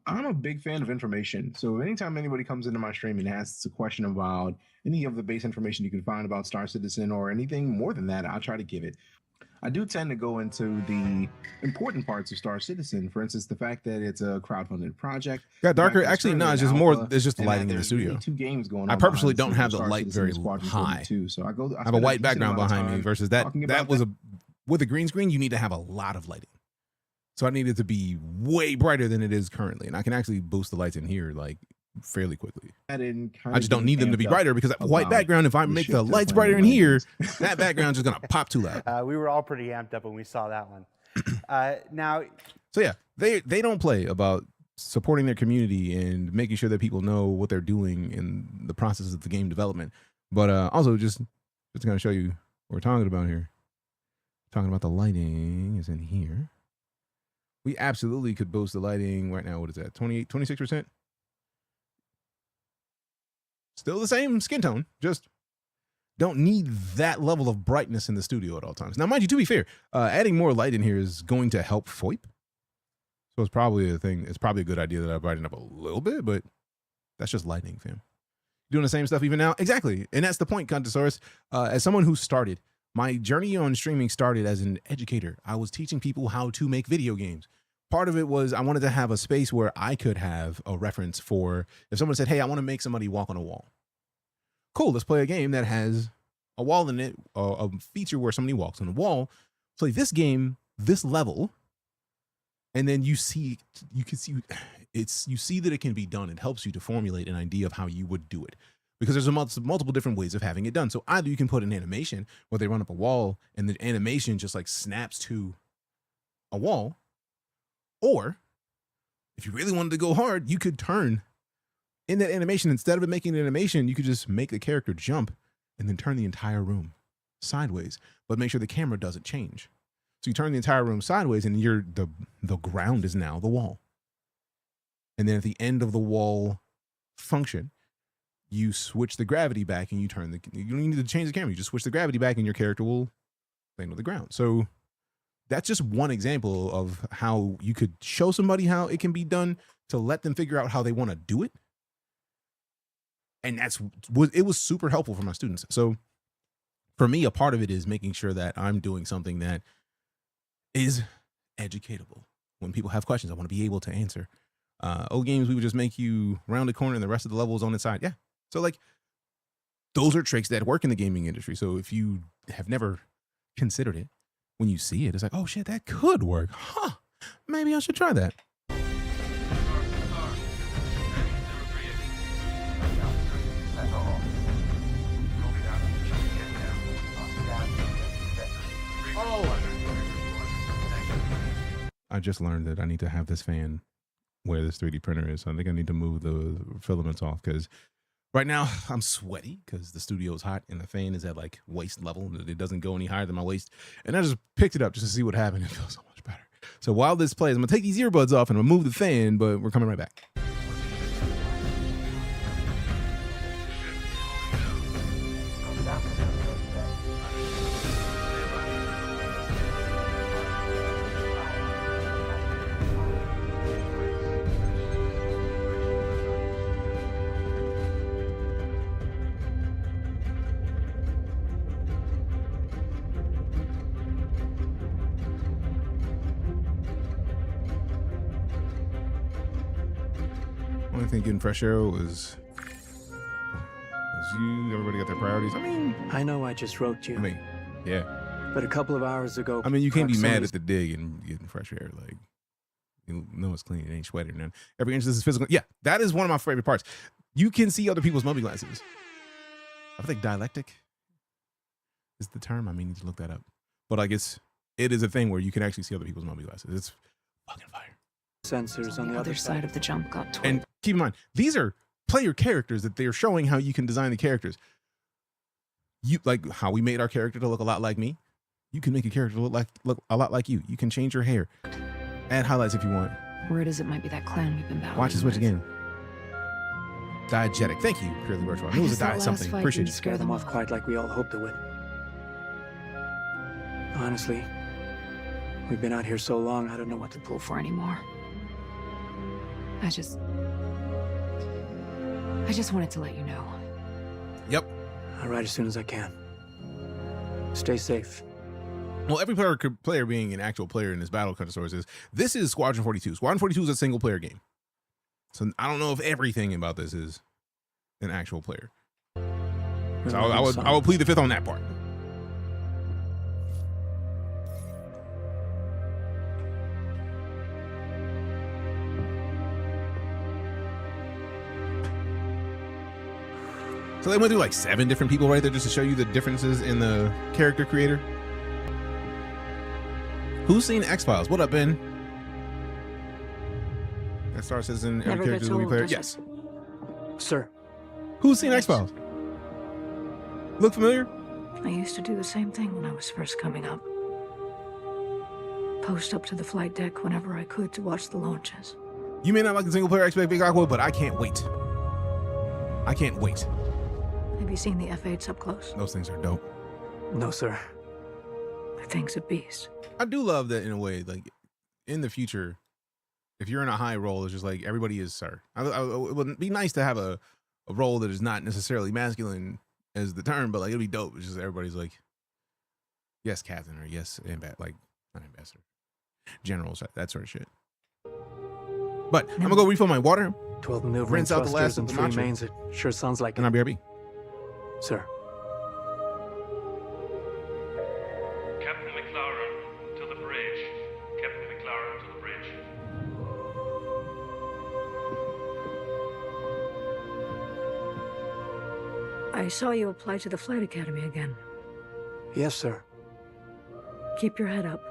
I'm a big fan of information. So anytime anybody comes into my stream and asks a question about any of the base information you can find about StarCitizen or anything more than that, I'll try to give it. I do tend to go into the important parts of StarCitizen. For instance, the fact that it's a crowdfunded project. Got darker. The fact that Actually, no, currently it's just in more. alpha, It's just the and that lighting in the there's studio. really two games going on. I purposely behind don't have the scenes, light StarCitizen very and Squadron high. 42. So I I have a spend white decent background amount of behind me time versus that. talking That about was with a green screen. You need to have a lot of lighting. So I need it to be way brighter than it is currently, and I can actually boost the lights in here like fairly quickly. I just don't need them to be brighter because I have a white background. If I make the lights brighter in here, that background's just gonna pop too loud. We were all pretty amped up when we saw that one. Now, So yeah, they don't play about supporting their community and making sure that people know what they're doing in the process of the game development. But also just to kind of show you what we're talking about here. Talking about the lighting is in here. We absolutely could boost the lighting right now. What is that? 28, 26%? Still the same skin tone, just don't need that level of brightness in the studio at all times. Now, mind you, to be fair, adding more light in here is going to help FOIP. So it's probably a thing. It's probably a good idea that I brighten up a little bit, but that's just lighting, fam. Doing the same stuff even now. Exactly. And that's the point, Contosaurus. As someone who started, my journey on streaming started as an educator. I was teaching people how to make video games. Part of it was I wanted to have a space where I could have a reference for if someone said, hey, I want to make somebody walk on a wall. Cool, let's play a game that has a wall in it, a feature where somebody walks on a wall. Play this game, this level, and then you can see it's you see that it can be done. It helps you to formulate an idea of how you would do it, because there's multiple different ways of having it done. So either you can put an animation where they run up a wall and the animation just like snaps to a wall, or if you really wanted to go hard, you could turn in that animation, instead of it making an animation, you could just make the character jump and then turn the entire room sideways, but make sure the camera doesn't change. So you turn the entire room sideways and the ground is now the wall. And then at the end of the wall function, you switch the gravity back and you turn you don't need to change the camera. You just switch the gravity back and your character will land on the ground. So that's just one example of how you could show somebody how it can be done to let them figure out how they want to do it. And it was super helpful for my students. So for me, a part of it is making sure that I'm doing something that is educatable. When people have questions, I want to be able to answer. Old games, we would just make you round a corner and the rest of the level is on its side. Yeah. So like, those are tricks that work in the gaming industry. So if you have never considered it, when you see it, it's like, oh shit, that could work. Huh. Maybe I should try that. I just learned that I need to have this fan where this 3D printer is. So I think I need to move the filaments off, because right now I'm sweaty because the studio is hot and the fan is at like waist level and it doesn't go any higher than my waist. And I just picked it up just to see what happened. It feels so much better. So while this plays, I'm gonna take these earbuds off and I'm gonna move the fan, but we're coming right back. Only thing getting fresh air was you. Everybody got their priorities. I mean, I know I just wrote you. I mean, yeah. But a couple of hours ago, I mean, you can't be mad proximity- at the dig and getting fresh air. Like, you know it's clean. It ain't sweaty. And every inch of this is physical. Yeah, that is one of my favorite parts. You can see other people's mummy glasses. I think dialectic is the term. I may need to look that up. But I guess it is a thing where you can actually see other people's mummy glasses. It's fucking fire. Sensors on the other side of the jump got twisted. And keep in mind, these are player characters that they're showing how you can design the characters. You like how we made our character to look a lot like me. You can make a character look a lot like you. You can change your hair, add highlights if you want. Word is it might be that clan we've been battling. Watch the switch with. again. Diegetic. Thank you, Purely Virtual. I knew it was a diet something. Appreciate you. Scare them off quite like we all hoped it would. Honestly, we've been out here so long, I don't know what to pull for anymore. I just wanted to let you know. Yep. I'll ride as soon as I can. Stay safe. Well, every player being an actual player in this battle kind of source is, this is Squadron 42. Squadron 42 is a single player game. So I don't know if everything about this is an actual player. So I would plead the fifth on that part. So they went through like 7 different people right there just to show you the differences in the character creator. Who's seen X-Files? What up, Ben? That StarCitizen, every character will be player. Yes. Sir. Who's seen X-Files? Look familiar? I used to do the same thing when I was first coming up. Post up to the flight deck whenever I could to watch the launches. You may not like the single player aspect, Big Aqua, but I can't wait. I can't wait. Have you seen the F-8s up close? Those things are dope. No, sir. The thing's a beast. I do love that in a way, like in the future, if you're in a high role, it's just like everybody is sir. It would be nice to have a role that is not necessarily masculine as the term, but like it'd be dope. It's just everybody's like, yes, captain, or yes, like not ambassador, generals, that sort of shit. But I'm gonna go refill my water. 12 maneuvering Rinse out the last thrusters and of the 3 matcha. mains. It sure sounds like And it. I'll BRB. Sir. Captain McLaren to the bridge. Captain McLaren to the bridge. I saw you apply to the Flight Academy again. Yes, sir. Keep your head up.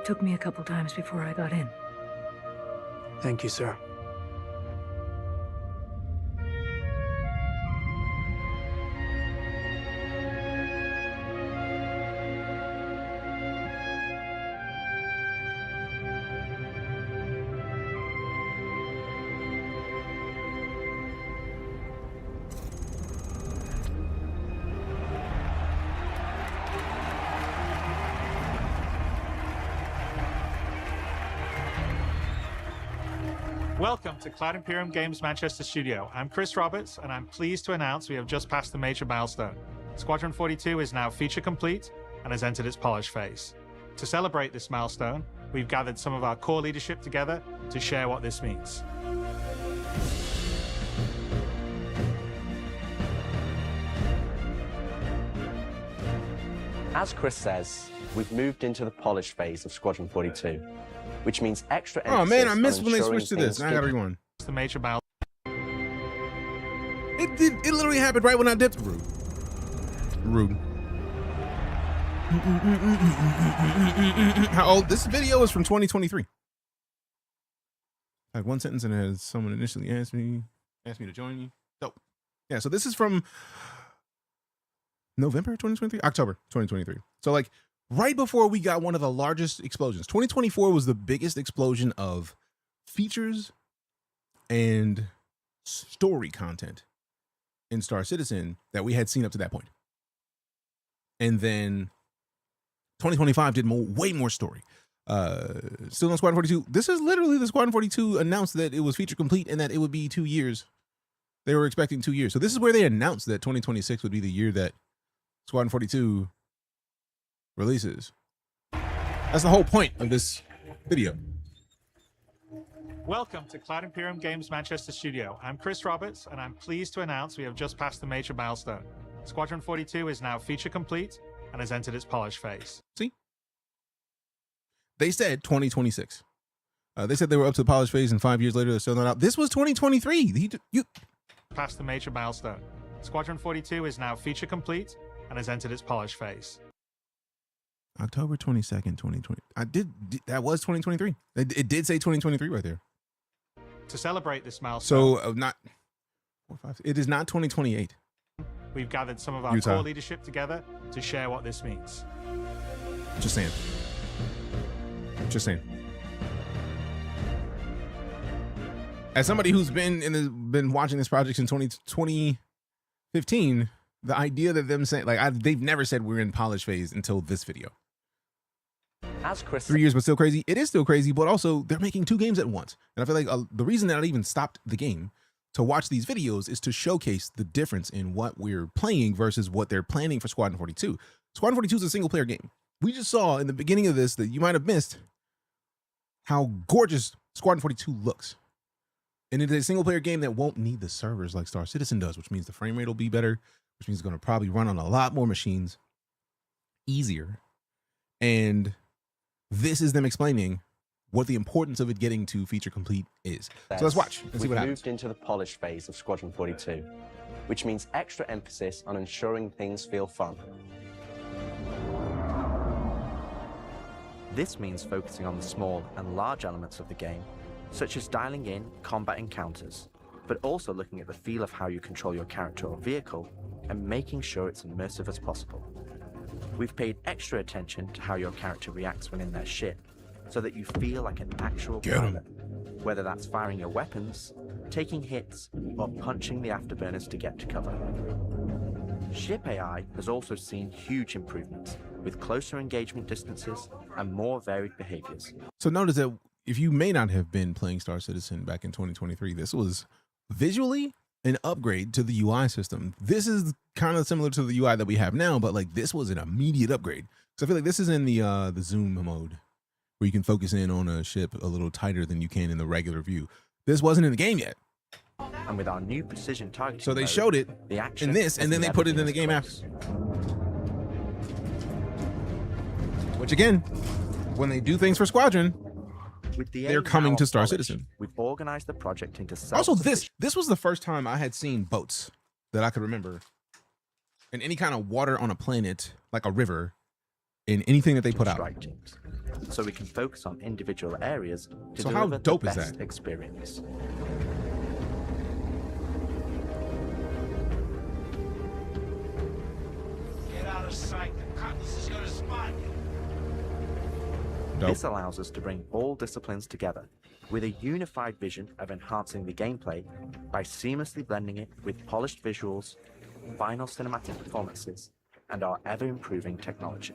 Took me a couple times before I got in. Thank you, sir. Welcome to Cloud Imperium Games Manchester Studio. I'm Chris Roberts, and I'm pleased to announce we have just passed the major milestone. Squadron 42 is now feature complete and has entered its polish phase. To celebrate this milestone, we've gathered some of our core leadership together to share what this means. As Chris says, we've moved into the polish phase of Squadron 42, which means extra Oh emphasis man, I on missed when they ensuring switched to this. things Now I gotta feel- rewind. It's the major milestone. It literally happened right when I dipped. Rude. How old? This video is from 2023. I had one sentence and it has someone initially asked me to join you. Dope. Yeah, so this is from November 2023, October 2023. So like right before we got one of the largest explosions. 2024 was the biggest explosion of features and story content in StarCitizen that we had seen up to that point. And then 2025 did way more story. Still on Squadron 42. This is literally the Squadron 42 announced that it was feature complete and that it would be 2 years. They were expecting 2 years. So this is where they announced that 2026 would be the year that Squadron 42 releases. That's the whole point of this video. Welcome to Cloud Imperium Games Manchester Studio. I'm Chris Roberts, and I'm pleased to announce we have just passed the major milestone. Squadron 42 is now feature complete and has entered its polish phase. See? They said 2026. They said they were up to the polish phase, and 5 years later, they're still not out. This was 2023. You Past the major milestone. Squadron 42 is now feature complete and has entered its polish phase. October 22nd, 2020. That was 2023. It did say 2023 right there. To celebrate this milestone, So it is not 2028. we've gathered some of our Utah. core leadership together to share what this means. Just saying. Just saying. As somebody who's been watching this project since 2015, the idea that them saying they've never said we're in polish phase until this video. As Chris 3 years, but still crazy. It is still crazy, but also they're making 2 games at once. And I feel like the reason that I even stopped the game to watch these videos is to showcase the difference in what we're playing versus what they're planning for Squadron 42. Squadron 42 is a single player game. We just saw in the beginning of this that you might have missed how gorgeous Squadron 42 looks. And it is a single player game that won't need the servers like StarCitizen does, which means the frame rate will be better, which means it's going to probably run on a lot more machines easier. And this is them explaining what the importance of it getting to feature complete is. So let's watch and see We've what happens. moved into the polish phase of Squadron 42, which means extra emphasis on ensuring things feel fun. This means focusing on the small and large elements of the game, such as dialing in combat encounters, but also looking at the feel of how you control your character or vehicle and making sure it's immersive as possible. We've paid extra attention to how your character reacts when in their ship, so that you feel like an actual pilot, whether that's firing your weapons, taking hits, or punching the afterburners to get to cover. Ship AI has also seen huge improvements, with closer engagement distances and more varied behaviors. So notice that if you may not have been playing StarCitizen back in 2023, this was visually an upgrade to the UI system. This is kind of similar to the UI that we have now, but like this was an immediate upgrade. So I feel like this is in the zoom mode where you can focus in on a ship a little tighter than you can in the regular view. This wasn't in the game yet. And with our new precision targeting So they mode, showed it the action in this, and is then they put it in the game never after. been as Which again, when they do things for Squadron, With the they're aim coming now to of polish, StarCitizen. We've organized the project into Also, this was the first time I had seen boats that I could remember in any kind of water on a planet, like a river, in anything that they put out. Strike teams, so we can focus on individual areas to So how deliver dope the is best that? experience. Get out of sight. The cutlass is gonna spot you. This allows us to bring all disciplines together with a unified vision of enhancing the gameplay by seamlessly blending it with polished visuals, final cinematic performances, and our ever-improving technology.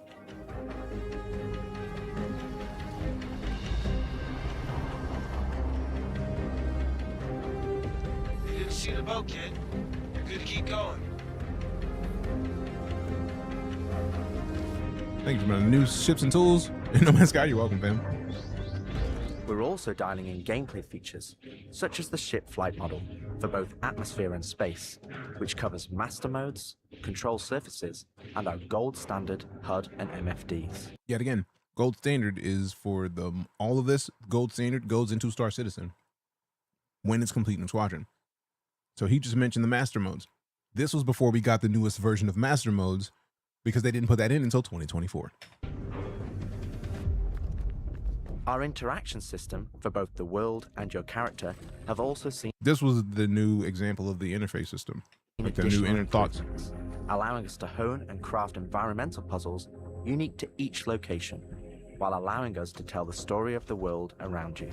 You didn't see the boat, kid. You're good to keep going. Thank you for my new ships and tools. No Man's Sky, you're welcome, fam. We're also dialing in gameplay features, such as the ship flight model for both atmosphere and space, which covers master modes, control surfaces, and our gold standard HUD and MFDs. Yet again, gold standard is for all of this. Gold standard goes into StarCitizen when it's complete in Squadron. So he just mentioned the master modes. This was before we got the newest version of master modes because they didn't put that in until 2024. Our interaction system for both the world and your character have also seen This was the new example of the interface system, like the new additional inner thoughts. improvements, allowing us to hone and craft environmental puzzles unique to each location, while allowing us to tell the story of the world around you.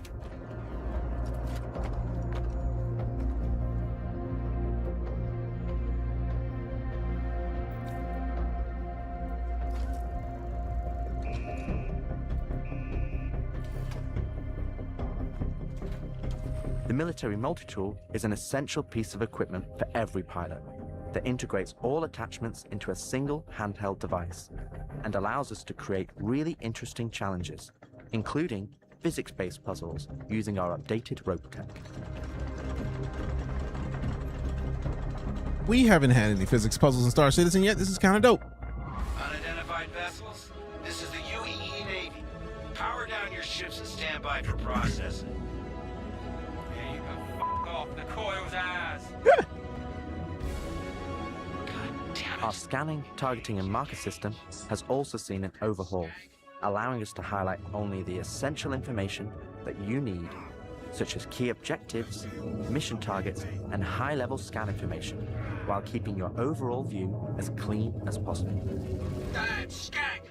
The military multi-tool is an essential piece of equipment for every pilot that integrates all attachments into a single handheld device and allows us to create really interesting challenges, including physics-based puzzles using our updated rope tech. We haven't had any physics puzzles in StarCitizen yet. This is kind of dope. Unidentified vessels. This is the UEE Navy. Power down your ships and stand by for processing. Yeah, you can fuck off the coil's eyes. Our scanning, targeting, and marker system has also seen an overhaul, allowing us to highlight only the essential information that you need, such as key objectives, mission targets, and high-level scan information, while keeping your overall view as clean as possible. Damn skank!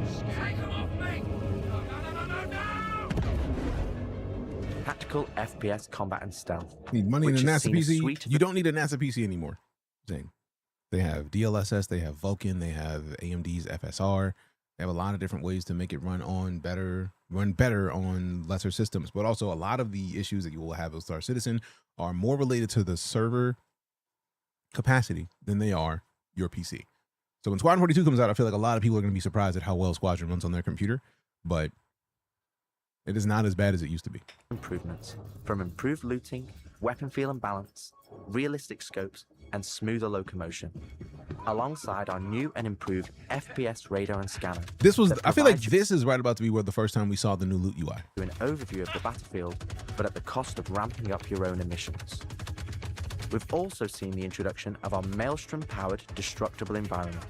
Skank him off me! No! Tactical FPS combat and stealth. Need money in a which has NASA seen a PC. suite of You don't need a NASA PC anymore. Zane. They have DLSS, they have Vulkan, they have AMD's FSR. They have a lot of different ways to make it run better on lesser systems. But also a lot of the issues that you will have with StarCitizen are more related to the server capacity than they are your PC. So when Squadron 42 comes out, I feel like a lot of people are going to be surprised at how well Squadron runs on their computer. But it is not as bad as it used to be. Improvements from improved looting, weapon feel and balance, realistic scopes, and smoother locomotion, alongside our new and improved FPS radar and scanner. This was, that I feel like provides you this is right about to be where the first time we saw the new loot UI. an overview of the battlefield, but at the cost of ramping up your own emissions. We've also seen the introduction of our Maelstrom-powered destructible environment,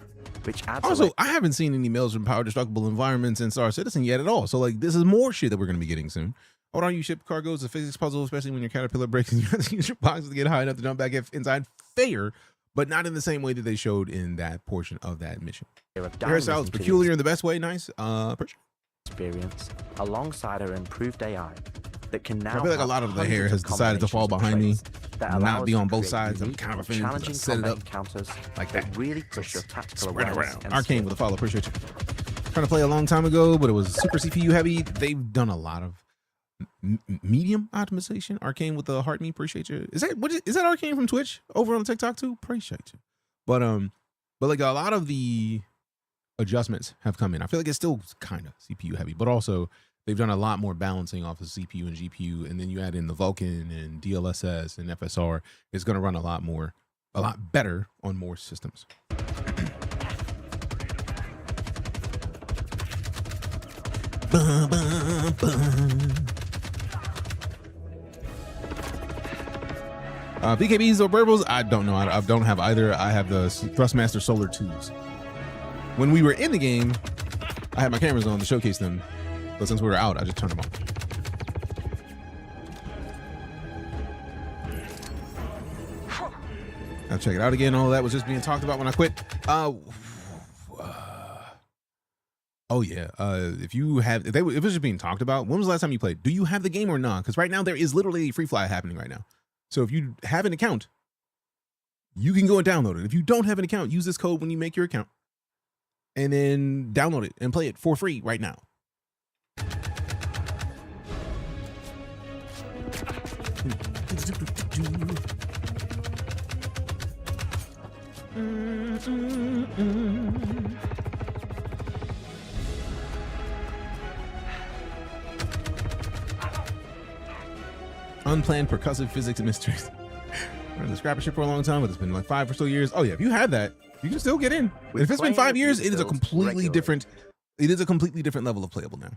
which adds Also, I haven't seen any Maelstrom power destructible environments in StarCitizen yet at all. So like this is more shit that we're going to be getting soon. Hold on, you ship cargoes, a physics puzzle, especially when your caterpillar breaks and you have to use your boxes to get high enough to jump back inside. Fair, but not in the same way that they showed in that portion of that mission. Your hairstyle's peculiar in the best way. Nice. Experience alongside our improved AI that can now I feel like a lot of the hair has decided to fall behind me, not be on both sides. I'm kind of offended because I set it up encounters like that. really push your tactical Spread awareness around. and Arcane with a follow. Appreciate you. Trying to play a long time ago, but it was super CPU heavy. They've done a lot of medium optimization. Arcane with the heart me. Appreciate you. Is that Arcane from Twitch over on TikTok too? Appreciate you. But like a lot of the adjustments have come in. I feel like it's still kind of CPU heavy, but also they've done a lot more balancing off of CPU and GPU, and then you add in the Vulkan and DLSS and FSR. It's going to run a lot better on more systems. BKBs or burbles? I don't know. I don't have either. I have the Thrustmaster Solar 2s. When we were in the game, I had my cameras on to showcase them, but since we were out, I just turned them on. I'll check it out again. All that was just being talked about when I quit. Oh yeah. If it was just being talked about, when was the last time you played? Do you have the game or not? Because right now there is literally a free fly happening right now. So if you have an account, you can go and download it. If you don't have an account, use this code when you make your account, and then download it and play it for free right now. Unplanned percussive physics and mysteries. We're in the scrapper ship for a long time, but it's been like 5 or so years. Oh yeah, if you have that, you can still get in. If it's been 5 years, it is a completely different. It is a completely different level of playable now. It's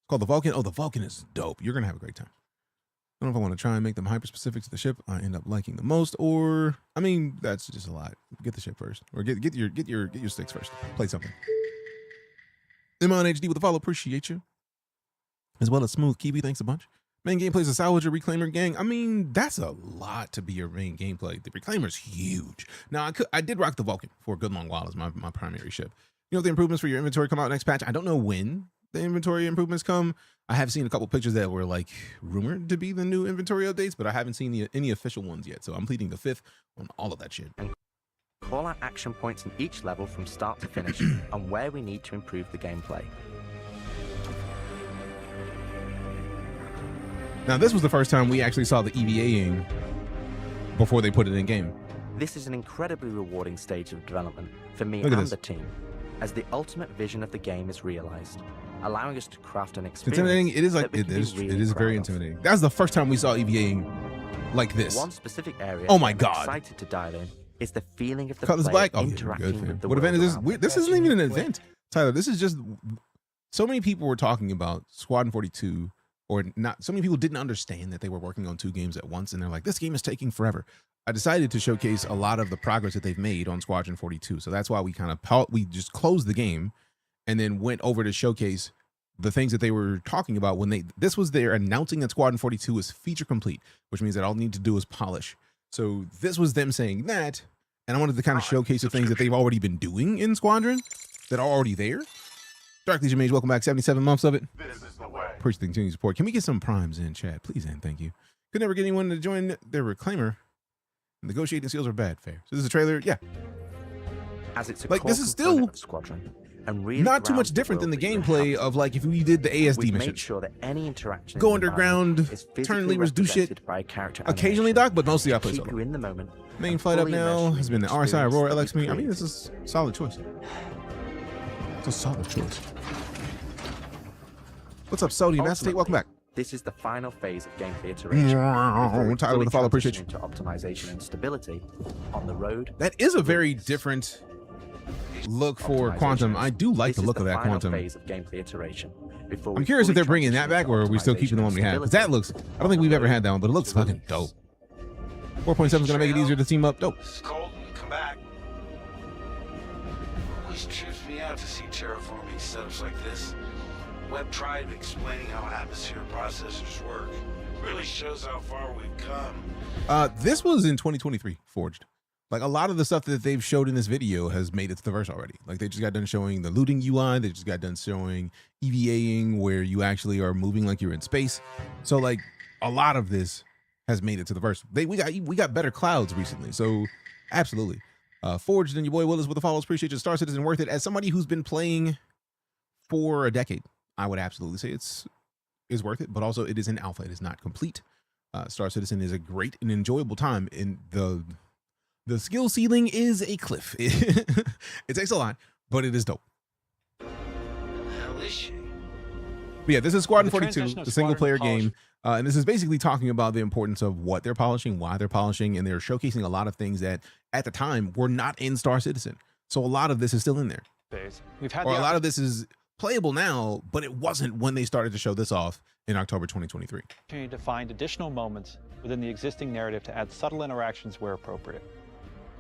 called the Vulcan. Oh, the Vulcan is dope. You're gonna have a great time. I don't know if I want to try and make them hyper specific to the ship I end up liking the most, or I mean, that's just a lot. Get the ship first, or get your sticks first. Play something. Imon HD with the follow. Appreciate you. As well as Smooth Kiwi. Thanks a bunch. Main gameplay is a salvager reclaimer gang. I mean, that's a lot to be your main gameplay. The reclaimer's huge. Now, I did rock the Vulcan for a good long while as my primary ship. You know, the improvements for your inventory come out next patch. I don't know when the inventory improvements come. I have seen a couple pictures that were like rumored to be the new inventory updates, but I haven't seen any official ones yet. So I'm pleading the fifth on all of that shit. And call out action points in each level from start to finish and where we need to improve the gameplay. Now, this was the first time we actually saw the EVAing before they put it in game. This is an incredibly rewarding stage of development for me Look at and this. the team, as the ultimate vision of the game is realized, allowing us to craft an It's experience. intimidating. It is like that we it can be is. really It is proud very of. intimidating. That's the first time we saw EVAing like this. One specific area Oh my I'm God. excited to dial in is the feeling of the Colors player Black. Oh, yeah, interacting good, with fam. the What event is world this? around them. This isn't even an event, Tyler. This is just so many people were talking about Squadron 42, or not. So many people didn't understand that they were working on 2 games at once, and they're like, "This game is taking forever." I decided to showcase a lot of the progress that they've made on Squadron 42. So that's why we we just closed the game, and then went over to showcase the things that they were talking about when this was their announcing that Squadron 42 is feature complete, which means that all they need to do is polish. So this was them saying that, and I wanted to kind of showcase the things that they've already been doing in Squadron that are already there. Dark Legion Mage, welcome back. 77 months of it. This is the way. Appreciate the continued support. Can we get some primes in chat, please, and thank you. Could never get anyone to join their reclaimer. Negotiating skills are bad. Fair. So this is a trailer. Yeah. As it's a Like, core this is component still of Squadron, and really not too much grounds different than the world that you gameplay inhabit. of like if we did the ASD We've mission. made sure that any interaction in Go the underground, environment is turn physically levers, do shit. represented by a character Occasionally, animation Doc, but mostly I to play keep solo. you in the moment. Main and flight up fully now immerse you has in been the the RSI experience Aurora that LX we me. I mean, this created. is a solid choice. It's a solid choice. What's up, Sodi? Master Tate, welcome back. This is the final phase of gameplay iteration. Tyler Tyler with the follow, appreciate you. Into optimization and stability on the road. That is a very different look for Quantum. I do like the This is look of that final Quantum. phase of gameplay iteration before I'm we curious if fully they're bringing that transition back, or are into we still keeping the one we have? Because that looks, I don't think we've ever had that one, but it looks fucking dope. 4.7 is going to make it easier to team up. Dope. Colton, come back. Always trips me out to see terraforming setups like this. Web tribe explaining how atmosphere processors work. Really shows how far we've come. This was in 2023, Forged. Like a lot of the stuff that they've showed in this video has made it to the verse already. Like they just got done showing the looting UI. They just got done showing EVAing where you actually are moving like you're in space. So like a lot of this has made it to the verse. We got better clouds recently. So absolutely. Forged and your boy Willis with the follows. Appreciate your StarCitizen worth it. As somebody who's been playing for a decade, I would absolutely say is worth it, but also it is an alpha. It is not complete. StarCitizen is a great and enjoyable time. In the skill ceiling is a cliff. It takes a lot, but it is dope. Hell is she? But yeah, this is Squadron The 42, transition of the single player Squadron game. And this is basically talking about the importance of what they're polishing, why they're polishing, and they're showcasing a lot of things that at the time were not in StarCitizen. So a lot of this is still in there. We've had Or a lot of this is playable now, but it wasn't when they started to show this off in October 2023. Opportunity to find additional moments within the existing narrative to add subtle interactions where appropriate.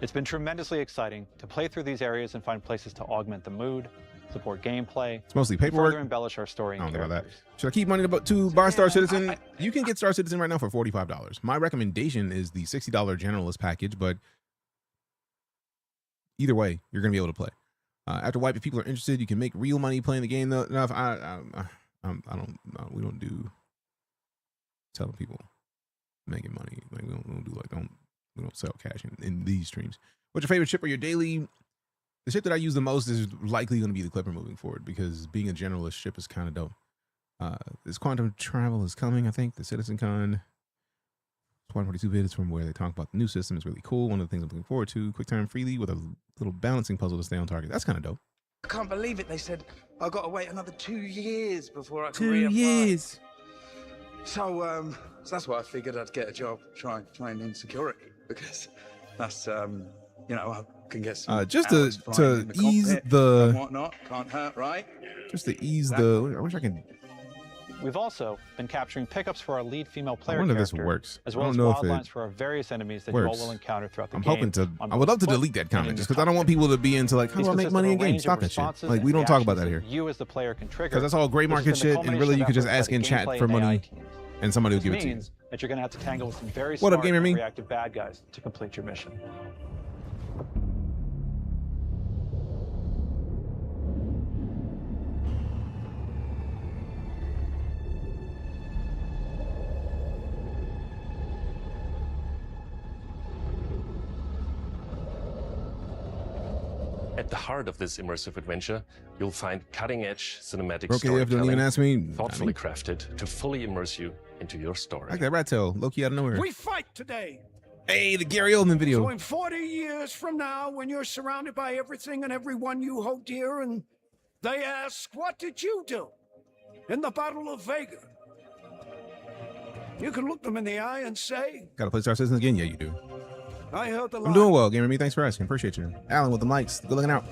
It's been tremendously exciting to play through these areas and find places to augment the mood, support gameplay, It's mostly paperwork. further embellish our story I and don't know about characters. that. Should I keep money to buy Star Citizen? You can get Star Citizen right now for $45. My recommendation is the $60 generalist package, but either way, you're going to be able to play. After Wipe, if people are interested, you can make real money playing the game. Though, no, we don't do telling people making money. Like we don't sell cash in these streams. What's your favorite ship or your daily? The ship that I use the most is likely going to be the Clipper moving forward because being a generalist ship is kind of dope. This quantum travel is coming, I think. The CitizenCon 142 bit is from where they talk about the new system. It's really cool. One of the things I'm looking forward to. Quick time freely with a little balancing puzzle to stay on target. That's kind of dope. I can't believe it. They said I got to wait another 2 years before I can 2 reapply. years. So that's why I figured I'd get a job trying in security because that's I can get some just hours to flying in the ease cockpit the and whatnot. Can't hurt, right? Just to ease the. I wish I could. We've also been capturing pickups for our lead female player wonder if this character, works. as I well don't as know if wild it lines for our various enemies that you all works. will encounter throughout the I'm game. hoping to. on I would love to foot delete that and comment in just your because I don't want people to be into like, how These do I make consist money of in a games? range of Stop that shit. responses Like we and don't talk about that reactions here. You as the player can trigger. Because that's all gray This has market been the shit, and culmination really of you could just efforts ask by in the chat gameplay for and AI money, teams. and somebody will This give it to you. means that you're going to have to tangle with some very What up, smart Gamer and Me? reactive bad guys to complete your mission. At the heart of this immersive adventure, you'll find cutting-edge cinematic Okay, don't storytelling, even ask me. thoughtfully crafted to fully immerse you into your story. Like that rat tail, Loki out of nowhere. We fight today. Hey, the Gary Oldman video. So in 40 years from now, when you're surrounded by everything and everyone you hold dear, and they ask, what did you do in the Battle of Vega? You can look them in the eye and say, Gotta play Star Citizen again? Yeah, you do. I held the I'm line. doing well, Gamer Me. Thanks for asking. Appreciate you. Alan with the mics. Good looking out.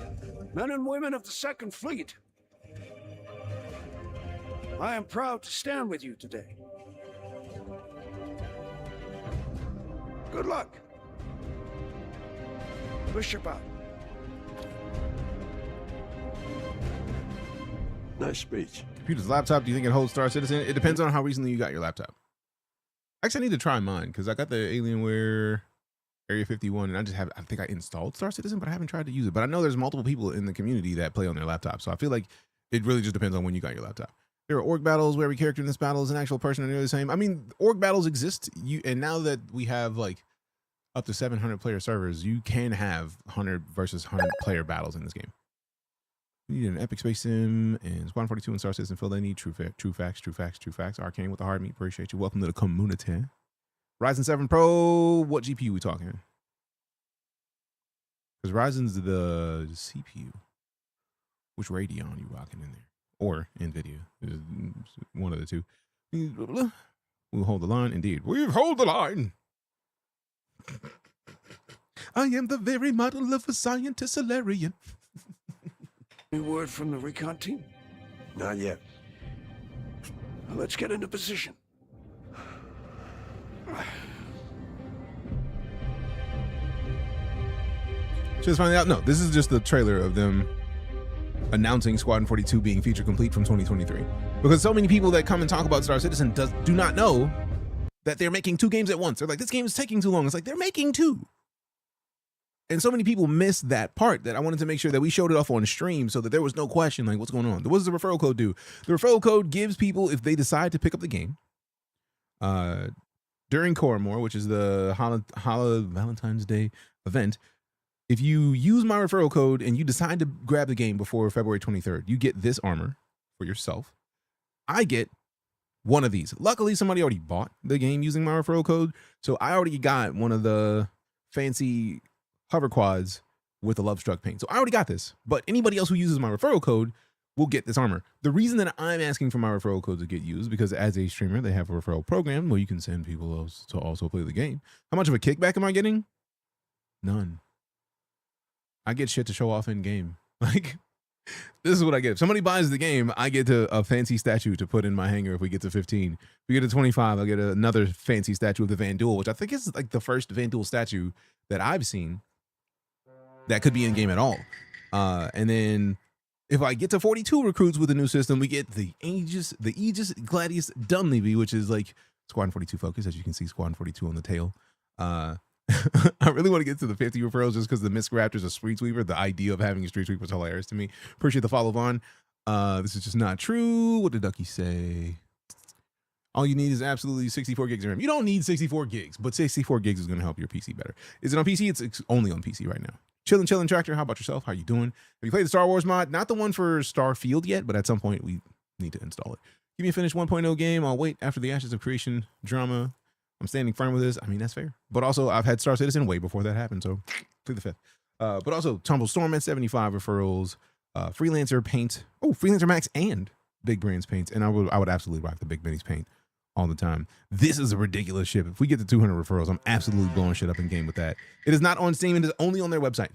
Men and women of the Second Fleet, I am proud to stand with you today. Good luck. Bishop out. Nice speech. Computer's laptop. Do you think it holds Star Citizen? It depends on how recently you got your laptop. Actually, I need to try mine because I got the Alienware Area 51, and I think I installed Star Citizen, but I haven't tried to use it. But I know there's multiple people in the community that play on their laptop, so I feel like it really just depends on when you got your laptop. There are org battles where every character in this battle is an actual person and they're the same. I mean, org battles exist, and now that we have like up to 700 player servers, you can have 100 versus 100 player battles in this game. We need an Epic Space Sim and Squadron 42 and Star Citizen fill they need. True facts. Arcane with the hard meat. Appreciate you. Welcome to the community. Ryzen 7 Pro. What GPU we talking? Because Ryzen's the CPU. Which Radeon you rocking in there? Or NVIDIA. One of the two. We'll hold the line. Indeed. We've hold the line. I am the very model of a scientist Solarian. Any word from the recon team? Not yet. Now let's get into position. Just finding out. No, this is just the trailer of them announcing Squadron 42 being feature complete from 2023. Because so many people that come and talk about Star Citizen do not know that they're making two games at once. They're like, this game is taking too long. It's like, they're making two. And so many people miss that part that I wanted to make sure that we showed it off on stream so that there was no question, like, what's going on? What does the referral code do? The referral code gives people, if they decide to pick up the game, during Coramor, which is the Valentine's Day event, if you use my referral code and you decide to grab the game before February 23rd, you get this armor for yourself. I get one of these. Luckily, somebody already bought the game using my referral code, so I already got one of the fancy hover quads with the Love Struck paint. So I already got this, but anybody else who uses my referral code will get this armor. The reason that I'm asking for my referral code to get used, because as a streamer, they have a referral program where you can send people else to also play the game. How much of a kickback am I getting? None. I get shit to show off in game. Like, This is what I get. If somebody buys the game, I get a fancy statue to put in my hangar if we get to 15. If we get to 25, I'll get another fancy statue of the Van Duel, which I think is like the first Van Duel statue that I've seen that could be in game at all. And then if I get to 42 recruits with the new system, we get the Aegis Gladius Dunleavy, which is like Squadron 42 focus, as you can see Squadron 42 on the tail. I really want to get to the 50 referrals just because the Misk Raptor's a street sweeper. The idea of having a street sweeper is hilarious to me. Appreciate the follow, Vaughn. This is just not true. What did Ducky say? All you need is absolutely 64 gigs of RAM. You don't need 64 gigs, but 64 gigs is going to help your PC better. Is it on PC? It's only on PC right now. Chillin' Tractor. How about yourself? How you doing? Have you played the Star Wars mod? Not the one for Starfield yet, but at some point we need to install it. Give me a finished 1.0 game. I'll wait after the Ashes of Creation drama. I'm standing firm with this. I mean, that's fair. But also, I've had StarCitizen way before that happened, so plead the fifth. But also, Tumble Storm at 75 referrals, Freelancer Paint. Oh, Freelancer Max and Big Brands Paints. And I would absolutely rock the Big Benny's Paint all the time. This is a ridiculous ship. If we get to 200 referrals, I'm absolutely blowing shit up in game with that. It is not on Steam. It is only on their website,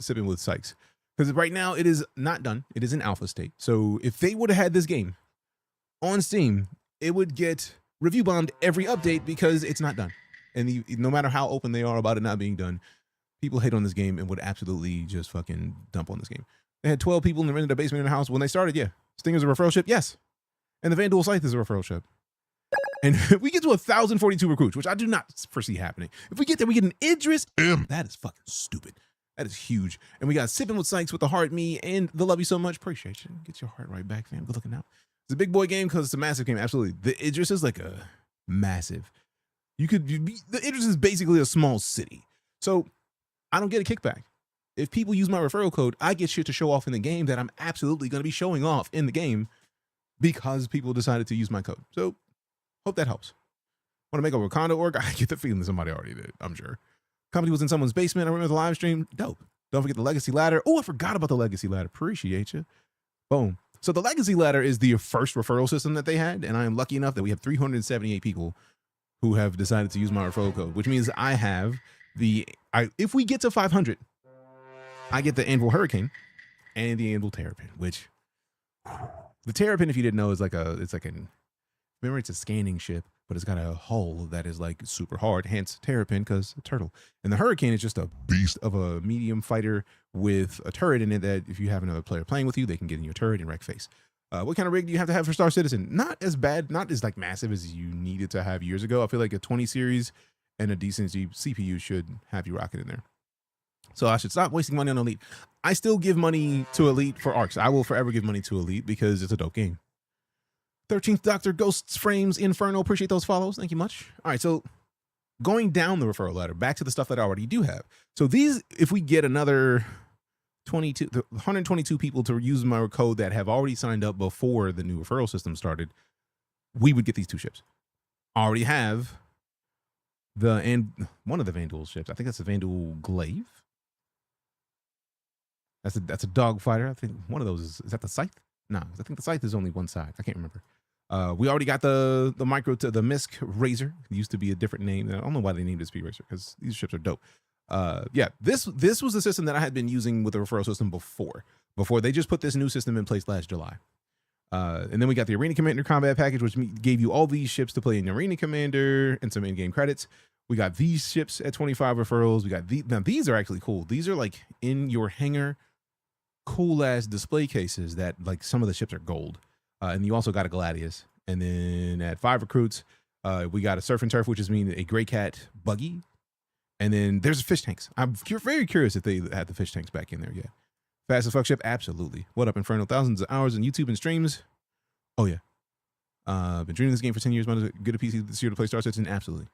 Sipping with Sykes. Because right now, it is not done. It is in alpha state. So if they would have had this game on Steam, it would get review bombed every update because it's not done. And no matter how open they are about it not being done, people hate on this game and would absolutely just fucking dump on this game. They had 12 people in the rented basement in the house when they started. Yeah. Stinger's a referral ship. Yes. And the Van Duel Scythe is a referral ship. And if we get to 1,042 recruits, which I do not foresee happening. If we get there, we get an Idris. That is fucking stupid. That is huge. And we got Sipping with Sykes with the heart, me, and the love you so much. Appreciate you. Get your heart right back, fam. Good looking out. It's a big boy game because it's a massive game. Absolutely. The Idris is like a massive. The Idris is basically a small city. So I don't get a kickback. If people use my referral code, I get shit to show off in the game that I'm absolutely going to be showing off in the game because people decided to use my code. So hope that helps. Want to make a Wakanda org? I get the feeling somebody already did, I'm sure. Company was in someone's basement. I remember the live stream. Dope. Don't forget the Legacy Ladder. Oh, I forgot about the Legacy Ladder. Appreciate you. Boom. So the Legacy Ladder is the first referral system that they had, and I am lucky enough that we have 378 people who have decided to use my referral code, which means I have if we get to 500, I get the Anvil Hurricane and the Anvil Terrapin, which the Terrapin, if you didn't know, is remember it's a scanning ship, but it's got a hull that is like super hard, hence Terrapin because a turtle. And the Hurricane is just a beast of a medium fighter with a turret in it that if you have another player playing with you, they can get in your turret and wreck face. What kind of rig do you have to have for StarCitizen? Not as bad, not as like massive as you needed to have years ago. I feel like a 20 series and a decent CPU should have you rocking in there. So I should stop wasting money on Elite. I still give money to Elite for ARCs. I will forever give money to Elite because it's a dope game. 13th Doctor, Ghosts, Frames, Inferno. Appreciate those follows. Thank you much. All right, so going down the referral ladder, back to the stuff that I already do have. So these, if we get another 122 people to use my code that have already signed up before the new referral system started, we would get these two ships. I already have one of the Van Duel ships. I think that's the Van Duel Glaive. That's a dog fighter. I think one of those is that the Scythe? No, I think the Scythe is only one side. I can't remember. We already got the micro to the Misk Razor. It used to be a different name. I don't know why they named it Speed Racer because these ships are dope. Yeah, this was the system that I had been using with the referral system before they just put this new system in place last July. And then we got the Arena Commander Combat Package, which gave you all these ships to play in Arena Commander and some in-game credits. We got these ships at 25 referrals. We got now these are actually cool. These are like in your hangar, cool ass display cases that like some of the ships are gold. And you also got a Gladius. And then at 5 recruits, we got a Surf and Turf, which is a Gray Cat buggy. And then there's fish tanks. I'm very curious if they had the fish tanks back in there yet. Fast as fuck ship, absolutely. What up, Inferno? Thousands of hours on YouTube and streams. Oh yeah. Been dreaming this game for 10 years. Want to get a PC this year to play StarCitizen? Absolutely.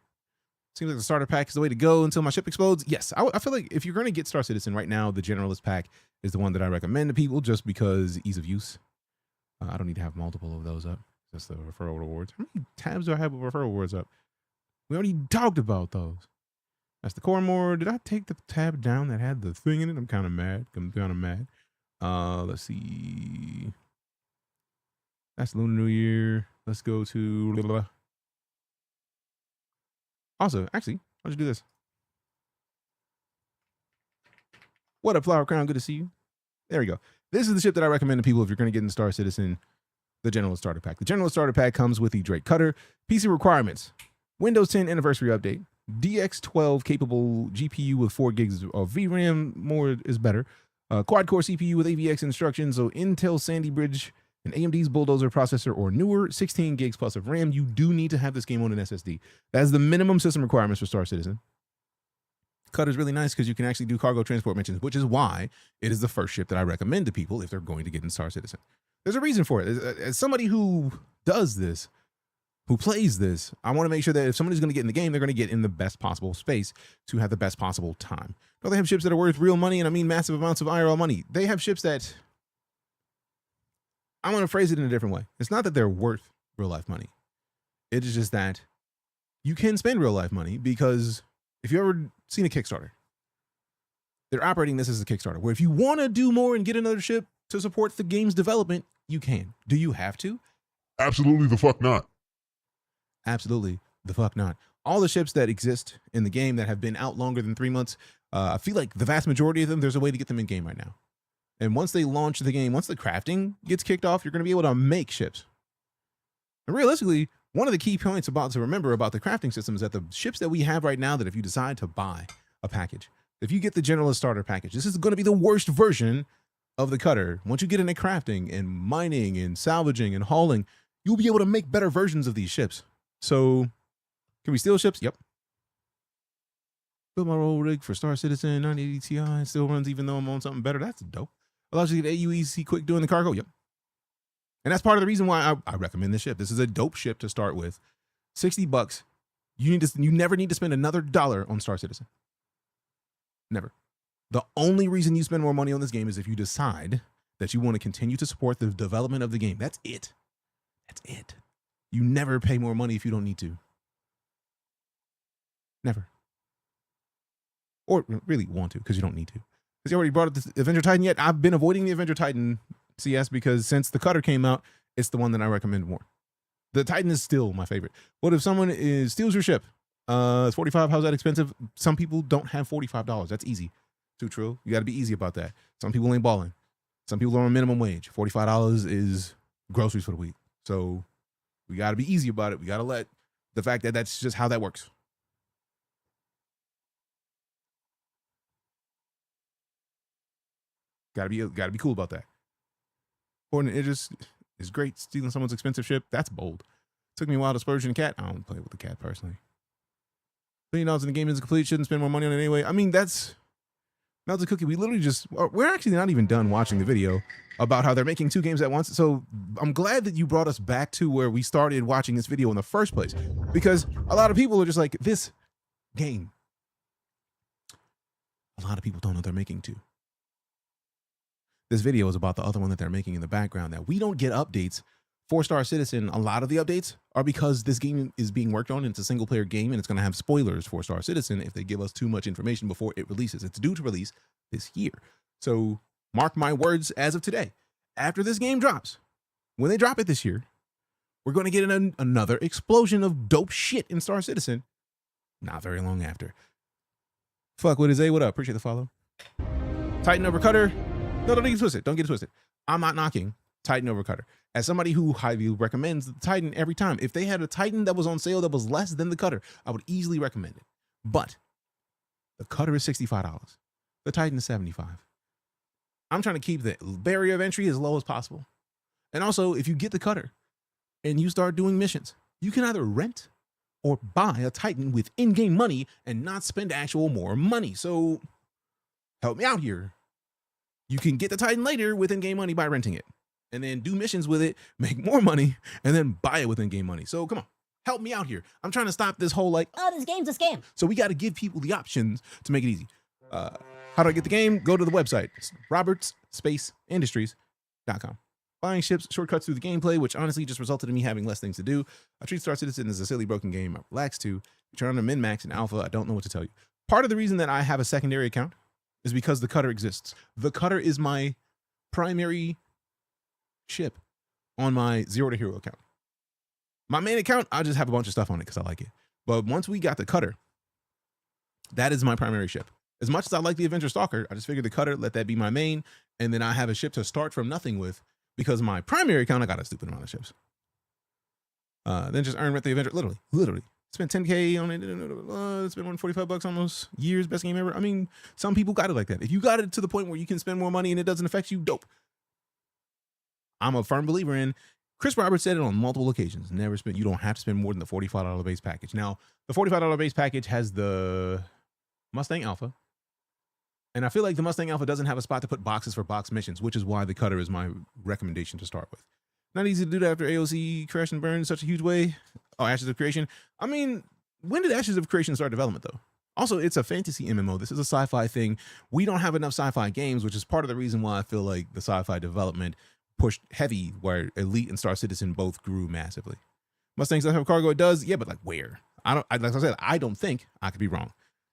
Seems like the starter pack is the way to go until my ship explodes. Yes, I feel like if you're going to get StarCitizen right now, the generalist pack is the one that I recommend to people just because ease of use. I don't need to have multiple of those up. That's the referral rewards. How many tabs do I have with referral rewards up? We already talked about those. That's the Coramor. Did I take the tab down that had the thing in it? I'm kind of mad. Let's see. That's Lunar New Year. Let's go to... Blah, blah, blah. Also, actually, I'll just do this. What up, Flower Crown? Good to see you. There we go. This is the ship that I recommend to people if you're going to get in Star Citizen, the General Starter Pack. The General Starter Pack comes with the Drake Cutter, PC requirements, Windows 10 Anniversary Update, DX12 capable GPU with 4 gigs of VRAM, more is better, quad-core CPU with AVX instructions, so Intel Sandy Bridge, an AMD's Bulldozer processor, or newer, 16 gigs plus of RAM. You do need to have this game on an SSD. That is the minimum system requirements for Star Citizen. Cutter is really nice because you can actually do cargo transport missions, which is why it is the first ship that I recommend to people if they're going to get in Star Citizen. There's a reason for it. As somebody who does this, who plays this, I want to make sure that if somebody's going to get in the game, they're going to get in the best possible space to have the best possible time. No, they have ships that are worth real money, and I mean massive amounts of IRL money. They have ships that, I want to phrase it in a different way. It's not that they're worth real life money. It is just that you can spend real life money, because if you ever seen a Kickstarter, they're operating this as a Kickstarter, where if you want to do more and get another ship to support the game's development, you can. Do you have to? Absolutely the fuck not. Absolutely the fuck not. All the ships that exist in the game that have been out longer than 3 months, I feel like the vast majority of them, there's a way to get them in game right now. And once they launch the game, once the crafting gets kicked off, you're going to be able to make ships. And realistically, one of the key points to remember about the crafting system is that the ships that we have right now, that if you decide to buy a package, if you get the General Starter Package, this is going to be the worst version of the Cutter. Once you get into crafting and mining and salvaging and hauling, you'll be able to make better versions of these ships. So, can we steal ships? Yep. Build my roll rig for Star Citizen 980 Ti. Still runs even though I'm on something better. That's dope. Allows you to get AUEC quick doing the cargo. Yep. And that's part of the reason why I recommend this ship. This is a dope ship to start with. $60. You never need to spend another dollar on Star Citizen. Never. The only reason you spend more money on this game is if you decide that you want to continue to support the development of the game. That's it. That's it. You never pay more money if you don't need to. Never. Or really want to, because you don't need to. Because you already brought up the Avenger Titan yet. I've been avoiding the Avenger Titan CS because since the Cutter came out, it's the one that I recommend more. The Titan is still my favorite. What if someone steals your ship? It's $45. How's that expensive? Some people don't have $45. That's easy. Too true. You got to be easy about that. Some people ain't balling. Some people are on minimum wage. $45 is groceries for the week. So we got to be easy about it. We got to let the fact that that's just how that works. Got to be cool about that. Important interest is great. Stealing someone's expensive ship, that's bold. Took me a while to splurge in a cat. I don't play with the cat personally. $1 million in the game is complete. Shouldn't spend more money on it anyway. I mean, that's a cookie. We're actually not even done watching the video about how they're making 2 games at once. So I'm glad that you brought us back to where we started watching this video in the first place, because a lot of people are just like, this game. A lot of people don't know they're making 2. This video is about the other one that they're making in the background that we don't get updates for Star Citizen. A lot of the updates are because this game is being worked on. And it's a single player game, and it's going to have spoilers for Star Citizen if they give us too much information before it releases. It's due to release this year. So mark my words as of today. After this game drops, when they drop it this year, we're going to get another explosion of dope shit in Star Citizen. Not very long after. Fuck, what is A? What up? Appreciate the follow. Titan over Cutter. No, don't get it twisted. Don't get it twisted. I'm not knocking Titan over Cutter. As somebody who highly recommends the Titan every time, if they had a Titan that was on sale that was less than the Cutter, I would easily recommend it. But the Cutter is $65. The Titan is $75. I'm trying to keep the barrier of entry as low as possible. And also, if you get the Cutter and you start doing missions, you can either rent or buy a Titan with in-game money and not spend actual more money. So help me out here. You can get the Titan later with in-game money by renting it, and then do missions with it, make more money, and then buy it with in-game money. So come on, help me out here. I'm trying to stop this whole oh, this game's a scam. So we got to give people the options to make it easy. How do I get the game? Go to the website. It's robertsspaceindustries.com. Buying ships, shortcuts through the gameplay, which honestly just resulted in me having less things to do. I treat Star Citizen as a silly, broken game. I relax to. You turn on to min-max and alpha. I don't know what to tell you. Part of the reason that I have a secondary account is because the Cutter exists. The Cutter is my primary ship on my Zero to Hero account. My main account, I just have a bunch of stuff on it because I like it. But once we got the Cutter, that is my primary ship. As much as I like the Avenger Stalker, I just figured the Cutter, let that be my main, and then I have a ship to start from nothing with, because my primary account, I got a stupid amount of ships. Then just earn with the Avenger, literally. Spent 10K on it, spent $145 almost, years, best game ever. I mean, some people got it like that. If you got it to the point where you can spend more money and it doesn't affect you, dope. I'm a firm believer in, Chris Roberts said it on multiple occasions, you don't have to spend more than the $45 base package. Now, the $45 base package has the Mustang Alpha, and I feel like the Mustang Alpha doesn't have a spot to put boxes for box missions, which is why the Cutter is my recommendation to start with. Not easy to do that after AOC crashed and burned in such a huge way. Oh, Ashes of Creation. I mean, when did Ashes of Creation start development, though? Also, it's a fantasy MMO. This is a sci-fi thing. We don't have enough sci-fi games, which is part of the reason why I feel like the sci-fi development pushed heavy, where Elite and Star Citizen both grew massively. Mustangs don't have cargo. It does. Yeah, but like where? Like I said, I don't think. I could be wrong.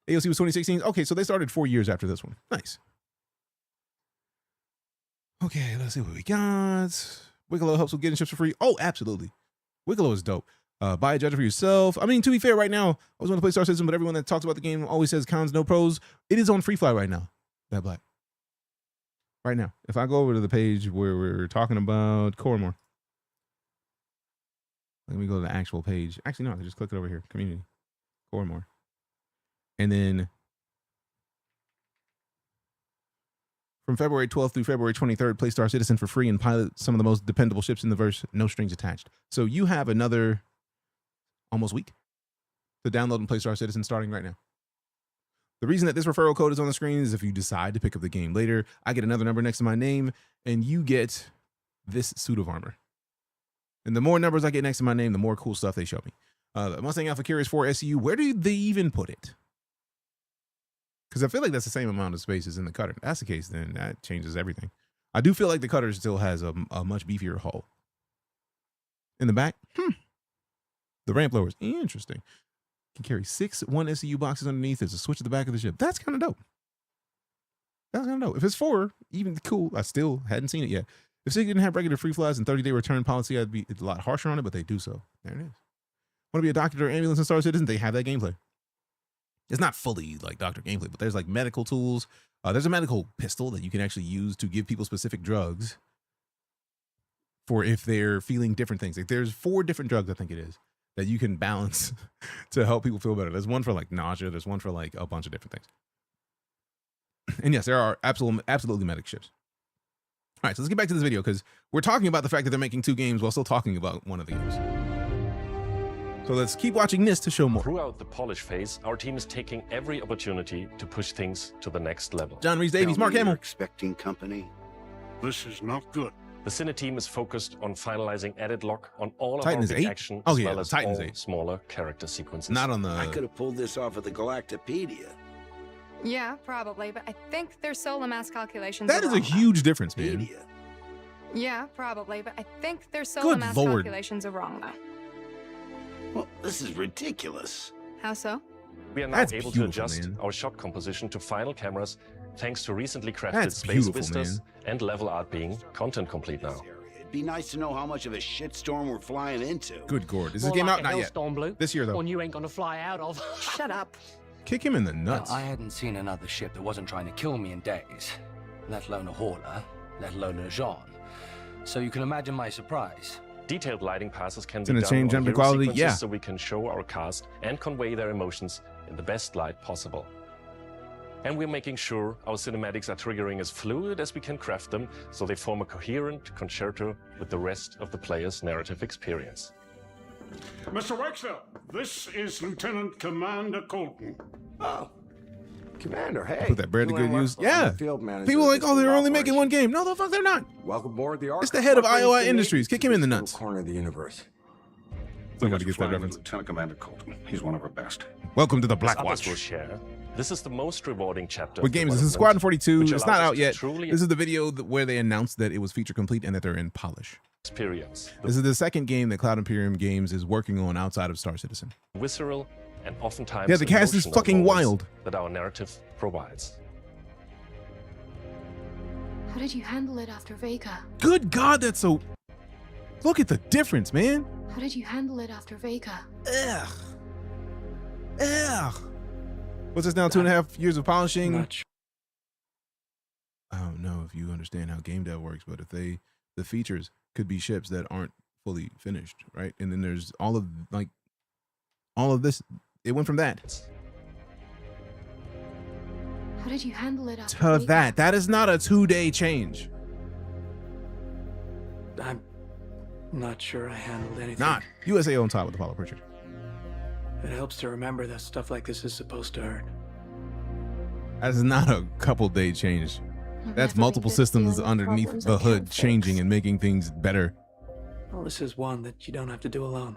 AOC was 2016. Okay, so they started 4 years after this one. Nice. Okay, let's see what we got. Wicklow helps with getting ships for free. Oh, absolutely. Wicklow is dope. Buy a judge for yourself. I mean, to be fair, right now, I was going to play Star Citizen, but everyone that talks about the game always says cons, no pros. It is on free fly right now. That black. Right now. If I go over to the page where we're talking about Coramor. Let me go to the actual page. Actually, no, I can just click it over here. Community. Coramor. And then from February 12th through February 23rd, play Star Citizen for free and pilot some of the most dependable ships in the verse, no strings attached. So you have another almost week to download and play Star Citizen starting right now. The reason that this referral code is on the screen is if you decide to pick up the game later, I get another number next to my name and you get this suit of armor. And the more numbers I get next to my name, the more cool stuff they show me. The Mustang Alpha Carriers 4 SU, where do they even put it? Because I feel like that's the same amount of space as in the Cutter. If that's the case, then that changes everything. I do feel like the Cutter still has a much beefier hull. In the back, the ramp lowers, interesting. Can carry 6 1 SCU boxes underneath. There's a switch at the back of the ship. That's kind of dope. That's kind of dope. If it's 4, even cool. I still hadn't seen it yet. If SIG didn't have regular free flies and 30-day return policy, I'd be a lot harsher on it, but they do so. There it is. Want to be a doctor or ambulance in Star Citizen? They have that gameplay. It's not fully like doctor gameplay, but there's like medical tools. There's a medical pistol that you can actually use to give people specific drugs for if they're feeling different things. Like there's 4 different drugs, I think it is, that you can balance to help people feel better. There's one for like nausea. There's one for like a bunch of different things. And yes, there are absolutely medic ships. All right, so let's get back to this video because we're talking about the fact that they're making 2 games while still talking about one of the games. So let's keep watching this to show more. Throughout the polish phase, our team is taking every opportunity to push things to the next level. John Reese Davies, Mark Hamill. Expecting company. This is not good. The Cine team is focused on finalizing edit lock on all of Titans our big 8? action, Oh, as yeah, well as Titans all 8. smaller character sequences. Not on the... I could have pulled this off of the Galactopedia. Yeah, probably, but I think their solar mass calculations That are is a wrong. huge difference, man. Yeah, probably, but I think their solar Good mass Lord. calculations are wrong, though. Well, this is ridiculous. How so? We are now That's able to beautiful, adjust man. our shot composition to final cameras thanks to recently crafted That's space beautiful, vistas man. and level art being content complete now. It'd be nice to know how much of a shitstorm we're flying into. Good Gord. Is this game out? Not yet. This year, though. One you ain't gonna fly out of. Shut up. Kick him in the nuts. I hadn't seen another ship that wasn't trying to kill me in days, let alone a hauler, let alone a Jean. So you can imagine my surprise. Detailed lighting passes can It's be gonna done change on jumping hero quality, sequences yeah. so we can show our cast and convey their emotions in the best light possible. And we're making sure our cinematics are triggering as fluid as we can craft them so they form a coherent concerto with the rest of the player's narrative experience. Mr. Wexler, this is Lieutenant Commander Colton. Oh, Commander, hey. Put that bread to good use. Yeah. Field manager. People are like, oh, they're only making 1 game. No, the fuck, they're not. Welcome aboard the Ark. It's the head of IOI Industries. Kick him in the nuts. Corner of the universe. Somebody gets that reference. Lieutenant Commander Colton. He's one of our best. Welcome to the As Black others Watch. will share, this is the most rewarding chapter. What of the game is this? This is development, Squadron 42. which It's allows not us out to yet. truly This is the video where they announced that it was feature complete and that they're in polish. experience This is the second game that Cloud Imperium Games is working on outside of Star Citizen. visceral and oftentimes Yeah, the cast is emotional fucking moments wild. that our narrative provides. How did you handle it after Vega? Good God, that's so... Look at the difference, man. How did you handle it after Vega? Ugh. Ugh. What's this now? 2.5 years of polishing. Not sure. I don't know if you understand how game dev works, but if the features could be ships that aren't fully finished, right? And then there's all of this. It went from that How did you handle it? to that. That is not a 2-day change. I'm not sure I handled anything. Not USA on top with Apollo Pritchard. It helps to remember that stuff like this is supposed to hurt. That is not a couple-day change. That's multiple systems underneath the hood changing and making things better. Well, this is one that you don't have to do alone.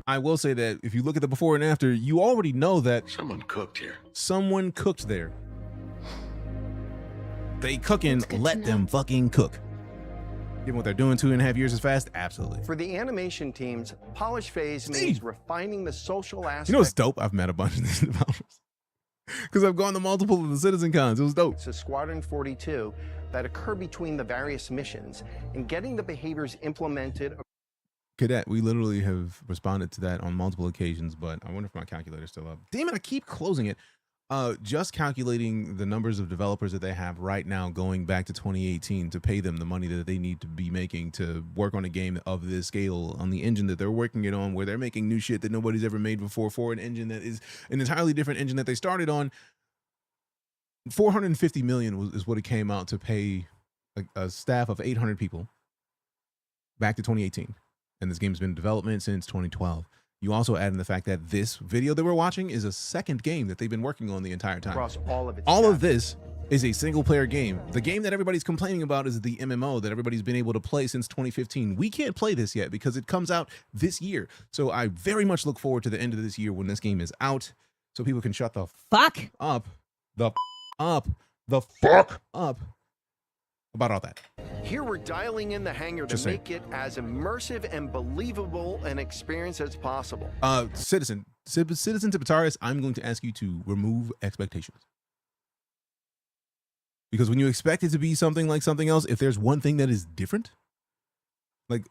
I will say that if you look at the before and after, you already know that Someone cooked here. someone cooked there. They cooking, let them fucking cook. Given what they're doing, 2.5 years is fast? Absolutely. For the animation teams, polish phase means refining the social aspect. You know what's dope? I've met a bunch of these developers. Because I've gone to multiple of the Citizen Cons. It was dope. To Squadron 42 that occur between the various missions and getting the behaviors implemented. Cadet, we literally have responded to that on multiple occasions, but I wonder if my calculator's still up. Damn it, I keep closing it. Just calculating the numbers of developers that they have right now going back to 2018 to pay them the money that they need to be making to work on a game of this scale on the engine that they're working it on, where they're making new shit that nobody's ever made before for an engine that is an entirely different engine that they started on. 450 million is what it came out to pay a staff of 800 people back to 2018. And this game's been in development since 2012. You also add in the fact that this video that we're watching is a second game that they've been working on the entire time. Across all of its All of this is a single player game. The game that everybody's complaining about is the MMO that everybody's been able to play since 2015. We can't play this yet because it comes out this year. So I very much look forward to the end of this year when this game is out so people can shut the fuck up. The fuck up about all that. Here we're dialing in the hangar to make it as immersive and believable an experience as possible. Citizen Tibetarius, I'm going to ask you to remove expectations. Because when you expect it to be something like something else, if there's one thing that is different, like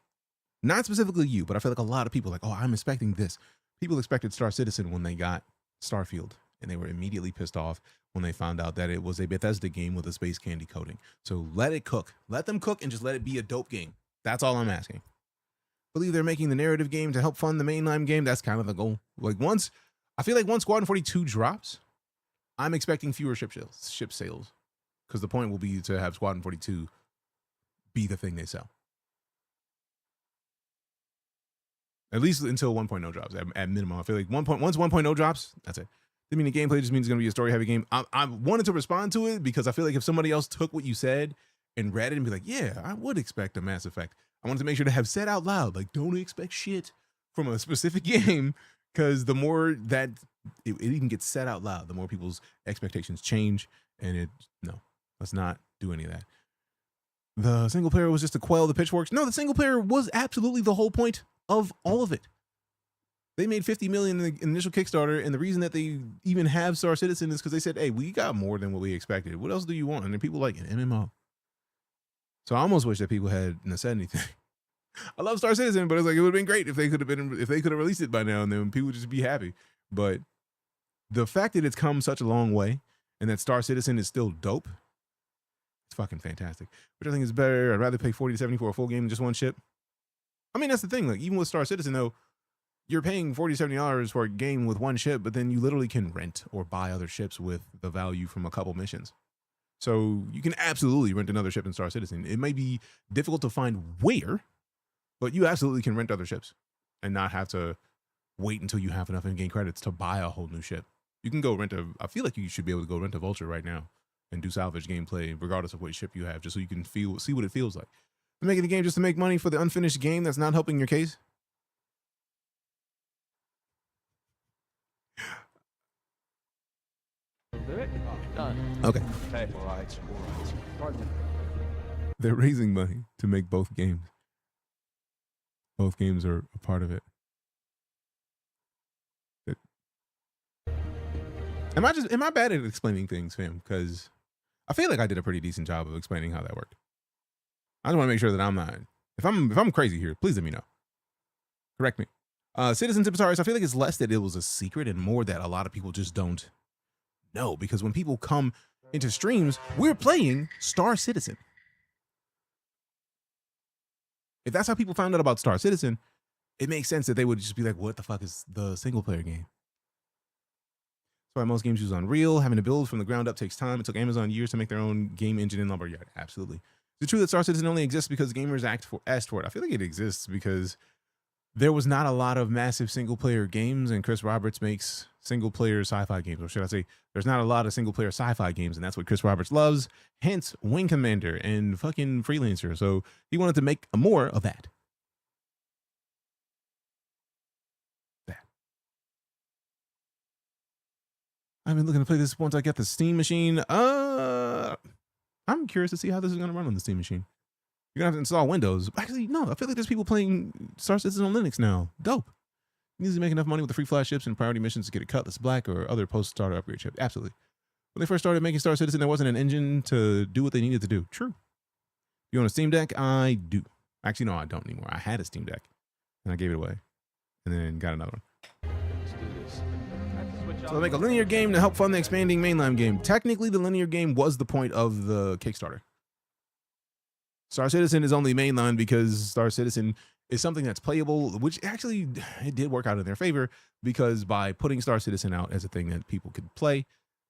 not specifically you, but I feel like a lot of people like, oh, I'm expecting this. People expected Star Citizen when they got Starfield, and they were immediately pissed off when they found out that it was a Bethesda game with a space candy coating. So let it cook. Let them cook and just let it be a dope game. That's all I'm asking. I believe they're making the narrative game to help fund the mainline game. That's kind of the goal. Like I feel like once Squadron 42 drops, I'm expecting fewer ship sales. Because the point will be to have Squadron 42 be the thing they sell. At least until 1.0 drops, at minimum. I feel like once 1.0 drops, that's it. I mean, the gameplay just means it's going to be a story-heavy game. I wanted to respond to it because I feel like if somebody else took what you said and read it and be like, yeah, I would expect a Mass Effect. I wanted to make sure to have said out loud, like, don't expect shit from a specific game, because the more that it even gets said out loud, the more people's expectations change, and let's not do any of that. The single player was just to quell the pitchforks. No, the single player was absolutely the whole point of all of it. They made $50 million in the initial Kickstarter, and the reason that they even have Star Citizen is because they said, hey, we got more than what we expected. What else do you want? And then people like an MMO. So I almost wish that people hadn't said anything. I love Star Citizen, but it's like it would have been great if they could have released it by now, and then people would just be happy. But the fact that it's come such a long way and that Star Citizen is still dope, it's fucking fantastic. Which I think is better. I'd rather pay $40 to $70 for a full game than just one ship. I mean, that's the thing. Like, even with Star Citizen, though, you're paying $40 to $70 for a game with one ship, but then you literally can rent or buy other ships with the value from a couple missions. So you can absolutely rent another ship in Star Citizen. It may be difficult to find where, but you absolutely can rent other ships and not have to wait until you have enough in-game credits to buy a whole new ship. You can go I feel like you should be able to go rent a Vulture right now and do salvage gameplay regardless of what ship you have, just so you can see what it feels like. They're making the game just to make money for the unfinished game that's not helping your case. Okay. All right. They're raising money to make both games. Both games are a part of it. Am I bad at explaining things, fam? Because I feel like I did a pretty decent job of explaining how that worked. I just want to make sure that I'm not. If I'm crazy here, please let me know. Correct me. Citizen Tibetarius, I feel like it's less that it was a secret and more that a lot of people just don't No, because when people come into streams, we're playing StarCitizen. If that's how people found out about StarCitizen, it makes sense that they would just be like, what the fuck is the single player game? That's why most games use Unreal. Having to build from the ground up takes time. It took Amazon years to make their own game engine and lumberyard. Absolutely. Is it true that StarCitizen only exists because gamers asked for it? I feel like it exists because there was not a lot of massive single player games, and Chris Roberts makes single player sci-fi games. Or should I say, there's not a lot of single player sci-fi games, and that's what Chris Roberts loves. Hence, Wing Commander and fucking Freelancer. So he wanted to make more of that. I've been looking to play this once I get the Steam machine. I'm curious to see how this is going to run on the Steam machine. You're going to have to install Windows. Actually, no, I feel like there's people playing StarCitizen on Linux now. Dope. You need to make enough money with the free flash chips and priority missions to get a Cutlass Black or other post-starter upgrade chip. Absolutely. When they first started making StarCitizen, there wasn't an engine to do what they needed to do. True. You own a Steam Deck? I do. Actually, no, I don't anymore. I had a Steam Deck, and I gave it away, and then got another one. Let's do this. So they make a linear game to help fund the expanding mainline game. Technically, the linear game was the point of the Kickstarter. StarCitizen is only mainline because StarCitizen is something that's playable, which actually it did work out in their favor, because by putting StarCitizen out as a thing that people could play,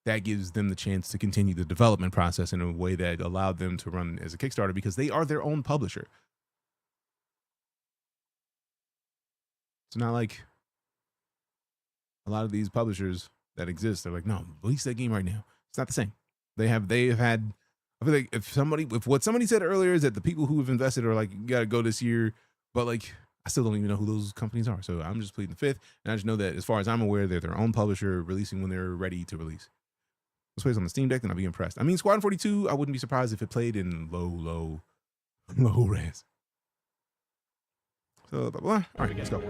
that gives them the chance to continue the development process in a way that allowed them to run as a Kickstarter, because they are their own publisher. It's not like a lot of these publishers that exist, they're like, no, release that game right now. It's not the same. They have had, I feel like if what somebody said earlier is that the people who have invested are like, you got to go this year, but like, I still don't even know who those companies are. So I'm just pleading the fifth. And I just know that as far as I'm aware, they're their own publisher, releasing when they're ready to release. Let's play this on the Steam Deck, then I'll be impressed. I mean, Squadron 42, I wouldn't be surprised if it played in low res. So, blah, blah. All right, let's go.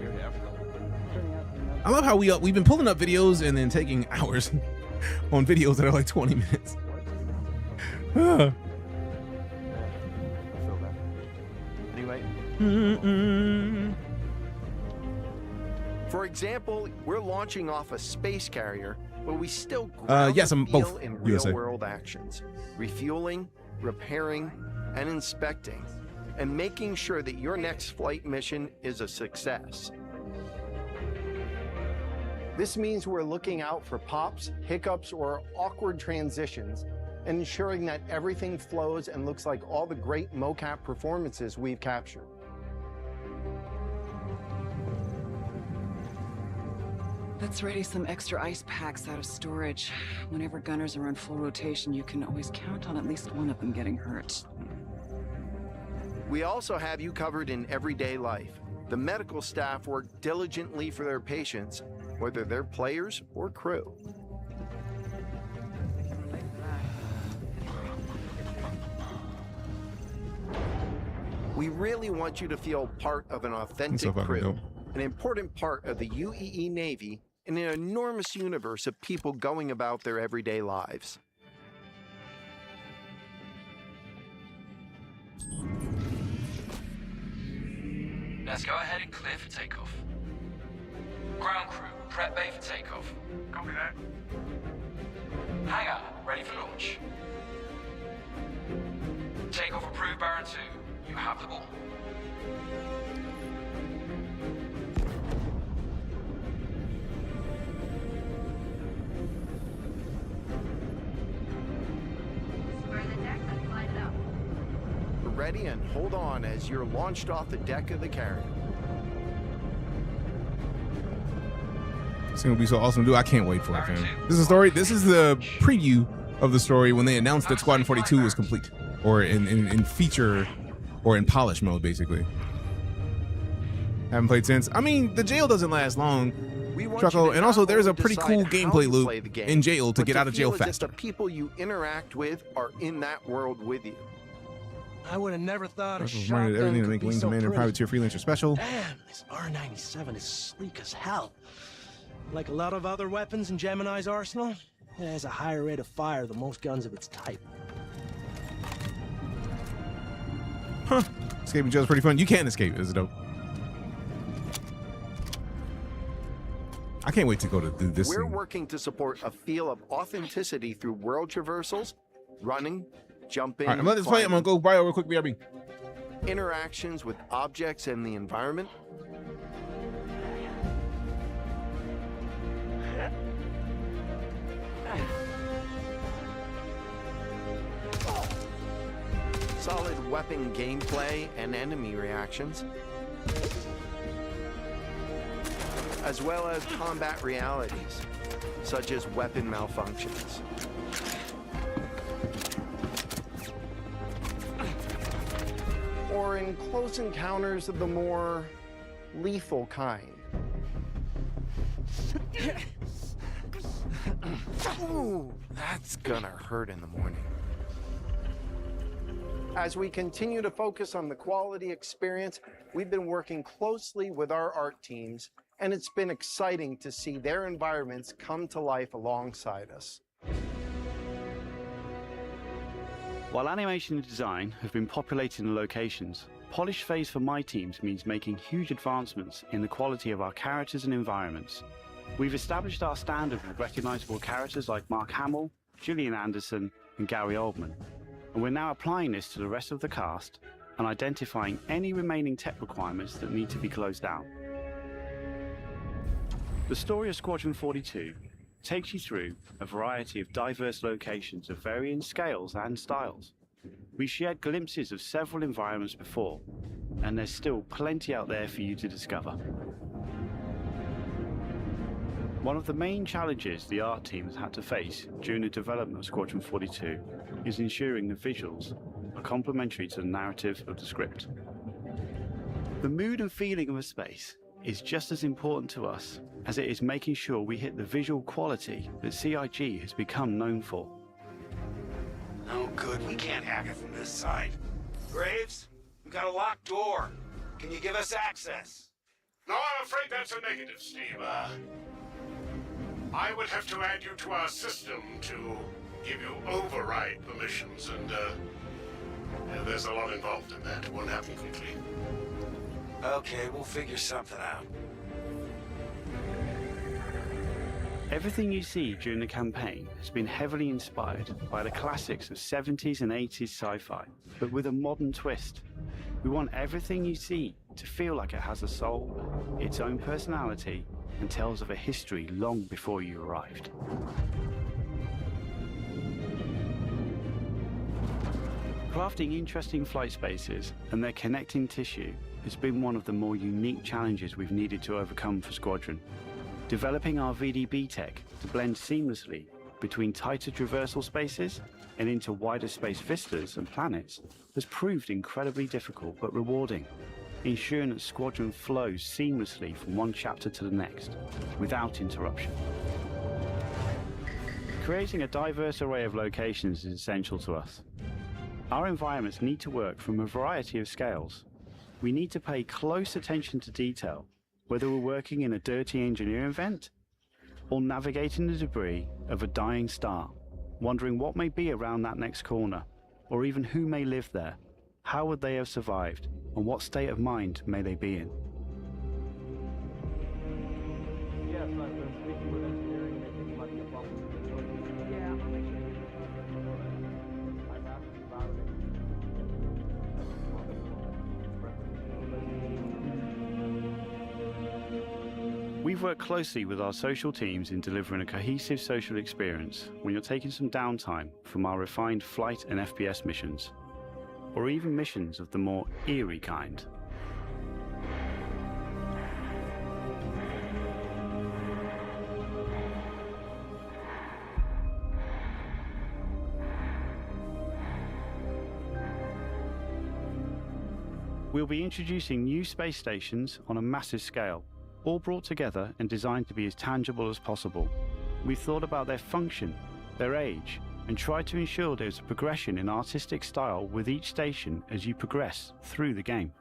I love how we've been pulling up videos and then taking hours on videos that are like 20 minutes. Anyway. For example, we're launching off a space carrier, but we still yes, I'm both in USA. real-world actions, refueling, repairing, and inspecting, and making sure that your next flight mission is a success. This means we're looking out for pops, hiccups, or awkward transitions, and ensuring that everything flows and looks like all the great mocap performances we've captured. Let's ready some extra ice packs out of storage. Whenever gunners are on full rotation, you can always count on at least one of them getting hurt. We also have you covered in everyday life. The medical staff work diligently for their patients, whether they're players or crew. We really want you to feel part of an authentic crew, an important part of the UEE Navy, in an enormous universe of people going about their everyday lives. Let's go ahead and clear for takeoff. Ground crew, prep bay for takeoff. Copy that. Hangar, ready for launch. Takeoff approved, Baron 2. You have the ball. Ready and hold on as you're launched off the deck of the carrier. It's gonna be so awesome, dude. I can't wait for it, fam. This is a story. This is the preview of the story when they announced that Squadron 42 was complete, or in feature, or in polish mode, basically. Haven't played since. I mean, the jail doesn't last long, Trucko, and also there's a pretty cool gameplay loop in jail to get out of jail faster. The people you interact with are in that world with you. I would have never thought a Everything shotgun to could make be Wing so Commander and pretty. Privateer Freelancer special. Damn, this R97 is sleek as hell. Like a lot of other weapons in Gemini's arsenal, it has a higher rate of fire than most guns of its type. Huh. Escaping jail is pretty fun. You can escape. It's dope. I can't wait to go to do this. We're scene. working to support a feel of authenticity through world traversals, running, jumping, All right, I'm letting this play. I'm gonna go by real quick. BRB. interactions with objects and the environment, solid weapon gameplay and enemy reactions, as well as combat realities, such as weapon malfunctions. Or in close encounters of the more lethal kind. Ooh, that's gonna hurt in the morning. As we continue to focus on the quality experience, we've been working closely with our art teams, and it's been exciting to see their environments come to life alongside us. While animation and design have been populating the locations, polish phase for my teams means making huge advancements in the quality of our characters and environments. We've established our standard with recognizable characters like Mark Hamill, Gillian Anderson, and Gary Oldman, and we're now applying this to the rest of the cast and identifying any remaining tech requirements that need to be closed out. The story of Squadron 42 takes you through a variety of diverse locations of varying scales and styles. We shared glimpses of several environments before, and there's still plenty out there for you to discover. One of the main challenges the art team has had to face during the development of Squadron 42 is ensuring the visuals are complementary to the narrative of the script. The mood and feeling of a space is just as important to us as it is making sure we hit the visual quality that CIG has become known for. Oh, good. We can't hack it from this side. Graves, we've got a locked door. Can you give us access? No, I'm afraid that's a negative, Steve. I would have to add you to our system to give you override permissions, and there's a lot involved in that. It won't happen quickly. Okay, we'll figure something out. Everything you see during the campaign has been heavily inspired by the classics of 70s and 80s sci-fi, but with a modern twist. We want everything you see to feel like it has a soul, its own personality, and tells of a history long before you arrived. Crafting interesting flight spaces and their connecting tissue has been one of the more unique challenges we've needed to overcome for Squadron. Developing our VDB tech to blend seamlessly between tighter traversal spaces and into wider space vistas and planets has proved incredibly difficult but rewarding, ensuring that Squadron flows seamlessly from one chapter to the next, without interruption. Creating a diverse array of locations is essential to us. Our environments need to work from a variety of scales. We need to pay close attention to detail, whether we're working in a dirty engineering vent or navigating the debris of a dying star, wondering what may be around that next corner, or even who may live there. How would they have survived, and what state of mind may they be in? Yes, I've been speaking with engineering, making much of problems. Yeah, I'll make sure. I've asked about it. We've worked closely with our social teams in delivering a cohesive social experience when you're taking some downtime from our refined flight and FPS missions, or even missions of the more eerie kind. We'll be introducing new space stations on a massive scale, all brought together and designed to be as tangible as possible. We've thought about their function, their age, and tried to ensure there's a progression in artistic style with each station as you progress through the game.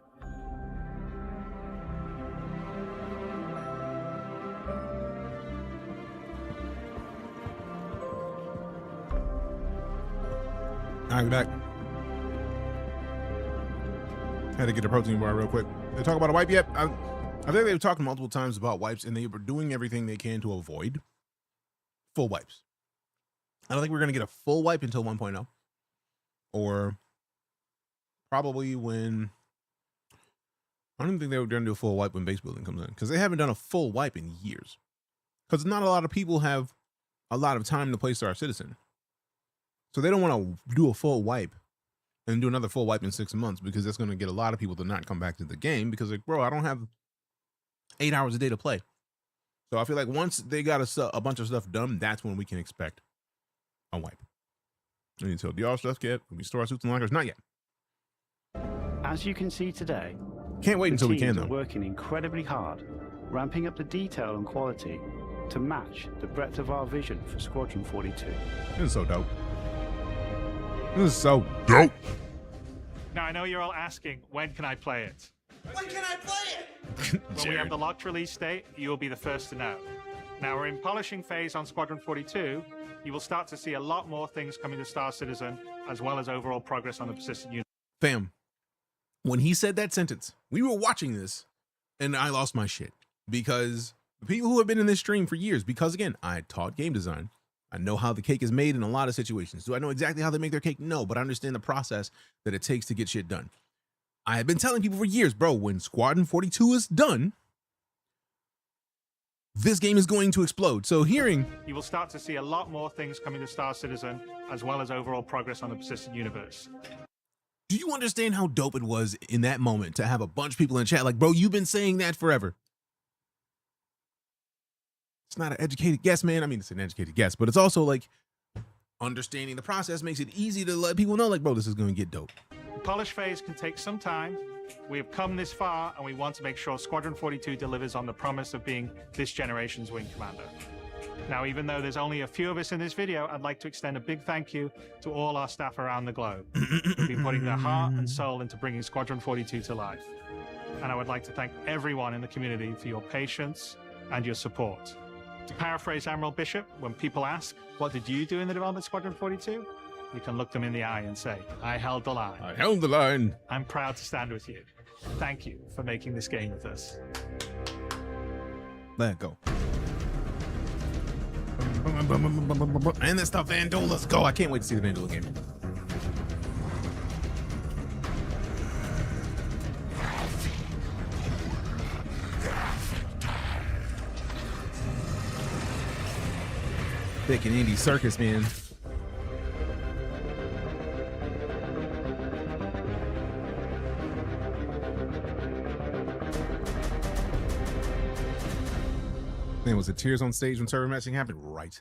I'm back. Had to get a protein bar real quick. They talk about a wipe yet? I think they've talked multiple times about wipes, and they were doing everything they can to avoid full wipes. I don't think we're going to get a full wipe until 1.0, or probably when. I don't even think they were going to do a full wipe when base building comes in, because they haven't done a full wipe in years. Because not a lot of people have a lot of time to play StarCitizen, so they don't want to do a full wipe and do another full wipe in 6 months, because that's going to get a lot of people to not come back to the game, because like, bro, I don't have 8 hours a day to play. So I feel like once they got a bunch of stuff done, that's when we can expect a wipe. And until the all stuff yet, we store our suits and lockers, not yet. As you can see today, can't wait until we can though. Working incredibly hard, ramping up the detail and quality to match the breadth of our vision for Squadron 42. This is so dope. This is so dope. Now I know you're all asking, when can I play it? When can I play it? When we have the locked release date, you will be the first to know. Now we're in polishing phase on Squadron 42. You will start to see a lot more things coming to StarCitizen, as well as overall progress on the persistent unit. Fam, when he said that sentence, we were watching this, and I lost my shit. Because the people who have been in this stream for years, because again, I taught game design. I know how the cake is made in a lot of situations. Do I know exactly how they make their cake? No, but I understand the process that it takes to get shit done. I have been telling people for years, bro, when Squadron 42 is done, this game is going to explode. So hearing... You will start to see a lot more things coming to StarCitizen, as well as overall progress on the persistent universe. Do you understand how dope it was in that moment to have a bunch of people in chat like, bro, you've been saying that forever? It's not an educated guess, man. I mean, it's an educated guess, but it's also like understanding the process makes it easy to let people know, like, bro, this is going to get dope. The polish phase can take some time. We have come this far, and we want to make sure Squadron 42 delivers on the promise of being this generation's wing commander. Now, even though there's only a few of us in this video, I'd like to extend a big thank you to all our staff around the globe who've been putting their heart and soul into bringing Squadron 42 to life. And I would like to thank everyone in the community for your patience and your support. To paraphrase Admiral Bishop, when people ask, what did you do in the development of Squadron 42? You can look them in the eye and say, I held the line. I held the line. I'm proud to stand with you. Thank you for making this game with us. Let it go. And that's the Vandal. Let's go. I can't wait to see the Vandal game. Thick and indie circus, man. Man, was it tears on stage when server matching happened? Right.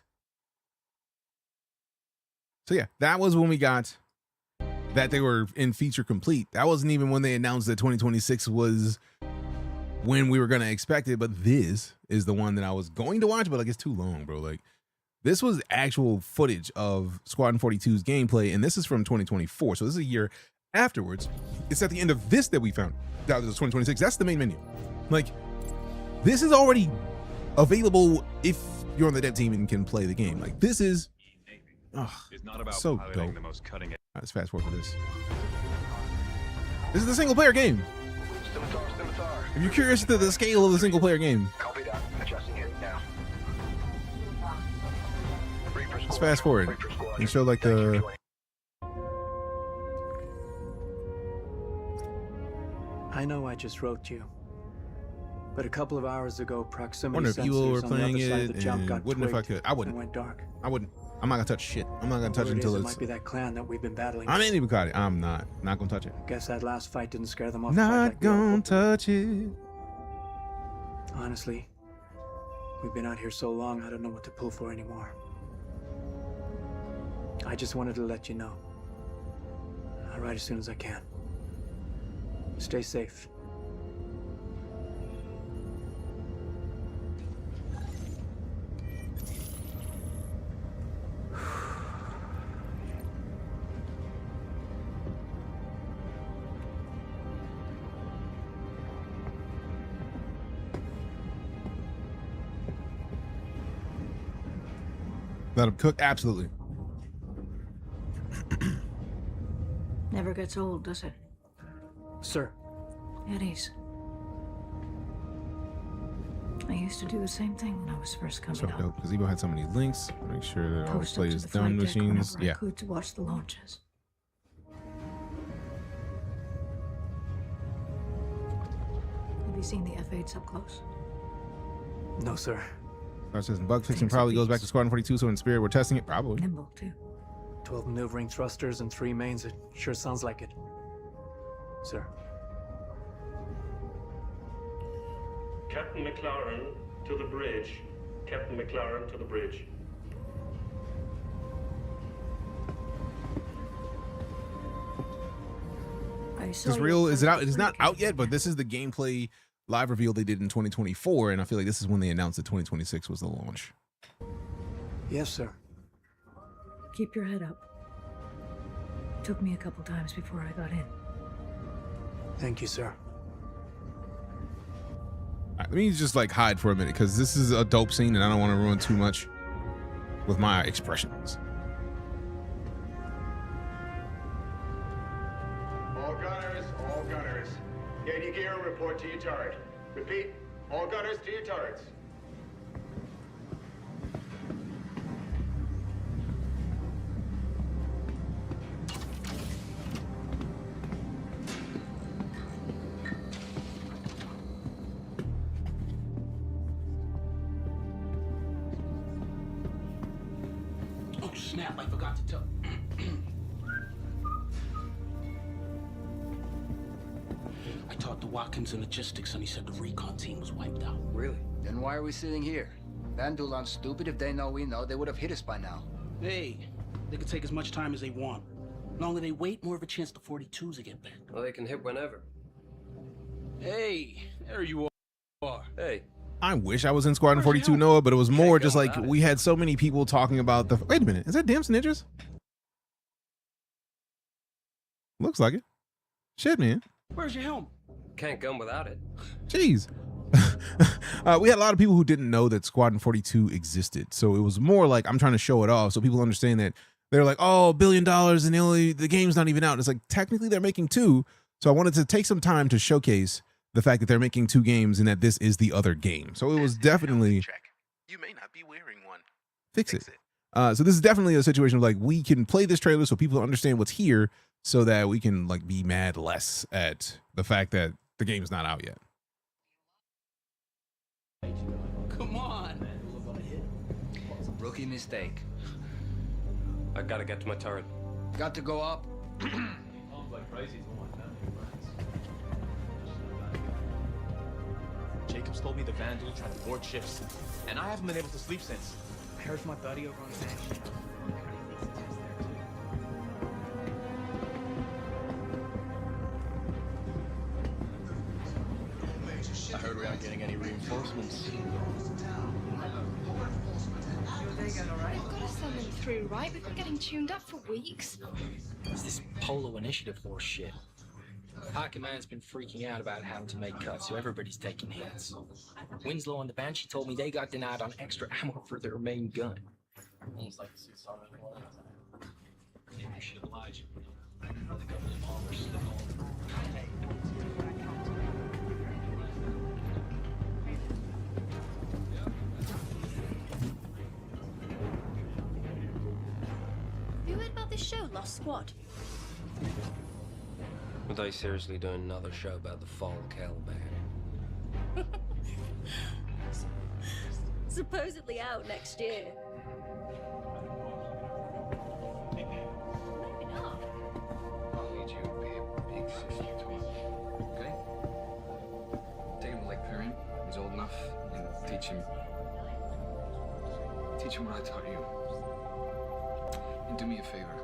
So yeah, that was when we got that they were in feature complete. That wasn't even when they announced that 2026 was when we were going to expect it, but this is the one that I was going to watch, but like it's too long, bro. Like this was actual footage of Squadron 42's gameplay, and this is from 2024. So this is a year afterwards. It's at the end of this that we found that was 2026. That's the main menu. Like this is already available if you're on the dev team and can play the game. Like this is so dope. Let's fast forward to this. This is the single player game. If you're curious to the scale of the single player game, let's fast forward and show like the I know I just wrote you. But a couple of hours ago, I proximity wonder if you were sensors on the playing other side of it the jump got and wouldn't if I twigged could. I wouldn't. and went dark. I wouldn't. I'm not gonna touch shit. I'm not gonna touch it until It it's. might be that clan that we've been battling. I'm in Ibukati. I'm not gonna touch it. Guess that last fight didn't scare them off. Not gonna touch it. Honestly, we've been out here so long, I don't know what to pull for anymore. I just wanted to let you know. I'll write as soon as I can. Stay safe. Let him cook? Absolutely. Never gets old, does it? Sir. Eddies. I used to do the same thing when I was first coming So up. dope because Evo had so many links. Make sure that all Post up play to is the done flight deck machines. whenever Yeah. I could to watch the launches. Have you seen the F-8s up close? No, sir. StarCitizen bug fixing probably goes back to Squadron 42. So in spirit, we're testing it. Probably. Nimble too. 12 maneuvering thrusters and 3 mains. It sure sounds like it. Sir. Captain McLaren to the bridge. Captain McLaren to the bridge. Is this real? Is it out? It is not out yet, but this is the gameplay live reveal they did in 2024, and I feel like this is when they announced that 2026 was the launch. Yes, sir. Keep your head up. Took me a couple times before I got in. Thank you, sir. Let me just like hide for a minute because this is a dope scene and I don't want to ruin too much with my expressions. All gunners. Get your gear and report to your turret. Repeat, all gunners to your turrets. Oh snap, I forgot to tell. I talked to Watkins in logistics and he said the recon team was wiped out. Really? Then why are we sitting here? Vandal aren't stupid. If they know we know, they would have hit us by now. Hey, they could take as much time as they want. The longer they wait, more of a chance the 42s to get back. Well, they can hit whenever. Hey, there you are. Hey. I wish I was in Squadron 42, Noah, but it was more just like we had so many people talking about the. Wait a minute, is that Damn Ninjas? Looks like it. Shit, man. Where's your helm? Can't gun without it. Jeez. We had a lot of people who didn't know that Squadron 42 existed, so it was more like I'm trying to show it off so people understand that they're like, oh, $1 billion and the game's not even out. It's like technically they're making 2, so I wanted to take some time to showcase the fact that they're making 2 games and that this is the other game. So it was definitely You may not be wearing one. fix it. So this is definitely a situation of like we can play this trailer so people understand what's here, so that we can like be mad less at the fact that the game's not out yet. Come on. Rookie mistake. I gotta get to my turret. Got to go up. Jacobs told me the Vandal tried to board ships, and I haven't been able to sleep since. I heard from my buddy over on Dash. I heard we aren't getting any reinforcements. We've got to send them through, right? We've been getting tuned up for weeks. It's this Polo Initiative Force shit. High Command's been freaking out about having to make cuts, so everybody's taking hits. Winslow and the Banshee told me they got denied on extra ammo for their main gun. Almost like the suits on it. Maybe you should have lied. Have you heard about this show, Lost Squad? Are they seriously doing another show about the Fall Caliban? Supposedly out next year. I'll need you to be a big sister to him. Okay? Take him like Perrin. He's old enough, and teach him what I taught you. And do me a favor.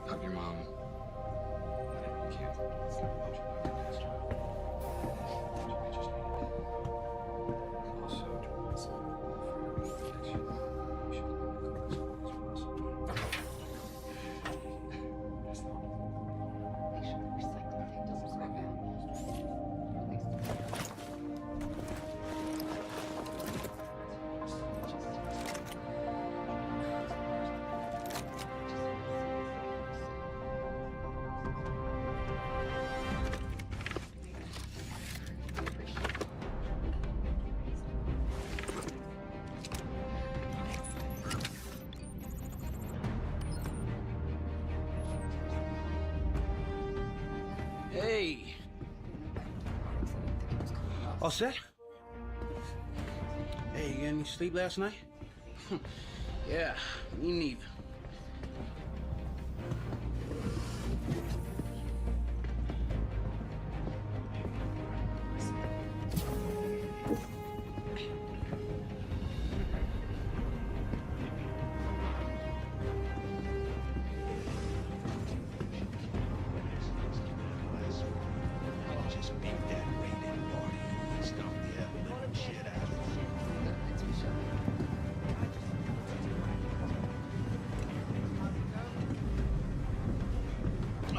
Hug your mom. Whatever you can. All set? Hey, you get any sleep last night? Yeah, me neither.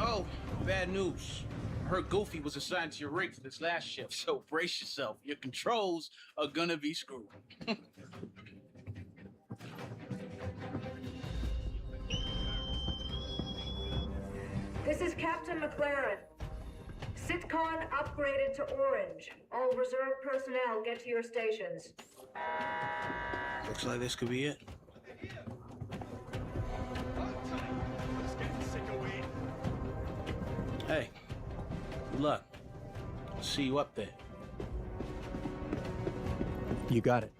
Oh, bad news. I heard Goofy was assigned to your rig for this last shift, so brace yourself. Your controls are gonna be screwed. This is Captain McLaren. Sitcon upgraded to orange. All reserve personnel get to your stations. Looks like this could be it. Hey, good luck. I'll see you up there. You got it.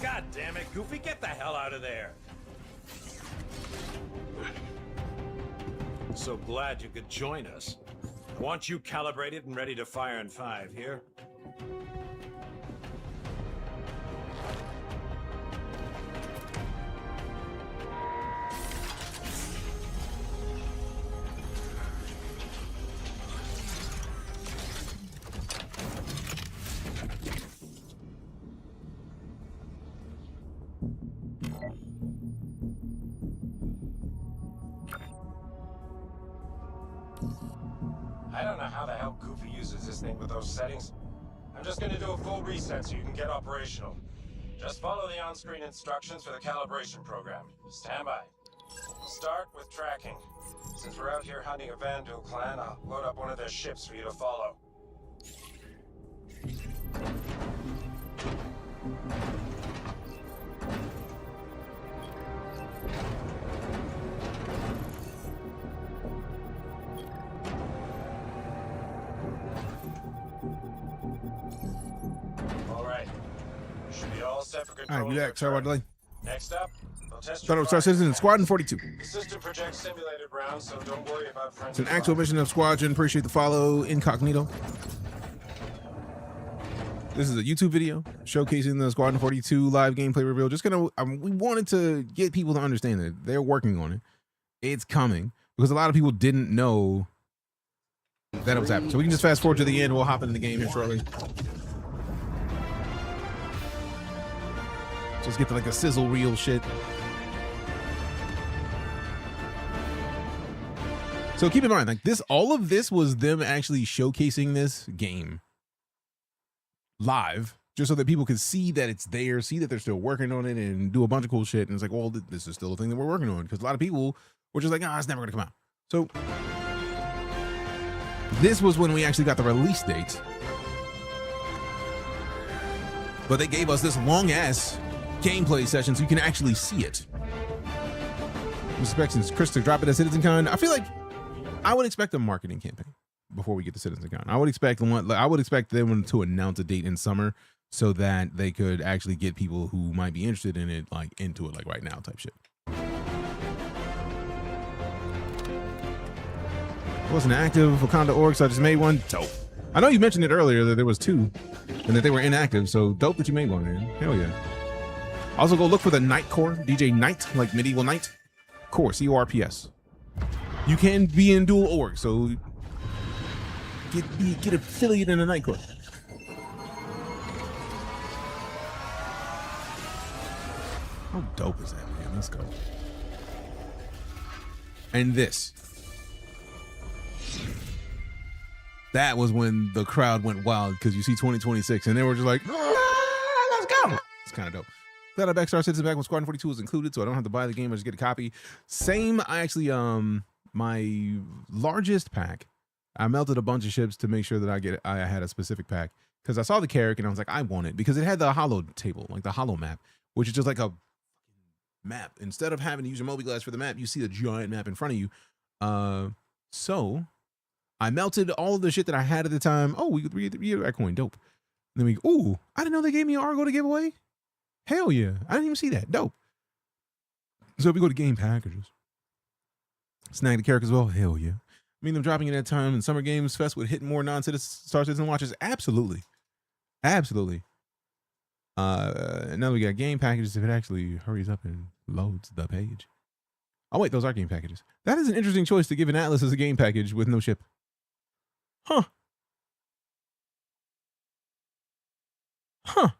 God damn it, Goofy, get the hell out of there! So glad you could join us. I want you calibrated and ready to fire in 5, here? I don't know how the hell Goofy uses this thing with those settings. I'm just gonna do a full reset so you can get operational. Just follow the on-screen instructions for the calibration program. Stand by. We'll start with tracking. Since we're out here hunting a Vandal clan, I'll load up one of their ships for you to follow. All right, we back. Sorry about the delay. Next up, they'll test Start with StarCitizen and Squadron 42. The system projects simulated rounds, so don't worry about friends. It's an actual mission of Squadron. Appreciate the follow, Incognito. This is a YouTube video showcasing the Squadron 42 live gameplay reveal. Just we wanted to get people to understand that they're working on it. It's coming because a lot of people didn't know that it was happening. So we can just fast forward to the end. We'll hop into the game here shortly. Just get to like the sizzle reel shit. So keep in mind, like all of this was them actually showcasing this game live, just so that people could see that it's there, see that they're still working on it, and do a bunch of cool shit. And it's like, well, this is still a thing that we're working on, because a lot of people were just like, it's never gonna come out. So this was when we actually got the release date, but they gave us this long ass gameplay session so you can actually see it. I'm expecting Chris to drop it at CitizenCon. I feel like I would expect a marketing campaign before we get to CitizenCon. I would expect them to announce a date in summer so that they could actually get people who might be interested in it into it right now type shit. It wasn't active Wakanda org, so I just made one. Dope. I know you mentioned it earlier that there was 2 and that they were inactive, so dope that you made one, man. Hell yeah. Also, go look for the Knight Corps, DeejayKnight, like medieval knight. Corps, C-O-R-P-S. You can be in dual org, so get affiliated in the Knight Corps. How dope is that, man? Let's go. And this. That was when the crowd went wild, because you see 2026, and they were just like, let's go. It's kind of dope. Glad I back StarCitizen back when Squadron 42 was included, so I don't have to buy the game. I just get a copy. Same, I actually, my largest pack I melted a bunch of ships to make sure that I had a specific pack because I saw the Carrack and I was like, I want it because it had the hollow table, like the hollow map, which is just like a map. Instead of having to use your mobi-glass for the map, you see a giant map in front of you. So I melted all of the shit that I had at the time. Oh, we get that coin, dope. And then ooh, I didn't know they gave me an Argo to give away. Hell yeah, I didn't even see that. Dope. So if we go to game packages, snag the Carrack as well. Hell yeah. I mean, them dropping it at time in Summer Games Fest would hit more StarCitizen watchers. Absolutely. Absolutely. Now we got game packages if it actually hurries up and loads the page. Oh, wait, those are game packages. That is an interesting choice to give an Atlas as a game package with no ship. Huh. Huh.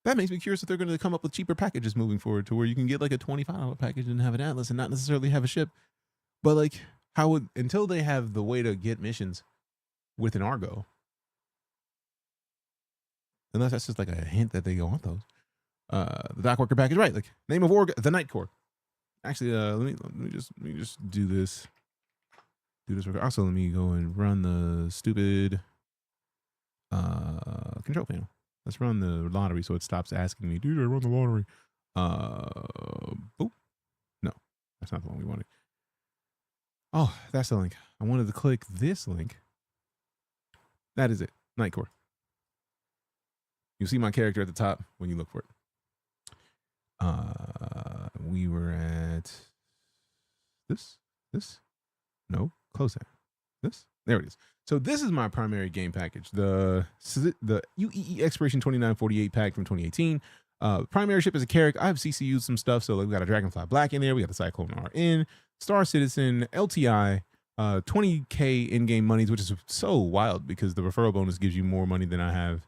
That makes me curious if they're going to come up with cheaper packages moving forward to where you can get like a $25 package and have an Atlas and not necessarily have a ship. But like, until they have the way to get missions with an Argo, unless that's just like a hint that they want those. The Dock Worker package, right? Like name of org, the Night Corps. Actually, let me just do this. Also, let me go and run the stupid control panel. Let's run the lottery so it stops asking me, dude, I run the lottery. Oh, no, that's not the one we wanted. Oh, that's the link. I wanted to click this link. That is it. Night Corps. You see my character at the top when you look for it. We were at this. No, close that. This. There it is. So this is my primary game package. The UEE Exploration 2948 pack from 2018. Primary ship is a Carrack. I've CCU'd some stuff. So like we got a Dragonfly Black in there. We got the Cyclone RN, StarCitizen, LTI, 20K in-game monies, which is so wild because the referral bonus gives you more money than I have.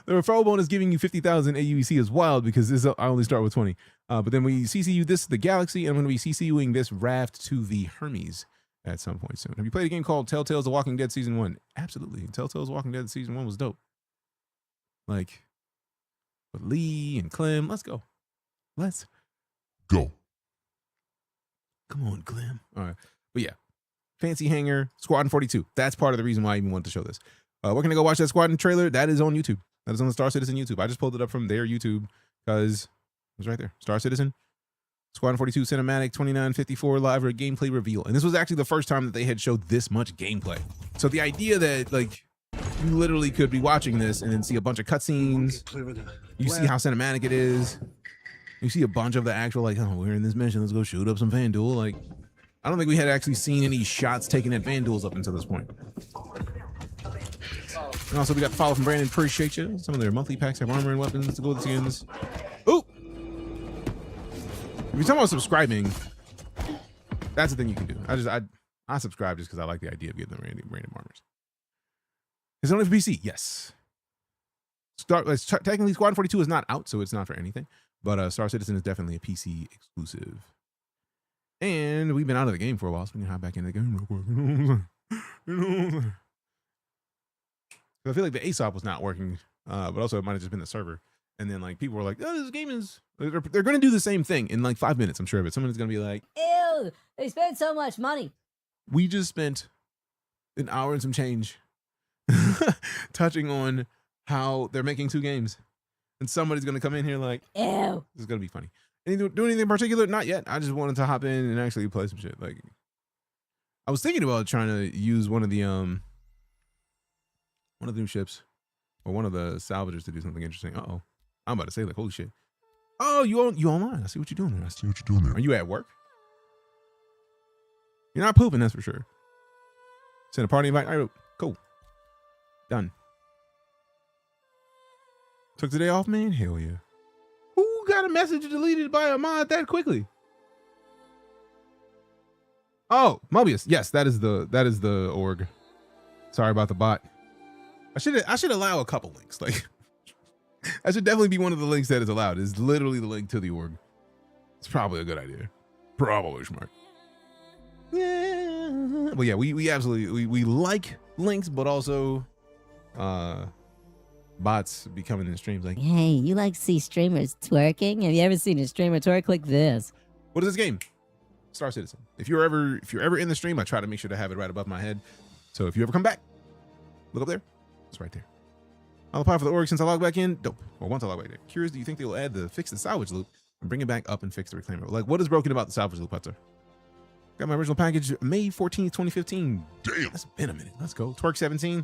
The referral bonus giving you 50,000 AUEC is wild because I only start with 20. But then we CCU this the Galaxy, and I'm going to be CCUing this raft to the Hermes at some point soon. Have you played a game called Telltale's The Walking Dead Season 1? Absolutely. Telltale's Walking Dead Season 1 was dope. Like, with Lee and Clem. Let's go. Let's go. Come on, Clem. All right. But yeah, Fancy Hangar, Squadron 42. That's part of the reason why I even wanted to show this. Where can I go watch that Squadron trailer? That is on YouTube. That is on the StarCitizen YouTube. I just pulled it up from their YouTube because it was right there. StarCitizen, Squadron 42 Cinematic 2954 live or gameplay reveal. And this was actually the first time that they had showed this much gameplay. So the idea that like you literally could be watching this and then see a bunch of cutscenes. You see how cinematic it is. You see a bunch of the actual like, oh, we're in this mission. Let's go shoot up some FanDuel. Like, I don't think we had actually seen any shots taken at FanDuels up until this point. And also, we got the follow from Brandon. Appreciate you. Some of their monthly packs have armor and weapons to go with the skins. Ooh! If you're talking about subscribing, that's the thing you can do. I subscribe just because I like the idea of getting the random armors. Is it only for PC? Yes. Technically, Squadron 42 is not out, so it's not for anything. But StarCitizen is definitely a PC exclusive. And we've been out of the game for a while, so we can hop back into the game real quick. I feel like the ASOP was not working, but also it might have just been the server. And then like people were like, "Oh, this game is." They're going to do the same thing in like 5 minutes, I'm sure of it. Someone's going to be like, "Ew, they spent so much money." We just spent an hour and some change touching on how they're making 2 games, and somebody's going to come in here like, "Ew, this is going to be funny." Do anything in particular? Not yet. I just wanted to hop in and actually play some shit. Like, I was thinking about trying to use one of the new ships or one of the salvagers to do something interesting. Uh-oh. I'm about to say like, holy shit. Oh, you online. I see what you're doing there. Are you at work? You're not pooping, that's for sure. Send a party invite. All right, cool. Done. Took the day off, man? Hell yeah. Who got a message deleted by a mod that quickly? Oh, Mobius. Yes, that is the org. Sorry about the bot. I should allow a couple links. Like, I should definitely be one of the links that is allowed. It's literally the link to the org. It's probably a good idea. Probably smart. Yeah. Well, yeah, we absolutely we like links, but also bots be coming in streams like, hey, you like to see streamers twerking? Have you ever seen a streamer twerk like this? What is this game? StarCitizen. If you're ever in the stream, I try to make sure to have it right above my head. So if you ever come back, look up there. It's right there. I'll apply for the org since I logged back in. Dope. Or once I log back in. Curious, do you think they will fix the salvage loop and bring it back up and fix the reclaimer? Like, what is broken about the salvage loop, Hutzer? Got my original package May 14th, 2015. Damn. That's been a minute. Let's go. Twerk 17.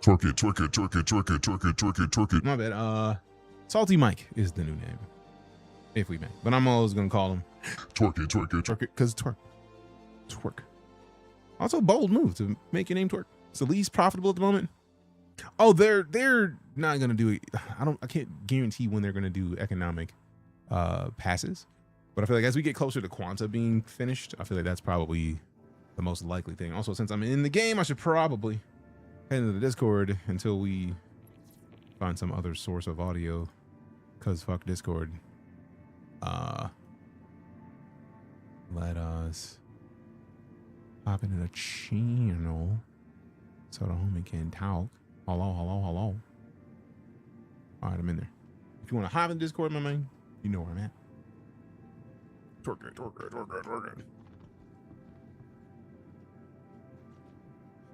Twerk it, twerk it, twerk it, twerk it, twerk it, twerk it, twerk it. My bad. Salty Mike is the new name. If we may. But I'm always going to call him Twerk it, twerk it, twerk it, because twerk. Twerk. Also, bold move to make your name twerk. It's the least profitable at the moment. Oh, they're not gonna do it. I can't guarantee when they're gonna do economic passes, but I feel like as we get closer to Quanta being finished, I feel like that's probably the most likely thing. Also, since I'm in the game, I should probably head into the Discord until we find some other source of audio, cause fuck Discord. Let us hop into the channel so the homie can talk. Hello. All right, I'm in there. If you want to hop in Discord, my man, you know where I'm at. Twerk it.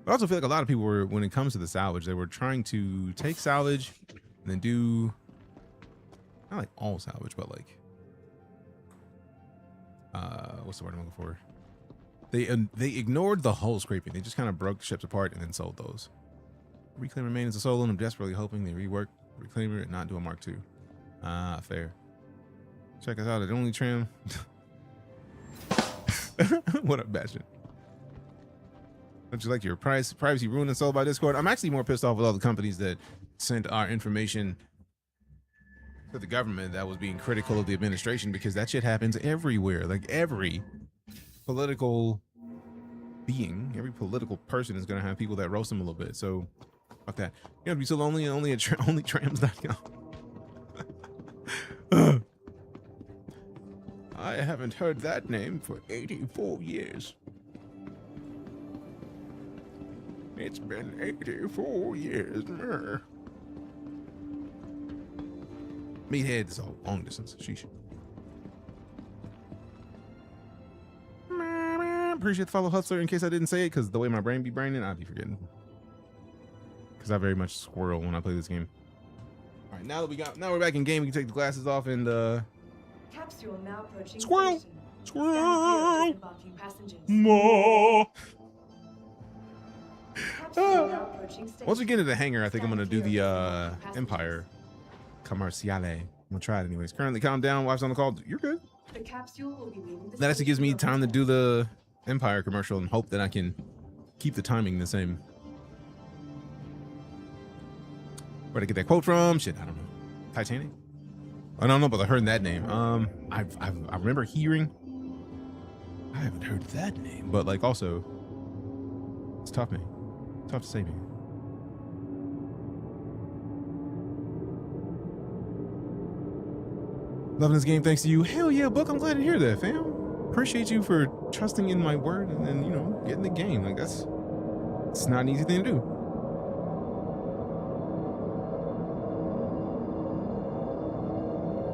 I also feel like a lot of people were, when it comes to the salvage, they were trying to take salvage and then do, not like all salvage, but like, what's the word I'm looking for? They ignored the hull scraping. They just kind of broke the ships apart and then sold those. Reclaimer remains a solo, and I'm desperately hoping they rework Reclaimer and not do a Mark II. Fair. Check us out at Only Tram. What up, Bastion? Don't you like your privacy ruined and sold by Discord? I'm actually more pissed off with all the companies that sent our information to the government that was being critical of the administration, because that shit happens everywhere. Like every political being, every political person is going to have people that roast them a little bit. So fuck that. You gotta be so lonely. Only at onlytrams.com. I haven't heard that name for 84 years. It's been 84 years. Meathead is a long distance. Sheesh. Appreciate the follow, Hustler. In case I didn't say it, because the way my brain be braining, I'd be forgetting. Because I very much squirrel when I play this game. All right, now we're back in game. We can take the glasses off and Capsule now approaching squirrel, station. squirrel. Disembarking passengers. More. Capsule now approaching station. Once we get into the hangar, I think I'm gonna do the Empire Commerciale. I'm gonna try it anyways. Currently, calm down. Wife's on the call. You're good. The capsule will be leaving the That actually gives me station time to do the Empire commercial and hope that I can keep the timing the same. Where'd I get that quote from? Shit, I don't know. Titanic? I don't know, but I heard that name. I remember hearing. I haven't heard that name, but like also, it's tough, man. Tough to say, man. Loving this game thanks to you. Hell yeah, Book. I'm glad to hear that, fam. Appreciate you for trusting in my word and then, you know, getting the game. Like it's not an easy thing to do.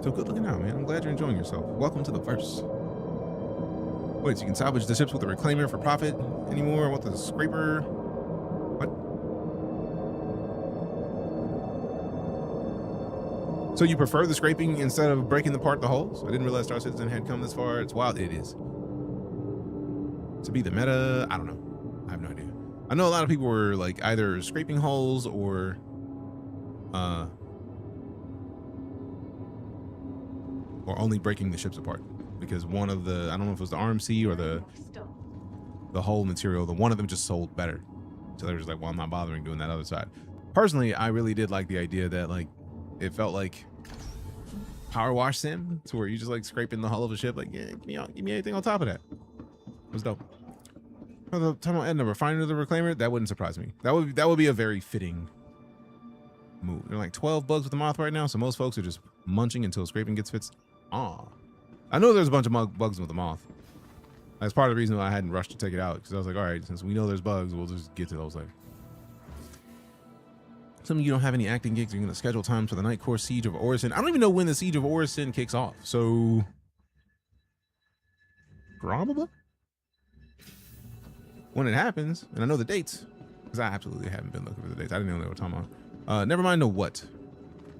So good looking out, man. I'm glad you're enjoying yourself. Welcome to the verse. Wait, so you can salvage the ships with a reclaimer for profit anymore? What, the scraper? What? So you prefer the scraping instead of breaking apart the hulls? I didn't realize StarCitizen had come this far. It's wild. It is. To be the meta, I don't know. I have no idea. I know a lot of people were like either scraping hulls or only breaking the ships apart, because one of the, I don't know if it was the RMC or the hull material, the one of them just sold better. So they were just like, well, I'm not bothering doing that other side. Personally, I really did like the idea that like it felt like power wash sim, to where you just like scraping the hull of a ship, like, yeah, give me anything on top of that. It was dope. Oh, the time I'll add a refiner to the reclaimer, that wouldn't surprise me. That would be a very fitting move. There are like 12 bugs with the moth right now, so most folks are just munching until scraping gets fixed. I know there's a bunch of bugs with the moth. That's part of the reason why I hadn't rushed to take it out, because I was like, all right, since we know there's bugs, we'll just get to those later. Some of you don't have any acting gigs. You're going to schedule time for the night course Siege of Orison. I don't even know when the Siege of Orison kicks off. So Probably. When it happens, and I know the dates, because I absolutely haven't been looking for the dates. I didn't know they were talking about. Never mind the what.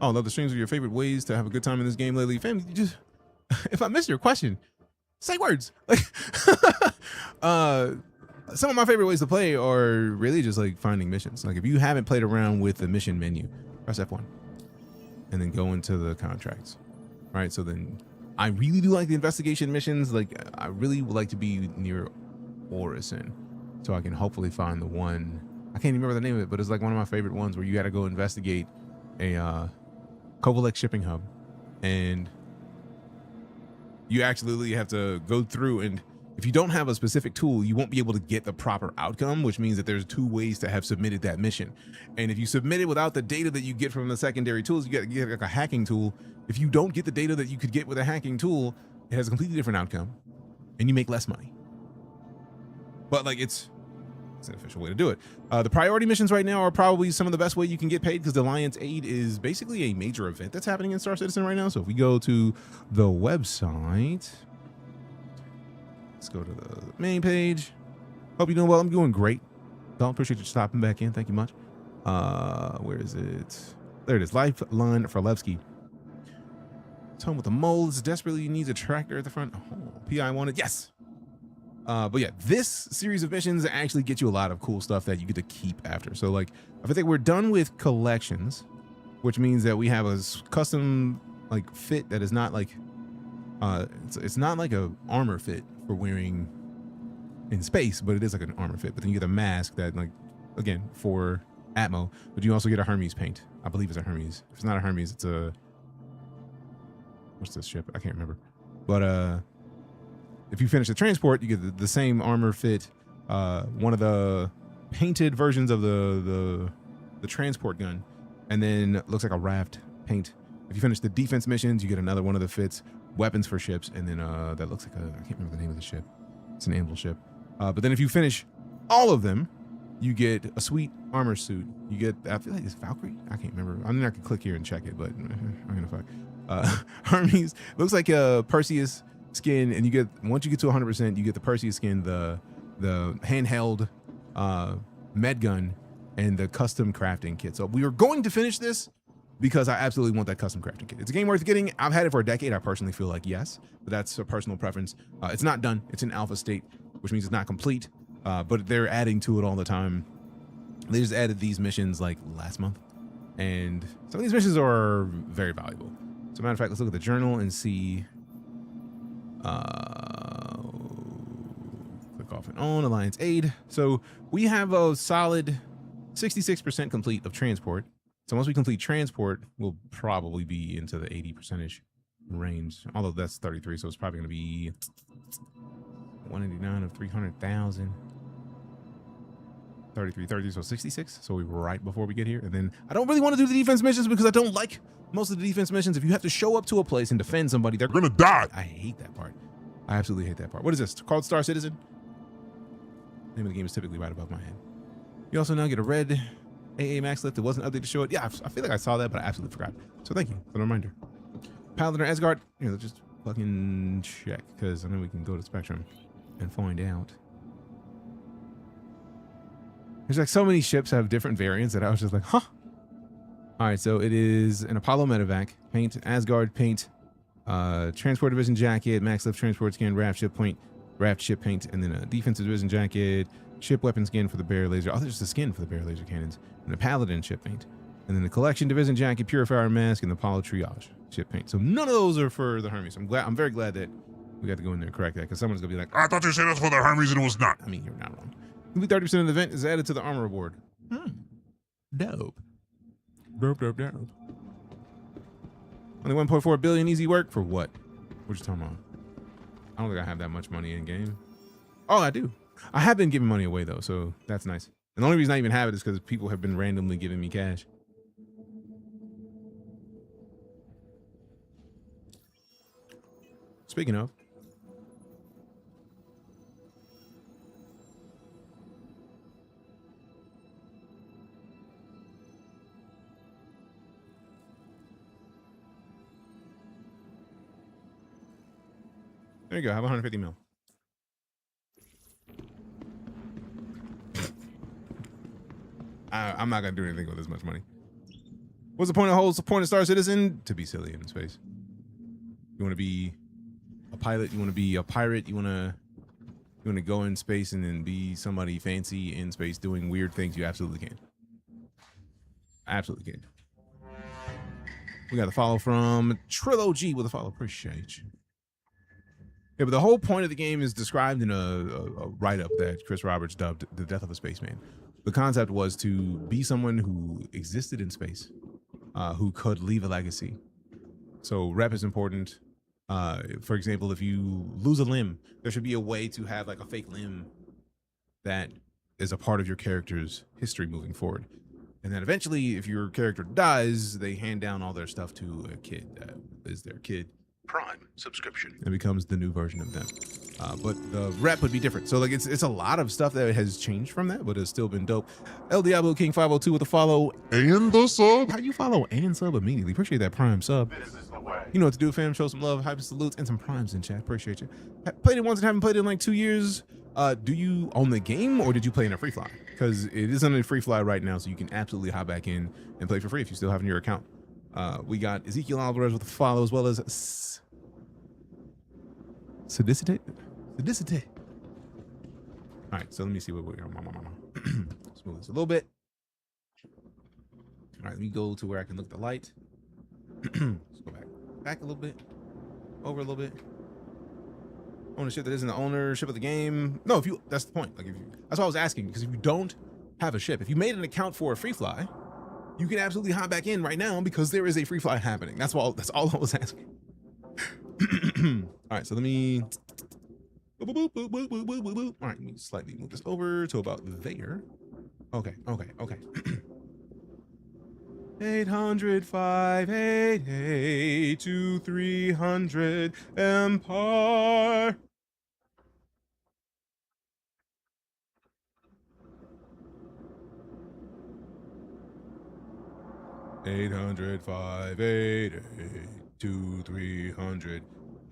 Oh, love the streams of your favorite ways to have a good time in this game lately. Family, you just if I missed your question, say words. Like some of my favorite ways to play are really just like finding missions. Like if you haven't played around with the mission menu, press F1 and then go into the contracts. Right. So then I really do like the investigation missions. Like I really would like to be near Orison so I can hopefully find the one. I can't even remember the name of it, but it's like one of my favorite ones where you got to go investigate a Kovalex shipping hub, and you actually have to go through, and if you don't have a specific tool, you won't be able to get the proper outcome, which means that there's 2 ways to have submitted that mission. And if you submit it without the data that you get from the secondary tools, you get like a hacking tool. If you don't get the data that you could get with a hacking tool, it has a completely different outcome and you make less money. But like it's an official way to do it. The priority missions right now are probably some of the best way you can get paid because the Alliance Aid is basically a major event that's happening in StarCitizen right now. So if we go to the website, let's go to the main page. Hope you're doing well. I'm doing great. Don't appreciate you stopping back in. Thank you much. Where is it? There it is. Lifeline for Levski. Tone with the moles desperately needs a tractor at the front. Oh, PI wanted. Yes. But yeah, this series of missions actually get you a lot of cool stuff that you get to keep after. So like, I think we're done with collections, which means that we have a custom like fit that is not like, it's not like a armor fit for wearing in space, but it is like an armor fit. But then you get a mask that like, again, for Atmo, but you also get a Hermes paint. I believe it's a Hermes. If it's not a Hermes, it's a, what's this ship? I can't remember. But if you finish the transport, you get the same armor fit. One of the painted versions of the transport gun, and then it looks like a raft paint. If you finish the defense missions, you get another one of the fits, weapons for ships, and then that looks like I can't remember the name of the ship. It's an anvil ship. But then if you finish all of them, you get a sweet armor suit. You get, I feel like it's Valkyrie. I can't remember. I mean, I can click here and check it, but I'm gonna fuck. Hermes looks like a Perseus skin, and you get, once you get to 100%, you get the Perseus skin, the handheld med gun, and the custom crafting kit. So we are going to finish this because I absolutely want that custom crafting kit. It's a game worth getting. I've had it for a decade. I personally feel like yes, but that's a personal preference. It's not done. It's in alpha state, which means it's not complete, but they're adding to it all the time. They just added these missions like last month, and some of these missions are very valuable. As a matter of fact, let's look at the journal and see. Click off and on Alliance Aid. So we have a solid 66% complete of transport. So once we complete transport, we'll probably be into the 80% range. Although that's 33, so it's probably going to be 189 of 300,000. 33, so 66. So we're right before we get here. And then I don't really want to do the defense missions because I don't like most of the defense missions. If you have to show up to a place and defend somebody, they're gonna die. I hate that part. I absolutely hate that part. What is this? Called StarCitizen? Name of the game is typically right above my head. You also now get a red AA max lift. It wasn't updated to show it. Yeah, I feel like I saw that, but I absolutely forgot. So thank you for the reminder. Paladin or Asgard? Here, let's just fucking check, because I know we can go to Spectrum and find out. There's like so many ships have different variants that I was just like, huh? All right, so it is an Apollo medevac, paint, Asgard paint, transport division jacket, max lift transport skin, raft ship paint, and then a defensive division jacket, ship weapon skin for the bear laser. Oh, there's the skin for the bear laser cannons, and the paladin ship paint, and then the collection division jacket, purifier mask, and the Apollo triage ship paint. So none of those are for the Hermes. I'm very glad that we got to go in there and correct that, because someone's gonna be like, I thought you said that's for the Hermes and it was not. I mean, you're not wrong. 30% of the event is added to the armor award. Dope. Dope. Only 1.4 billion easy work for what? What you talking about? I don't think I have that much money in game. Oh, I do. I have been giving money away though, so that's nice. And the only reason I even have it is because people have been randomly giving me cash. Speaking of, there you go. I have 150 mil. I'm not gonna do anything with this much money. What's the point of Star Citizen? To be silly in space. You want to be a pilot? You want to be a pirate? You want to go in space and then be somebody fancy in space doing weird things? You absolutely can. Absolutely can. We got a follow from Trilogy with a follow. Appreciate you. Yeah, but the whole point of the game is described in a write-up that Chris Roberts dubbed "The Death of a Spaceman." The concept was to be someone who existed in space, who could leave a legacy. So rep is important. For example, if you lose a limb, there should be a way to have like a fake limb that is a part of your character's history moving forward. And then eventually, if your character dies, they hand down all their stuff to a kid that is their kid. Prime subscription. It becomes the new version of them. But the rep would be different. So like it's a lot of stuff that has changed from that, but it's still been dope. El Diablo King 502 with a follow and the sub. How do you follow and sub immediately? Appreciate that prime sub. You know what to do, fam. Show some love, hyper salutes, and some primes in chat. Appreciate you. Played it once and haven't played it in like 2 years. Do you own the game or did you play in a free fly? Because it is on a free fly right now, so you can absolutely hop back in and play for free if you still have in your account. We got Ezekiel Alvarez with a follow, as well as Sadicity. All right, so let me see what we're smooth this a little bit. All right, let me go to where I can look at the light. Let's go back a little bit, over a little bit. Ownership that isn't the ownership of the game. No, if you, that's the point. Like, if you, that's what I was asking, because if you don't have a ship, if you made an account for a free fly, you can absolutely hop back in right now because there is a free fly happening. That's all I was asking. All right, so let me. All right, let me slightly move this over to about there. Okay. 800 588 2300 Empire. $800 2300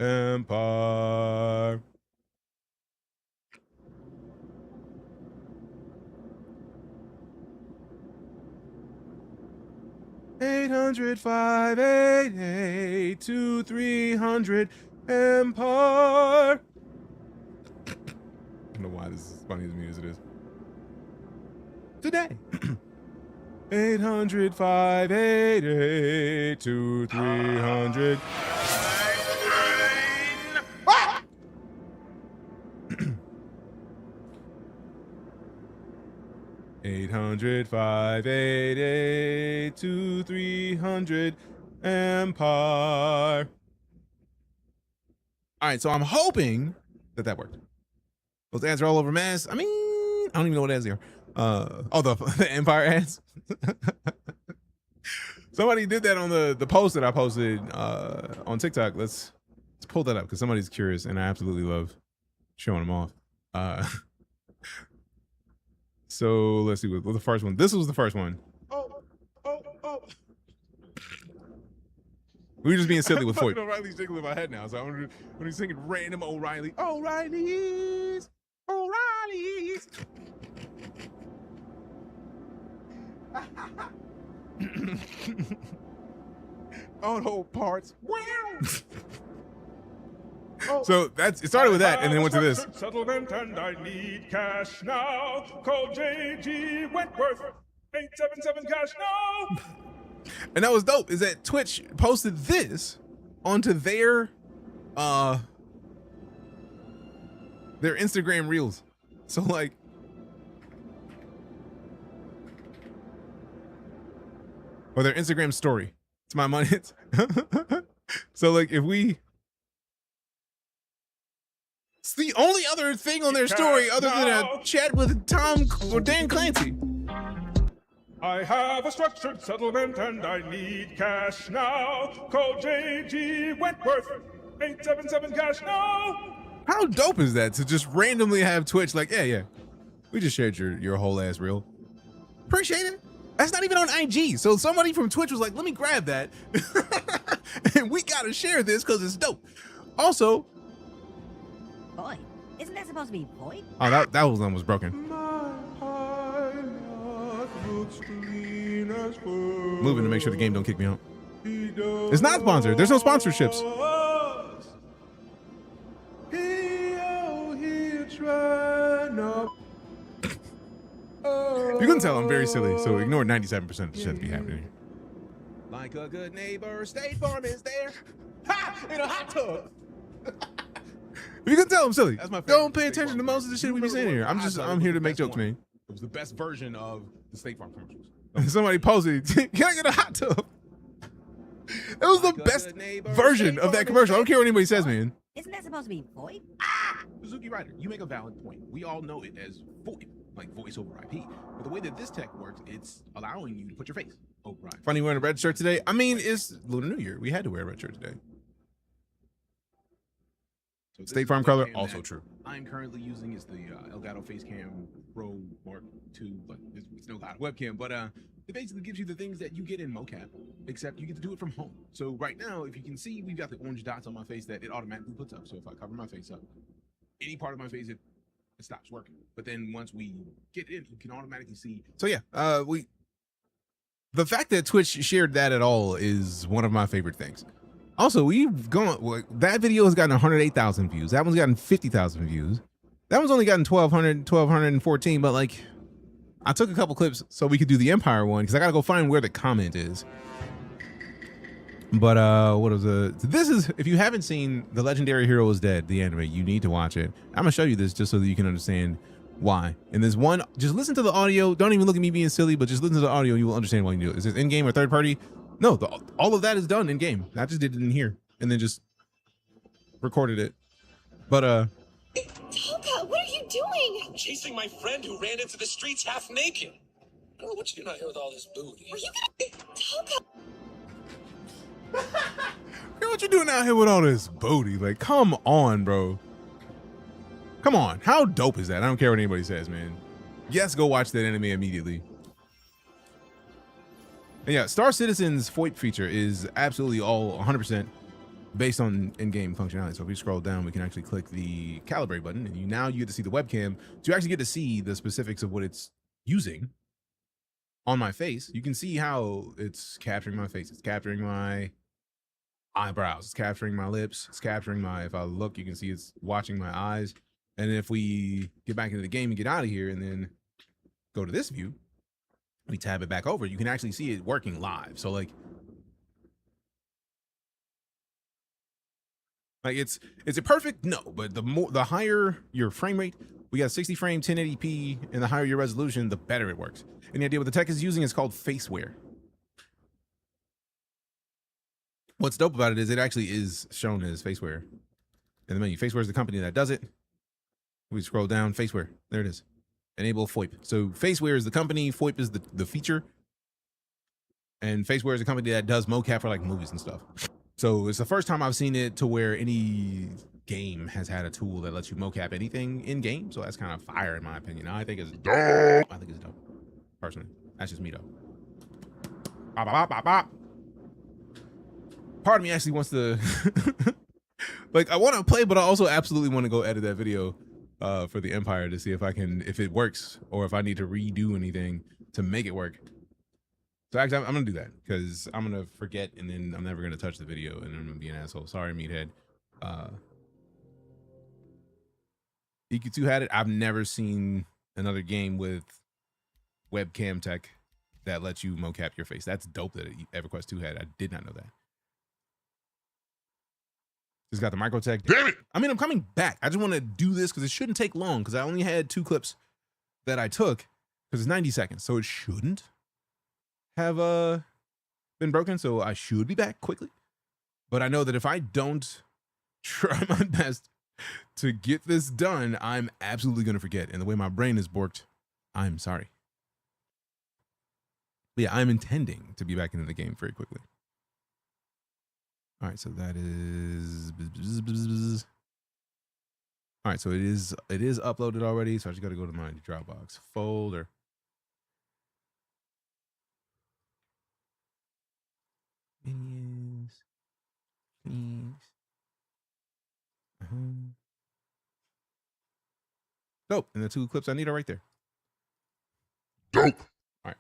Empire. $800 588 2300 Empire. I don't know why this is as funny as me as it is. Today. 800 588 2300. $800 588 2300 Empire. All right, so I'm hoping that worked. Those ads are all over mass. I mean, I don't even know what ads they are. The Empire ads. Somebody did that on the post that I posted on TikTok. Let's pull that up because somebody's curious, and I absolutely love showing them off. So let's see what the first one. This was the first one. Oh. We were just being silly with Floyd. O'Reilly's jiggling in my head now, so when he's singing random O'Reilly's. Auto parts. Wow. So it started with that, and then went to this. Settlement and I need cash now. Call JG Wentworth. 877 cash now. And that was dope. Is that Twitch posted this onto their Instagram reels. So like, or their Instagram story. It's my money. So like, if we. It's the only other thing on their story other than a chat with Tom or Dan Clancy. I have a structured settlement and I need cash now. Call JG Wentworth. 877 cash now. How dope is that to just randomly have Twitch like, yeah. We just shared your whole ass reel. Appreciate it. That's not even on IG. So somebody from Twitch was like, let me grab that. And we gotta share this because it's dope. Also, boy, isn't that supposed to be boy? Oh, that was almost broken. My pilot looks Moving to make sure the game don't kick me out. It's not sponsored. There's no sponsorships. You can tell I'm very silly, so ignore 97% of the shit that be happening here. Like a good neighbor, State Farm is there. Ha! In a hot tub. You can tell I'm silly. That's my favorite. Don't pay attention to most of the shit we be saying here. I'm here to make jokes, man. It was the best version of the State Farm commercials. Somebody posted, can I get a hot tub? It was the best version of that commercial. I don't care what anybody says, man. Isn't that supposed to be VoIP? Suzuki Ryder, you make a valid point. We all know it as VoIP, like voice over IP. But the way that this tech works, it's allowing you to put your face over IP. Funny wearing a red shirt today. I mean, it's Lunar New Year. We had to wear a red shirt today. So State Farm color, also true. I'm currently using is the Elgato Facecam Pro Mark II, but it's no Elgato webcam. But it basically gives you the things that you get in mocap, except you get to do it from home. So right now, if you can see, we've got the orange dots on my face that it automatically puts up. So if I cover my face up, any part of my face, it stops working. But then once we get in, you can automatically see. So yeah, the fact that Twitch shared that at all is one of my favorite things. Also, we've gone, that video has gotten 108,000 views. That one's gotten 50,000 views. That one's only gotten 1,214, but like, I took a couple clips so we could do the Empire one because I gotta go find where the comment is. But what is this is, if you haven't seen The Legendary Hero is Dead, the anime, you need to watch it. I'm gonna show you this just so that you can understand why. And there's one, just listen to the audio. Don't even look at me being silly, but just listen to the audio and you will understand why you do it. Is this in-game or third party? No, all of that is done in game. I just did it in here and then just recorded it. But Toka, what are you doing? Chasing my friend who ran into the streets half naked. Girl, what you doing out here with all this booty? Were you gonna Toka? Girl, what you doing out here with all this booty? Like, come on, bro. Come on. How dope is that? I don't care what anybody says, man. Yes, go watch that anime immediately. And yeah, StarCitizen's VoIP feature is absolutely all 100% based on in-game functionality. So if we scroll down, we can actually click the calibrate button, and now you get to see the webcam. So you actually get to see the specifics of what it's using on my face. You can see how it's capturing my face. It's capturing my eyebrows. It's capturing my lips. It's capturing my, if I look, you can see it's watching my eyes. And if we get back into the game and get out of here and then go to this view, we tab it back over, you can actually see it working live. So like it's a perfect? No, but the higher your frame rate, we got 60 frame, 1080p, and the higher your resolution, the better it works. And the idea what the tech is using is called faceware. What's dope about it is it actually is shown as faceware in the menu. Faceware is the company that does it. We scroll down, faceware, there it is. Enable VoIP. So faceware is the company, VoIP is the feature, and faceware is a company that does mocap for like movies and stuff. So it's the first time I've seen it to where any game has had a tool that lets you mocap anything in game. So that's kind of fire in my opinion. I think it's dope. I think it's dope. Personally, that's just me though. Bop, bop, bop, bop. Part of me actually wants to, like, I want to play, but I also absolutely want to go edit that video for the Empire to see if I can, if it works, or if I need to redo anything to make it work. So actually, I'm gonna do that because I'm gonna forget, and then I'm never gonna touch the video, and I'm gonna be an asshole. Sorry, Meathead. EQ2 had it. I've never seen another game with webcam tech that lets you mocap your face. That's dope that EverQuest 2 had. I did not know that. Just got the microtech. Damn it! I mean, I'm coming back. I just want to do this because it shouldn't take long because I only had 2 clips that I took because it's 90 seconds. So it shouldn't have been broken. So I should be back quickly. But I know that if I don't try my best to get this done, I'm absolutely going to forget. And the way my brain is borked, I'm sorry. But yeah, I'm intending to be back into the game very quickly. All right, so that is, all right, so it is uploaded already. So I just got to go to my Dropbox folder. Videos, dope, and the 2 clips I need are right there. Dope. All right.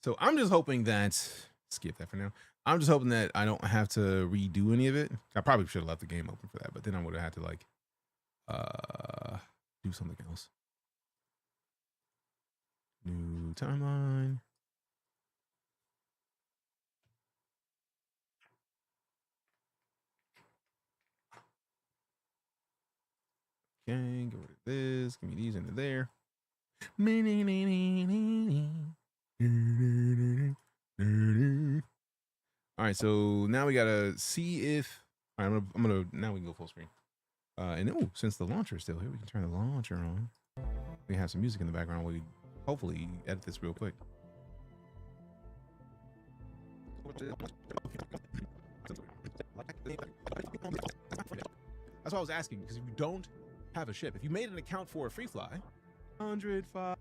So I'm just hoping that, skip that for now. I'm just hoping that I don't have to redo any of it. I probably should have left the game open for that, but then I would have had to like do something else. New timeline. Okay, go to this. Give me these into there. All right, so now we gotta see if. All right, I'm gonna now we can go full screen. And oh, since the launcher is still here, we can turn the launcher on. We have some music in the background. We hopefully edit this real quick. That's what I was asking, because if you don't have a ship, if you made an account for a free fly, 105,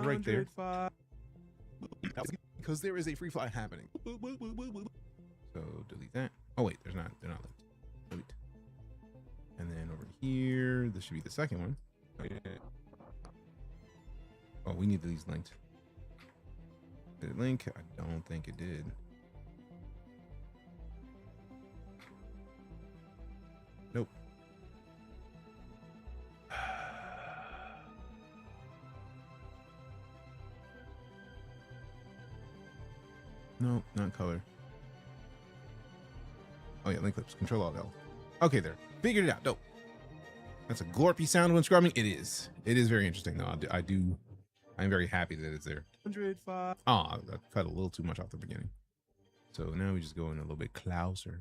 right there, because there is a free fly happening. So delete that. Oh wait, they're not linked. Delete. And then over here, this should be the second one. Oh, we need these linked. Did it link? I don't think it did. Nope. No, not color. Oh yeah, link clips. Control Alt L. Okay, there. Figured it out. Dope. That's a glorpy sound when scrubbing. It is. It is very interesting though. I'm very happy that it's there. 105. Oh, I cut a little too much off the beginning. So now we just go in a little bit closer.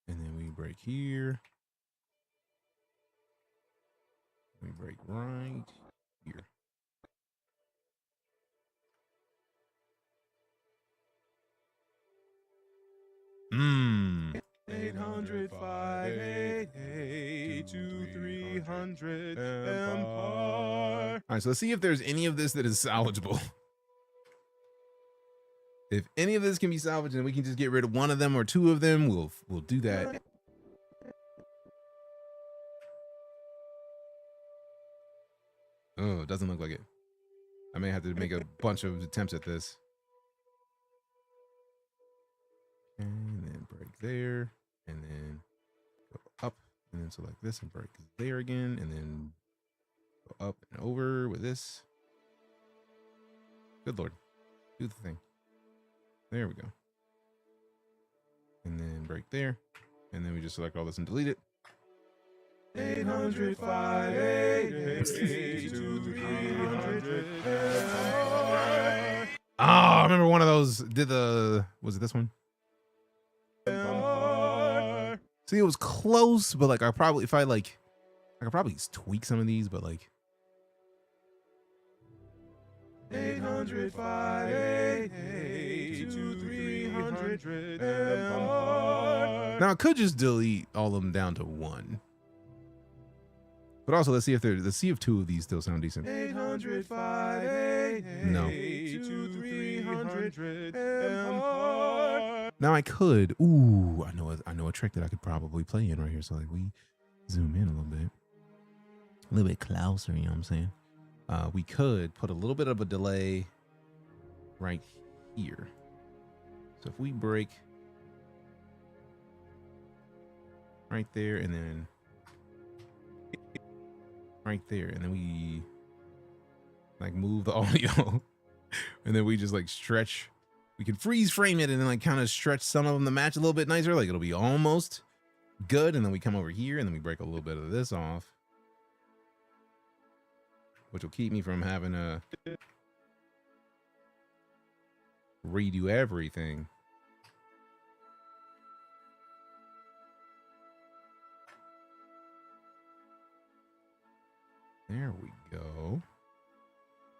And then we break here. We break right here. Mmm. 800-588-2300 Empire. All right, so let's see if there's any of this that is salvageable. If any of this can be salvaged and we can just get rid of one of them or two of them, we'll do that. Oh, it doesn't look like it. I may have to make a bunch of attempts at this. And then break there, and then go up, and then select this and break there again, and then go up and over with this. Good Lord. Do the thing. There we go. And then break there, and then we just select all this and delete it. 800-588-2300. Oh, I remember one of those did the, was it this one? See, it was close, but like I probably, if I like, I could probably tweak some of these, but like 800-588-2300. Now I could just delete all of them down to one. But also, let's see if two of these still sound decent. 800-588-2300. No. Now I could. Ooh, I know a trick that I could probably play in right here. So like we zoom in a little bit closer. You know what I'm saying? We could put a little bit of a delay right here. So if we break right there and then right there, and then we like move the audio and then we just like stretch, we can freeze frame it and then like kind of stretch some of them to match a little bit nicer, like it'll be almost good. And then we come over here and then we break a little bit of this off, which will keep me from having to redo everything. There we go.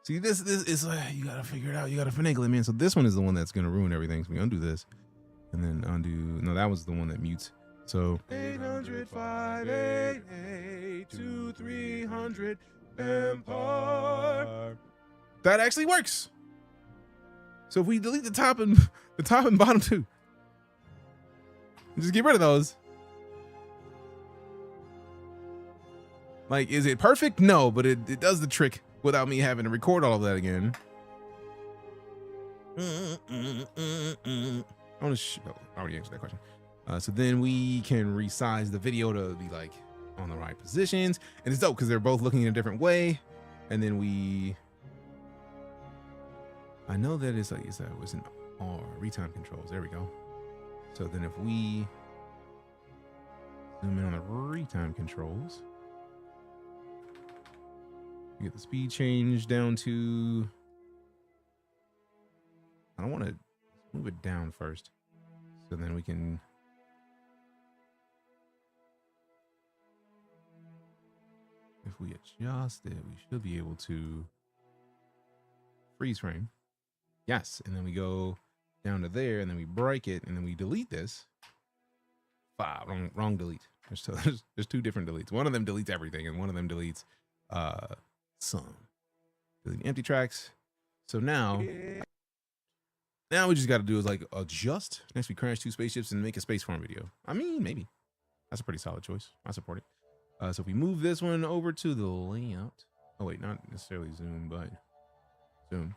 See, this is you gotta figure it out. You gotta finagle it, man. So this one is the one that's gonna ruin everything. So we undo this, and then undo. No, that was the one that mutes. So 800-588-2300 Empire. That actually works. So if we delete the top and bottom two, just get rid of those. Like, is it perfect? No, but it does the trick without me having to record all of that again. I already answered that question. So then we can resize the video to be like on the right positions, and it's dope because they're both looking in a different way. And then I know that it was an R, retime controls. There we go. So then if we zoom in on the retime controls, we get the speed change down to, I don't want to move it down first. So then we can, if we adjust it, we should be able to freeze frame. Yes, and then we go down to there, and then we break it, and then we delete this. Wrong delete. There's two different deletes. One of them deletes everything, and one of them deletes some. Delete empty tracks. So now we just got to do is like adjust. Next we crash 2 spaceships and make a space farm video. I mean, maybe. That's a pretty solid choice. I support it. So if we move this one over to the layout. Oh wait, not necessarily zoom, but zoom.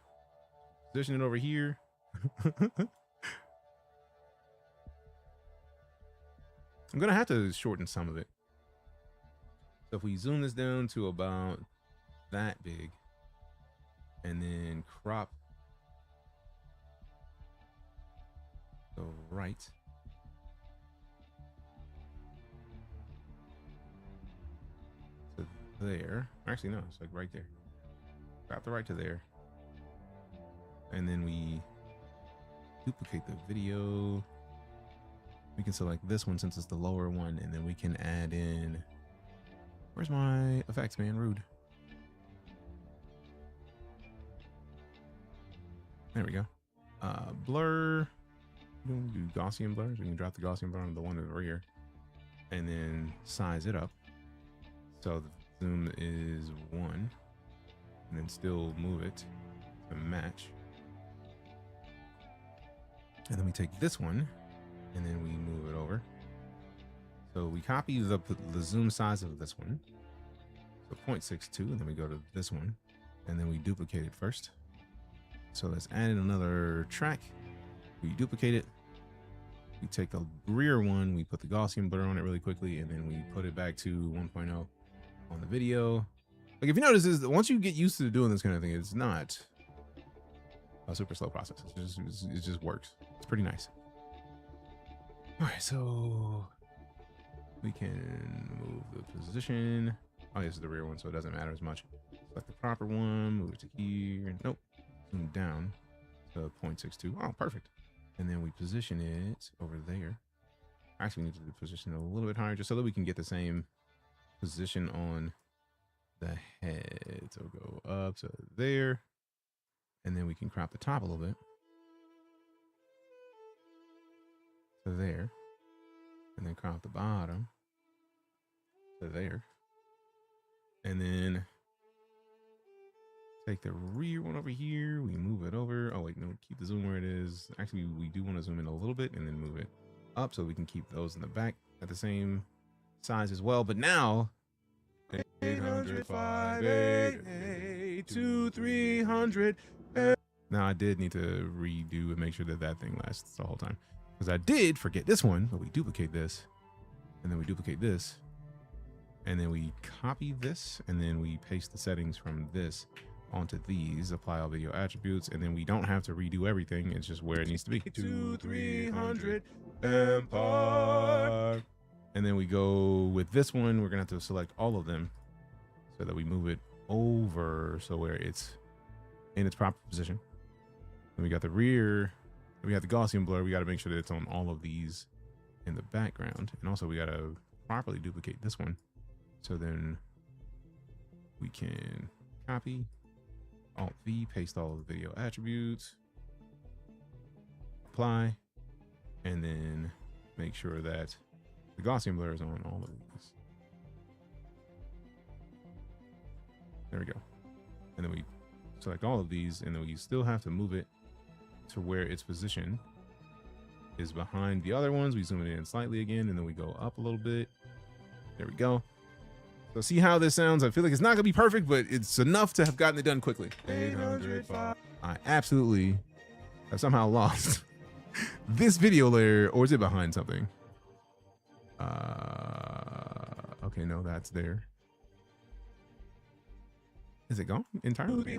Position it over here. I'm gonna have to shorten some of it. So if we zoom this down to about that big and then crop the right. To there. Actually, no, it's like right there. Crop the right to there. And then we duplicate the video. We can select this one since it's the lower one, and then we can add in, where's my effects, man? Rude. There we go. Blur. We can do Gaussian blur. We can drop the Gaussian blur on the one in the rear and then size it up. So the zoom is 1, and then still move it to match. And then we take this one and then we move it over. So we copy the zoom size of this one. So 0.62, and then we go to this one and then we duplicate it first. So let's add in another track. We duplicate it. We take the rear one, we put the Gaussian blur on it really quickly, and then we put it back to 1.0 on the video. Like if you notice, is once you get used to doing this kind of thing, it's not a super slow process. It just works. It's pretty nice. All right, so we can move the position. Oh, this is the rear one, so it doesn't matter as much. Select the proper one, move it to here. Nope, zoom down to 0.62. Oh, perfect. And then we position it over there. Actually, we need to position it a little bit higher just so that we can get the same position on the head. So go up to there. And then we can crop the top a little bit to there. And then crop the bottom to there. And then take the rear one over here. We move it over. Oh, wait, no, keep the zoom where it is. Actually, we do want to zoom in a little bit and then move it up so we can keep those in the back at the same size as well. But now, 800, 588, 2300. Now, I did need to redo and make sure that that thing lasts the whole time. Because I did forget this one, but we duplicate this. And then we duplicate this. And then we copy this. And then we paste the settings from this onto these, apply all video attributes, and then we don't have to redo everything. It's just where it needs to be. 2300 Empire. And then we go with this one. We're gonna have to select all of them so that we move it over so where it's in its proper position. Then we got the rear. We got the Gaussian blur. We got to make sure that it's on all of these in the background, and also we got to properly duplicate this one. So then we can copy. Alt-V, paste all of the video attributes, apply, and then make sure that the Gaussian blur is on all of these. There we go. And then we select all of these, and then we still have to move it to where its position is behind the other ones. We zoom it in slightly again, and then we go up a little bit. There we go. So see how this sounds? I feel like it's not gonna be perfect, but it's enough to have gotten it done quickly. 805. I absolutely have somehow lost this video layer, or is it behind something? Okay, no, that's there. Is it gone entirely?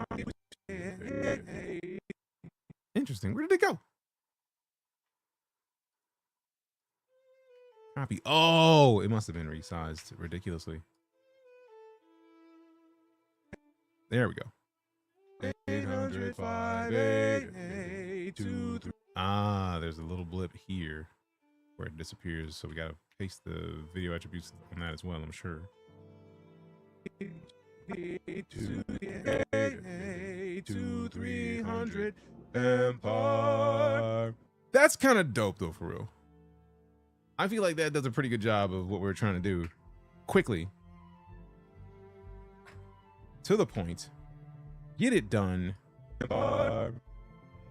Interesting. Where did it go? Copy. Oh, it must have been resized ridiculously. There we go. 800-588-23. Ah, there's a little blip here where it disappears. So we got to paste the video attributes on that as well, I'm sure. 2300 Empire. That's kind of dope though, for real. I feel like that does a pretty good job of what we're trying to do. Quickly. To the point. Get it done.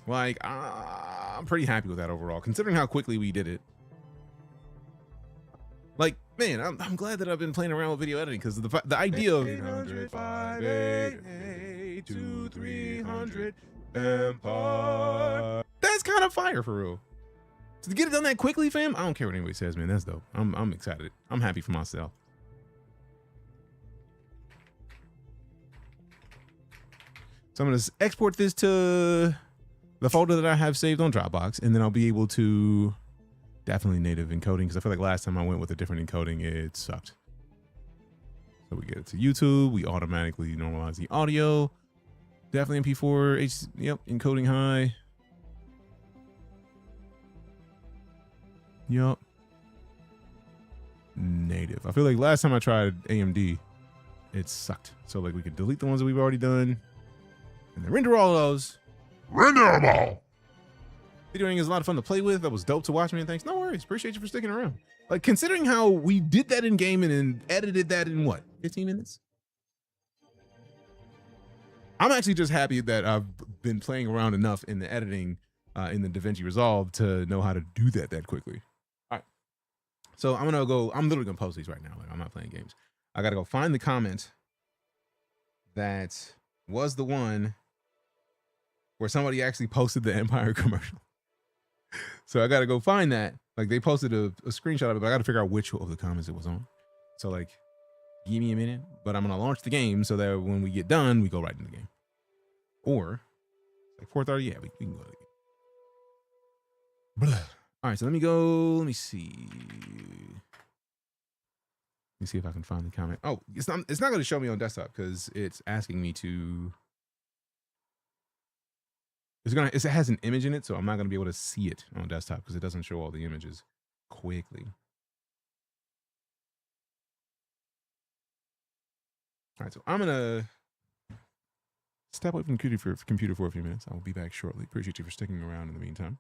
Like, I'm pretty happy with that overall, considering how quickly we did it. Like, man, I'm glad that I've been playing around with video editing, because the idea of 800-588-2300 Empire. That's kind of fire, for real. So to get it done that quickly, fam, I don't care what anybody says, man. That's dope. I'm excited. I'm happy for myself. So I'm going to export this to the folder that I have saved on Dropbox, and then I'll be able to definitely native encoding, because I feel like last time I went with a different encoding, it sucked. So we get it to YouTube. We automatically normalize the audio. Definitely MP4. Yep, encoding high. Yep. Native. I feel like last time I tried AMD, it sucked. So like we could delete the ones that we've already done, and then render all of those. Render them all. Videoing is a lot of fun to play with. That was dope to watch, man. Thanks. No worries. Appreciate you for sticking around. Like, considering how we did that in game and then edited that in what, 15 minutes? I'm actually just happy that I've been playing around enough in the editing in the DaVinci Resolve to know how to do that quickly. All right. So I'm literally gonna post these right now. Like, I'm not playing games. I gotta go find the comment that was the one where somebody actually posted the Empire commercial. So I gotta go find that. Like, they posted a screenshot of it, but I gotta figure out which of the comments it was on. So like, give me a minute, but I'm gonna launch the game so that when we get done, we go right into the game. Or like 4:30, yeah, we can go to the game. All right, so let me see. Let me see if I can find the comment. Oh, it's not gonna show me on desktop because it's asking me to. It has an image in it, so I'm not gonna be able to see it on desktop because it doesn't show all the images quickly. All right, so I'm gonna step away from the computer for a few minutes. I will be back shortly. Appreciate you for sticking around in the meantime.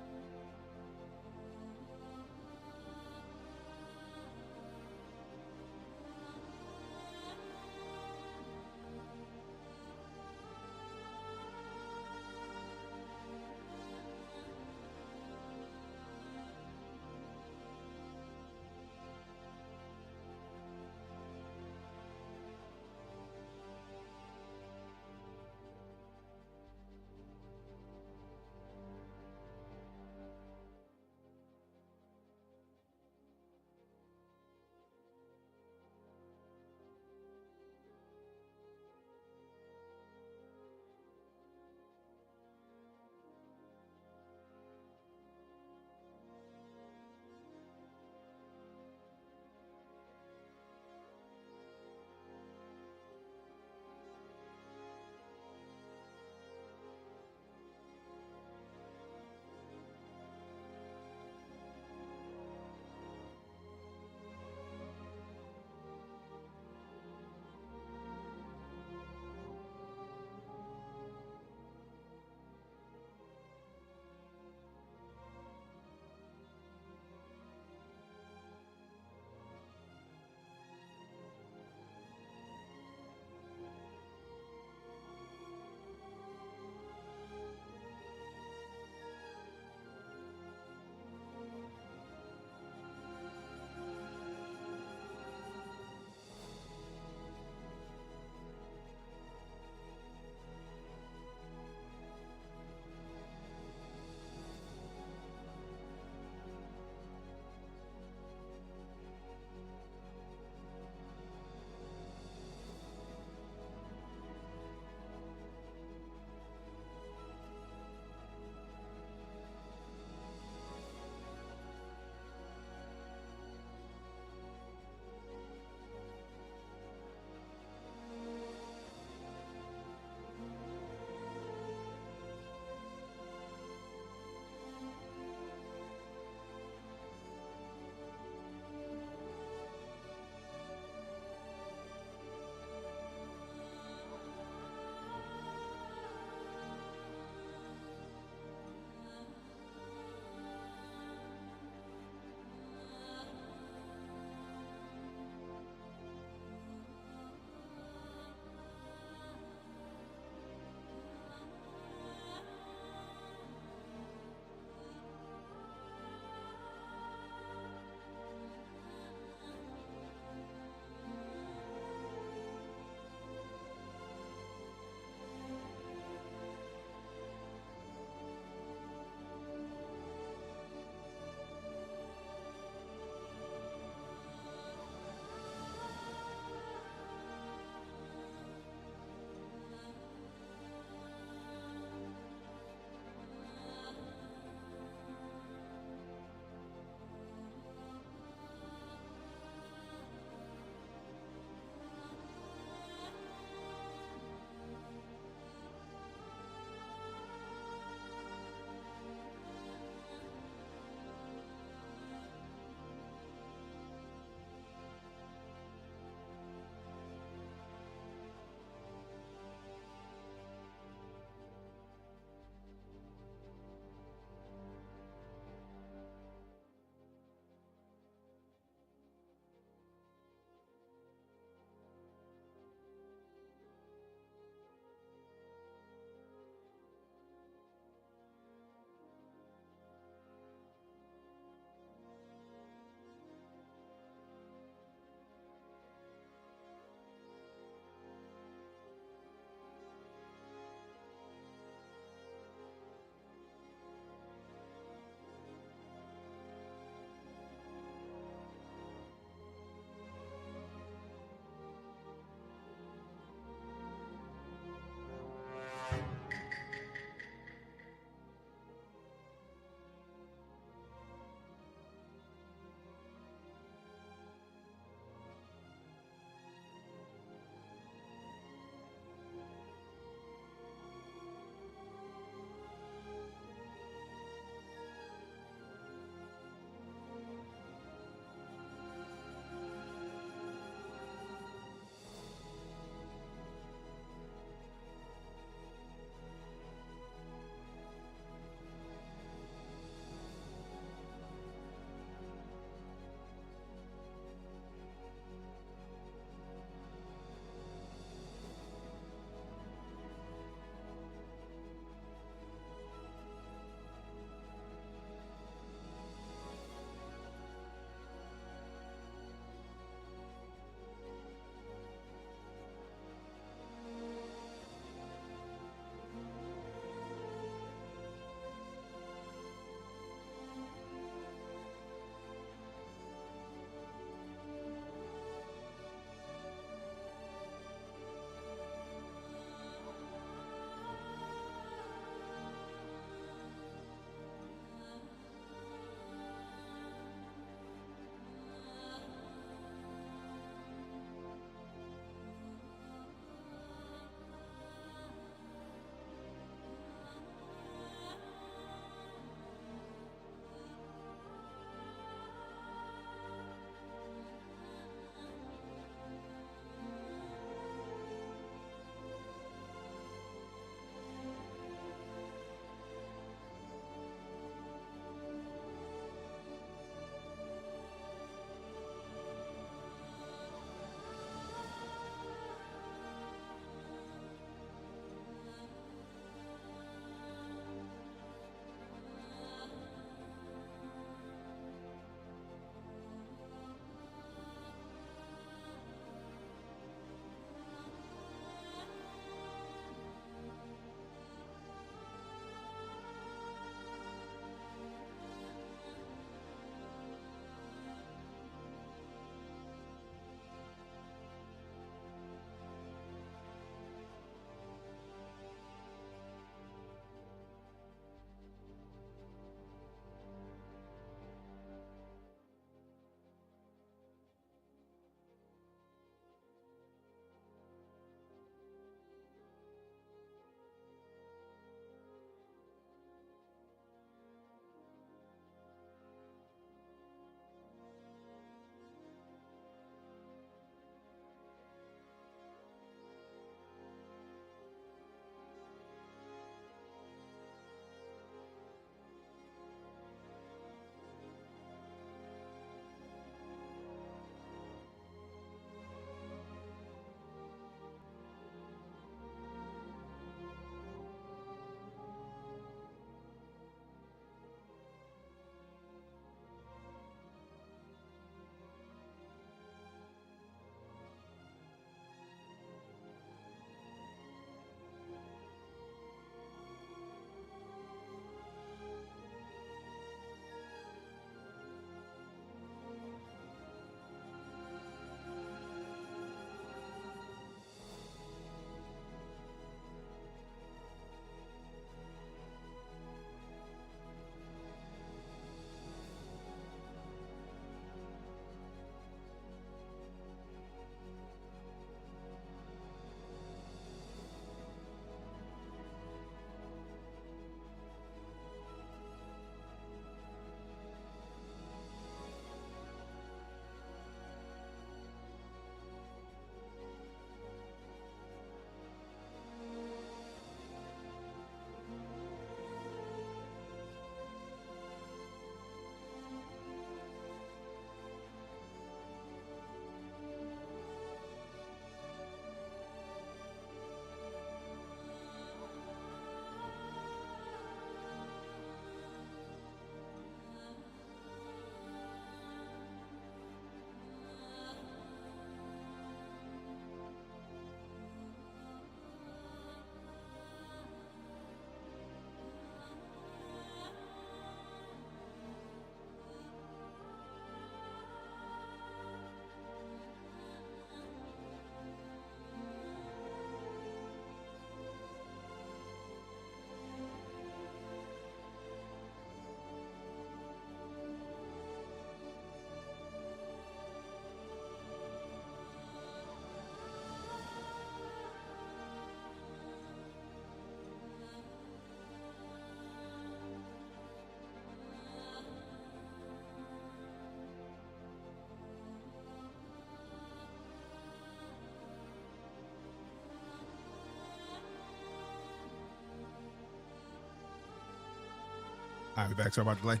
I'll be back. Sorry about the delay.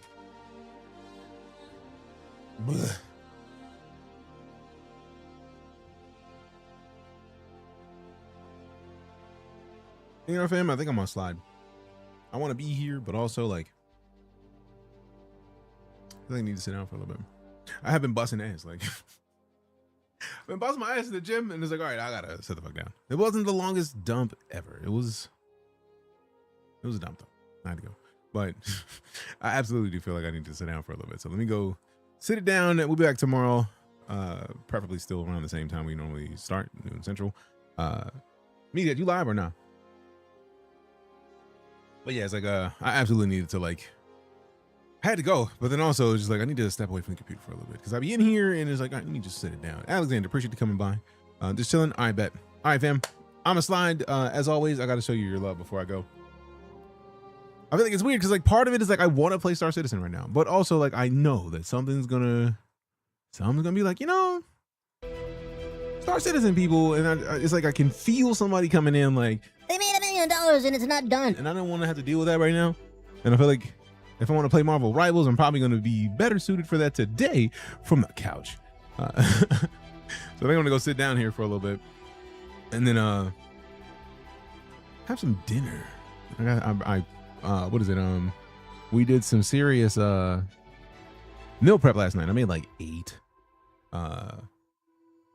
Blech. You know, fam, I think I'm gonna slide. I want to be here, but also like, I think I need to sit down for a little bit. I have been busting ass. Like, I've been busting my ass in the gym, and it's like, all right, I gotta sit the fuck down. It wasn't the longest dump ever. It was a dump though. I had to go, but I absolutely do feel like I need to sit down for a little bit. So let me go sit it down. We'll be back tomorrow, preferably still around the same time we normally start, noon central. Media, you live or not? But yeah, it's like I absolutely needed to like, I had to go, but then also just like I need to step away from the computer for a little bit because I be in here and it's like I need to just sit it down. Alexander, appreciate you coming by. Just chilling. I bet. All right, fam. I'm a slide. As always, I got to show you your love before I go. I feel like it's weird because like part of it is like I want to play StarCitizen right now, but also like I know that something's gonna be like, you know, StarCitizen people, and it's like I can feel somebody coming in like They made $1 million and it's not done. and I don't want to have to deal with that right now. And I feel like if I want to play Marvel Rivals, I'm probably going to be better suited for that today from the couch. So I think I'm going to go sit down here for a little bit and then have some dinner. What is it? We did some serious meal prep last night. I made like 8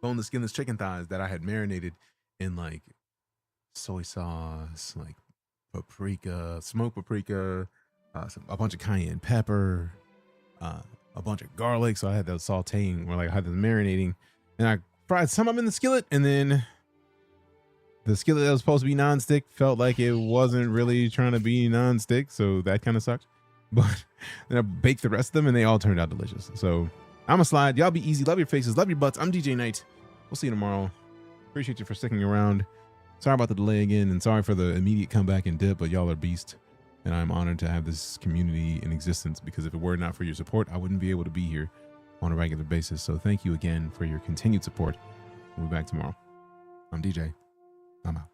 boneless, skinless chicken thighs that I had marinated in like soy sauce, like paprika, smoked paprika, a bunch of cayenne pepper, a bunch of garlic. So I had those sauteing, or like I had them marinating, and I fried some of them in the skillet, and then the skillet that was supposed to be nonstick felt like it wasn't really trying to be nonstick, so that kind of sucked. But then I baked the rest of them, and they all turned out delicious. So I'm a slide. Y'all be easy. Love your faces. Love your butts. I'm DeejayKnight. We'll see you tomorrow. Appreciate you for sticking around. Sorry about the delay again, and sorry for the immediate comeback and dip, but y'all are beast. And I'm honored to have this community in existence, because if it were not for your support, I wouldn't be able to be here on a regular basis. So thank you again for your continued support. We'll be back tomorrow. I'm DJ. I'm out.